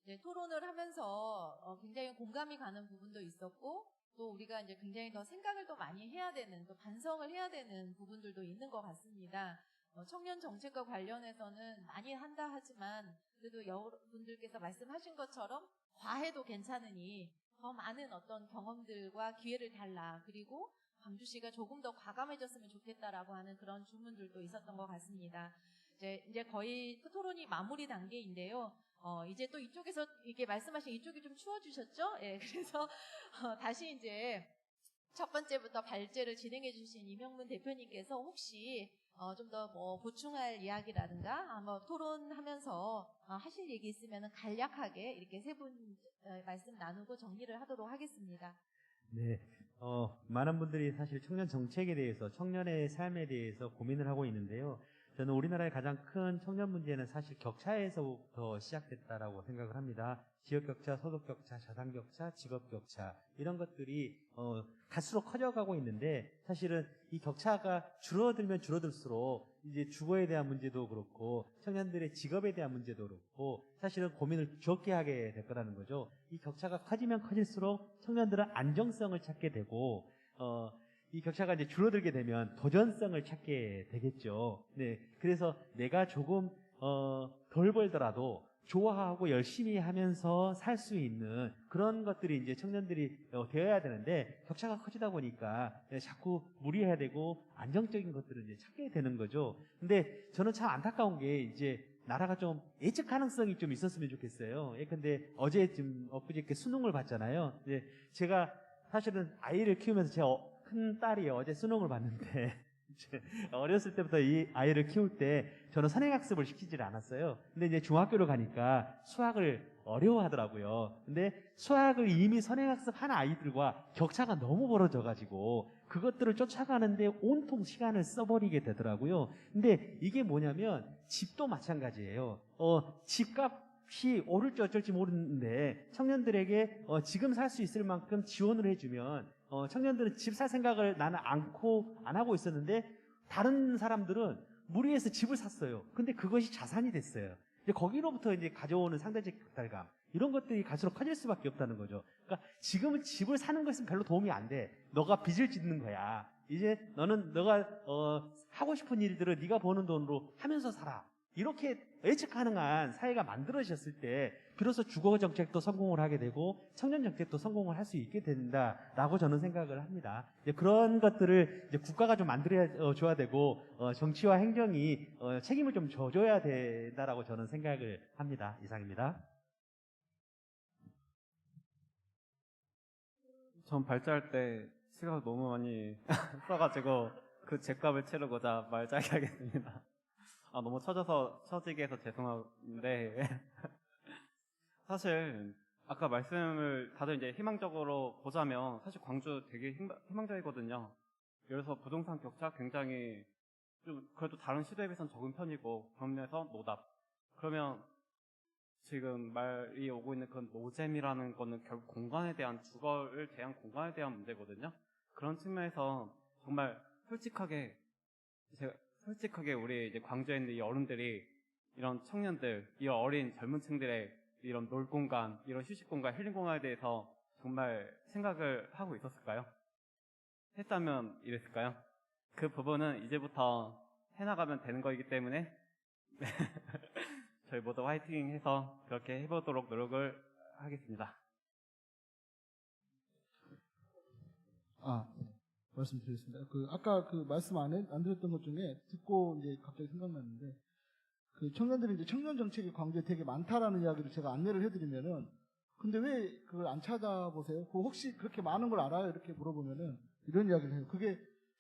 이제 토론을 하면서 굉장히 공감이 가는 부분도 있었고, 또 우리가 이제 굉장히 더 생각을 더 많이 해야 되는, 또 반성을 해야 되는 부분들도 있는 것 같습니다. 청년 정책과 관련해서는 많이 한다 하지만 그래도 여러분들께서 말씀하신 것처럼 과해도 괜찮으니 더 많은 어떤 경험들과 기회를 달라, 그리고 광주시가 조금 더 과감해졌으면 좋겠다라고 하는 그런 주문들도 있었던 것 같습니다. 이제 거의 토론이 마무리 단계인데요. 이제 또 이쪽에서 이게 말씀하신 이쪽이 좀 추워주셨죠? 예, 그래서 다시 이제 첫 번째부터 발제를 진행해 주신 이명문 대표님께서 혹시 좀 더 보충할 이야기라든가 한번 토론하면서 하실 얘기 있으면 간략하게 이렇게 세 분 말씀 나누고 정리를 하도록 하겠습니다. 네, 많은 분들이 사실 청년 정책에 대해서, 청년의 삶에 대해서 고민을 하고 있는데요. 저는 우리나라의 가장 큰 청년 문제는 사실 격차에서부터 시작됐다라고 생각을 합니다. 지역 격차, 소득 격차, 자산 격차, 직업 격차, 이런 것들이 갈수록 커져가고 있는데, 사실은 이 격차가 줄어들면 줄어들수록 이제 주거에 대한 문제도 그렇고 청년들의 직업에 대한 문제도 그렇고 사실은 고민을 적게 하게 될 거라는 거죠. 이 격차가 커지면 커질수록 청년들은 안정성을 찾게 되고 이 격차가 이제 줄어들게 되면 도전성을 찾게 되겠죠. 네, 그래서 내가 조금 덜 벌더라도 좋아하고 열심히 하면서 살 수 있는 그런 것들이 이제 청년들이 되어야 되는데, 격차가 커지다 보니까 자꾸 무리해야 되고 안정적인 것들을 이제 찾게 되는 거죠. 근데 저는 참 안타까운 게, 이제 나라가 좀 예측 가능성이 좀 있었으면 좋겠어요. 근데 엊그저께 수능을 봤잖아요. 제가 사실은 아이를 키우면서 제 큰 딸이 어제 수능을 봤는데 어렸을 때부터 이 아이를 키울 때 저는 선행학습을 시키질 않았어요. 근데 이제 중학교로 가니까 수학을 어려워하더라고요. 근데 수학을 이미 선행학습한 아이들과 격차가 너무 벌어져가지고 그것들을 쫓아가는데 온통 시간을 써버리게 되더라고요. 근데 이게 뭐냐면 집도 마찬가지예요. 집값이 오를지 어쩔지 모르는데 청년들에게 지금 살 수 있을 만큼 지원을 해주면 청년들은 집 살 생각을 나는 안 하고 있었는데, 다른 사람들은 무리해서 집을 샀어요. 근데 그것이 자산이 됐어요. 이제 거기로부터 이제 가져오는 상대적 격달감, 이런 것들이 갈수록 커질 수밖에 없다는 거죠. 그러니까 지금은 집을 사는 것은 별로 도움이 안 돼. 너가 빚을 짓는 거야. 이제 너가 하고 싶은 일들을 네가 버는 돈으로 하면서 살아. 이렇게 예측 가능한 사회가 만들어졌을 때 비로소 주거 정책도 성공을 하게 되고 청년 정책도 성공을 할 수 있게 된다라고 저는 생각을 합니다. 이제 그런 것들을 이제 국가가 좀 만들어 줘야 되고 정치와 행정이 책임을 좀 져줘야 된다라고 저는 생각을 합니다. 이상입니다. 전 발제할 때 시간을 너무 많이 써가지고 그 죗값을 치르고자 말 짧게 하겠습니다. 너무 처지게 해서 죄송한데 사실 아까 말씀을 다들 이제 희망적으로 보자면 사실 광주 되게 희망적이거든요. 그래서 부동산 격차 굉장히 좀 그래도 다른 시도에 비해서는 적은 편이고, 그런 면에서 노답. 그러면 지금 말이 오고 있는 그런 노잼이라는 거는 결국 공간에 대한, 주거를 대한 공간에 대한 문제거든요. 그런 측면에서 정말 솔직하게 우리 이제 광주에 있는 이 어른들이 이런 청년들, 이 어린 젊은 층들의 이런 놀 공간, 이런 휴식 공간, 힐링 공간에 대해서 정말 생각을 하고 있었을까요? 했다면 이랬을까요? 그 부분은 이제부터 해나가면 되는 거이기 때문에 저희 모두 화이팅 해서 그렇게 해보도록 노력을 하겠습니다. 말씀드리겠습니다. 아까 말씀 안 드렸던 것 중에 듣고 이제 갑자기 생각났는데, 청년들이 이제 청년 정책이 광주에 되게 많다라는 이야기를 제가 안내를 해드리면은, 근데 왜 그걸 안 찾아보세요? 혹시 그렇게 많은 걸 알아요? 이렇게 물어보면은 이런 이야기를 해요. 그게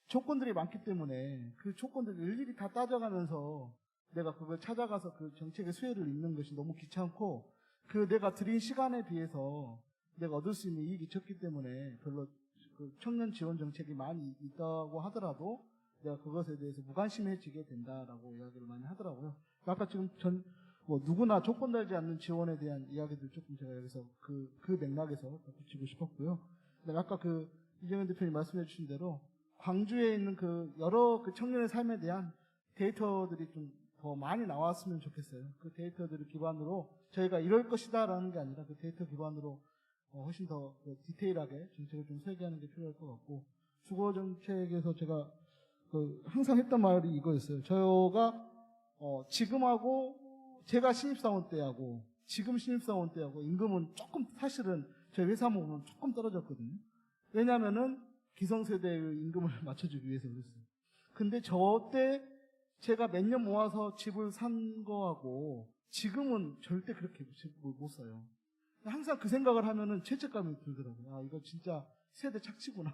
조건들이 많기 때문에 그 조건들을 일일이 다 따져가면서 내가 그걸 찾아가서 그 정책의 수혜를 읽는 것이 너무 귀찮고, 내가 드린 시간에 비해서 내가 얻을 수 있는 이익이 적기 때문에 별로 청년 지원 정책이 많이 있다고 하더라도 내가 그것에 대해서 무관심해지게 된다라고 이야기를 많이 하더라고요. 아까 지금 누구나 조건 달지 않는 지원에 대한 이야기들 조금 제가 여기서 그 맥락에서 붙이고 싶었고요. 아까 이정현 대표님 말씀해 주신 대로 광주에 있는 여러 청년의 삶에 대한 데이터들이 좀 더 많이 나왔으면 좋겠어요. 그 데이터들을 기반으로 저희가 이럴 것이다라는 게 아니라 그 데이터 기반으로 훨씬 더 디테일하게 정책을 좀 설계하는 게 필요할 것 같고, 주거 정책에서 제가 항상 했던 말이 이거였어요. 저가 지금하고 제가 신입사원 때하고 지금 신입사원 때하고 임금은 조금 사실은 저희 회사 보면 조금 떨어졌거든요. 왜냐하면은 기성세대의 임금을 맞춰주기 위해서 그랬어요. 근데 저 때 제가 몇 년 모아서 집을 산 거하고 지금은 절대 그렇게 집을 못 사요. 항상 그 생각을 하면은 죄책감이 들더라고요. 아, 이거 진짜 세대 착취구나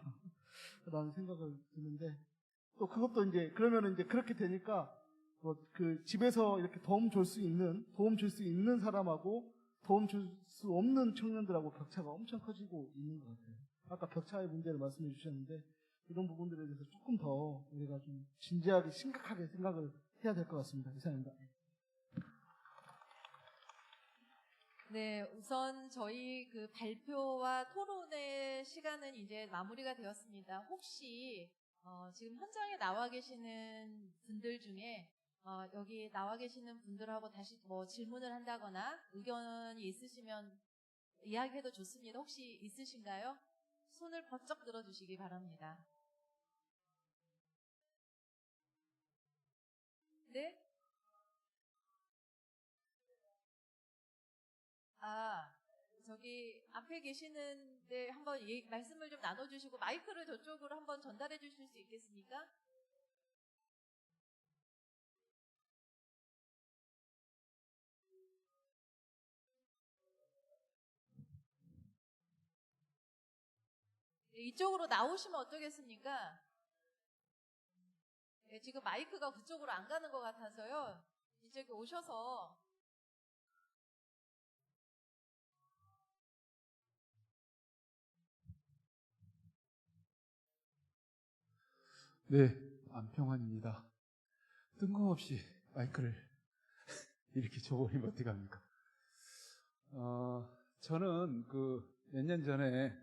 라는 생각을 드는데, 또 그것도 이제 그러면은 이제 그렇게 되니까 집에서 이렇게 도움 줄 수 있는 사람하고 도움 줄 수 없는 청년들하고 격차가 엄청 커지고 있는 것 같아요. 아까 격차의 문제를 말씀해 주셨는데, 이런 부분들에 대해서 조금 더 우리가 좀 진지하게 심각하게 생각을 해야 될 것 같습니다. 이상입니다. 네, 우선 저희 발표와 토론의 시간은 이제 마무리가 되었습니다. 혹시 지금 현장에 나와 계시는 분들 중에 여기 나와 계시는 분들하고 다시 질문을 한다거나 의견이 있으시면 이야기해도 좋습니다. 혹시 있으신가요? 손을 번쩍 들어주시기 바랍니다. 네? 저기 앞에 계시는데 한번 말씀을 좀 나눠주시고 마이크를 저쪽으로 한번 전달해 주실 수 있겠습니까? 이쪽으로 나오시면 어떠겠습니까? 네, 지금 마이크가 그쪽으로 안 가는 것 같아서요. 이쪽에 오셔서 네, 안평환입니다. 뜬금없이 마이크를 이렇게 줘버리면 어떡합니까? 저는 몇 년 전에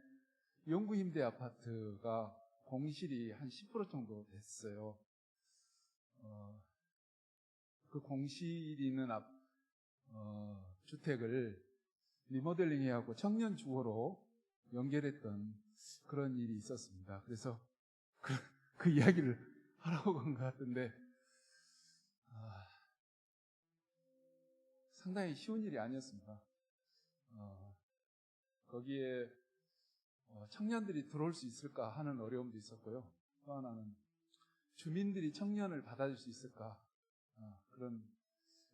용구임대 아파트가 공실이 한 10% 정도 됐어요. 그 공실이 있는 주택을 리모델링해갖고 청년 주거로 연결했던 그런 일이 있었습니다. 그래서 그 이야기를 하라고 간 것 같은데, 상당히 쉬운 일이 아니었습니다. 거기에 청년들이 들어올 수 있을까 하는 어려움도 있었고요. 또 하나는 주민들이 청년을 받아줄 수 있을까, 그런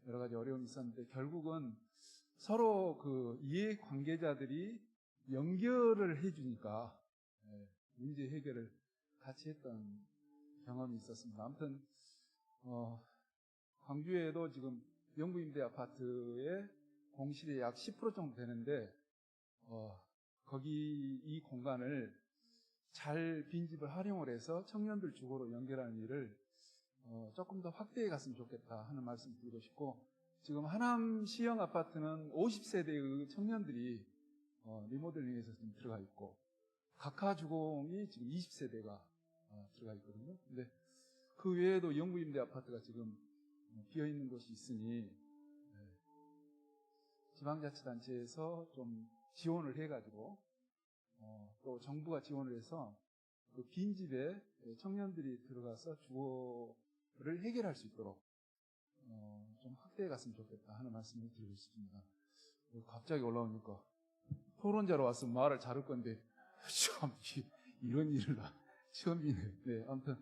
여러 가지 어려움이 있었는데, 결국은 서로 이해 관계자들이 연결을 해주니까 문제 해결을 같이 했던 경험이 있었습니다. 아무튼 광주에도 지금 영구임대 아파트의 공실이 약 10% 정도 되는데, 거기 이 공간을 잘 빈집을 활용을 해서 청년들 주거로 연결하는 일을 조금 더 확대해 갔으면 좋겠다 하는 말씀 드리고 싶고, 지금 하남 시형 아파트는 50세대의 청년들이 리모델링해서 지금 들어가 있고, 각하주공이 지금 20세대가 들어가 있거든요. 근데 그 외에도 영구임대 아파트가 지금 비어있는 곳이 있으니 지방자치단체에서 좀 지원을 해가지고 또 정부가 지원을 해서 그 빈집에 청년들이 들어가서 주거를 해결할 수 있도록 좀 확대해 갔으면 좋겠다 하는 말씀을 드리고 싶습니다. 갑자기 올라오니까 토론자로 왔으면 말을 잘할 건데 참 이런 일을 처음이네요. 네, 아무튼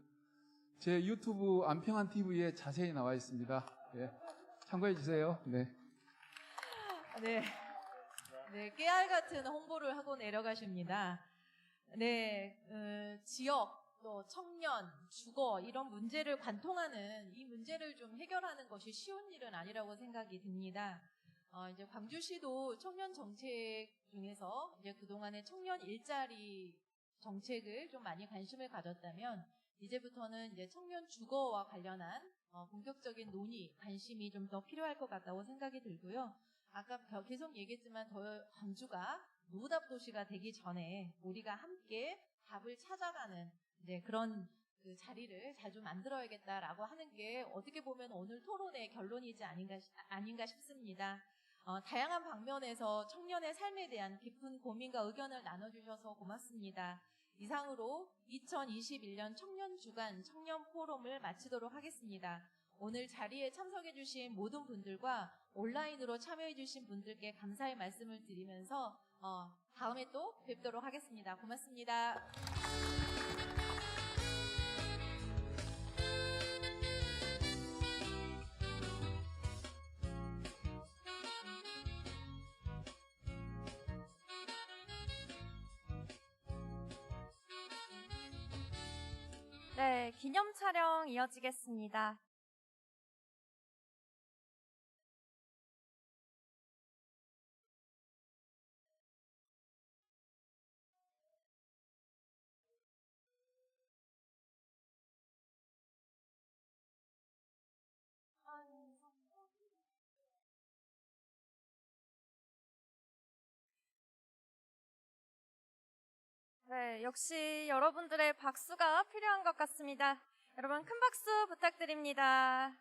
제 유튜브 안평한 TV에 자세히 나와 있습니다. 네, 참고해 주세요. 네. 네. 네, 깨알 같은 홍보를 하고 내려가십니다. 네, 지역, 또 청년, 주거 이런 문제를 관통하는 이 문제를 좀 해결하는 것이 쉬운 일은 아니라고 생각이 듭니다. 이제 광주시도 청년 정책 중에서 이제 그동안의 청년 일자리 정책을 좀 많이 관심을 가졌다면 이제부터는 이제 청년 주거와 관련한 본격적인 논의, 관심이 좀 더 필요할 것 같다고 생각이 들고요. 아까 계속 얘기했지만 광주가 노답 도시가 되기 전에 우리가 함께 답을 찾아가는 이제 그런 그 자리를 자주 만들어야겠다라고 하는 게 어떻게 보면 오늘 토론의 결론이지 아닌가 싶습니다. 다양한 방면에서 청년의 삶에 대한 깊은 고민과 의견을 나눠주셔서 고맙습니다. 이상으로 2021년 청년주간 청년포럼을 마치도록 하겠습니다. 오늘 자리에 참석해주신 모든 분들과 온라인으로 참여해주신 분들께 감사의 말씀을 드리면서 다음에 또 뵙도록 하겠습니다. 고맙습니다. 네, 기념 촬영 이어지겠습니다. 네, 역시 여러분들의 박수가 필요한 것 같습니다. 여러분 큰 박수 부탁드립니다.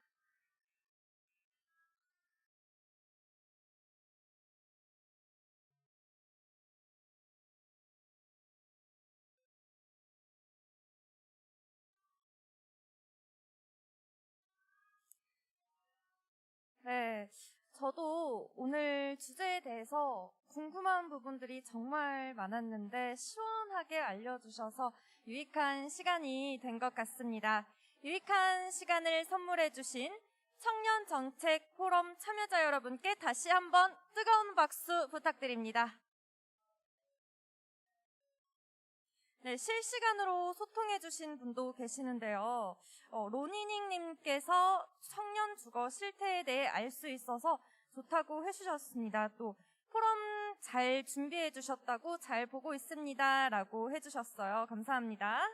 네, 저도 오늘 주제에 대해서 궁금한 부분들이 정말 많았는데 시원하게 알려주셔서 유익한 시간이 된 것 같습니다. 유익한 시간을 선물해주신 청년정책 포럼 참여자 여러분께 다시 한번 뜨거운 박수 부탁드립니다. 네, 실시간으로 소통해주신 분도 계시는데요. 로니닝님께서 청년 주거 실태에 대해 알 수 있어서 좋다고 해주셨습니다. 또 포럼 잘 준비해주셨다고 잘 보고 있습니다. 라고 해주셨어요. 감사합니다.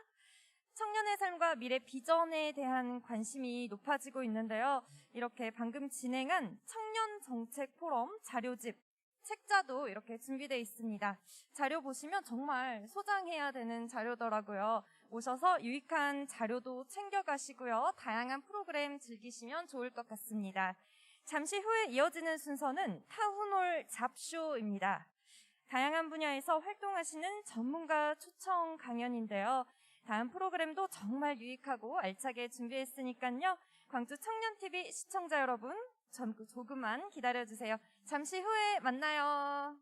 청년의 삶과 미래 비전에 대한 관심이 높아지고 있는데요. 이렇게 방금 진행한 청년 정책 포럼 자료집, 책자도 이렇게 준비되어 있습니다. 자료 보시면 정말 소장해야 되는 자료더라고요. 오셔서 유익한 자료도 챙겨가시고요. 다양한 프로그램 즐기시면 좋을 것 같습니다. 잠시 후에 이어지는 순서는 타운홀 잡쇼입니다. 다양한 분야에서 활동하시는 전문가 초청 강연인데요. 다음 프로그램도 정말 유익하고 알차게 준비했으니까요. 광주 청년TV 시청자 여러분, 조금만 기다려주세요. 잠시 후에 만나요.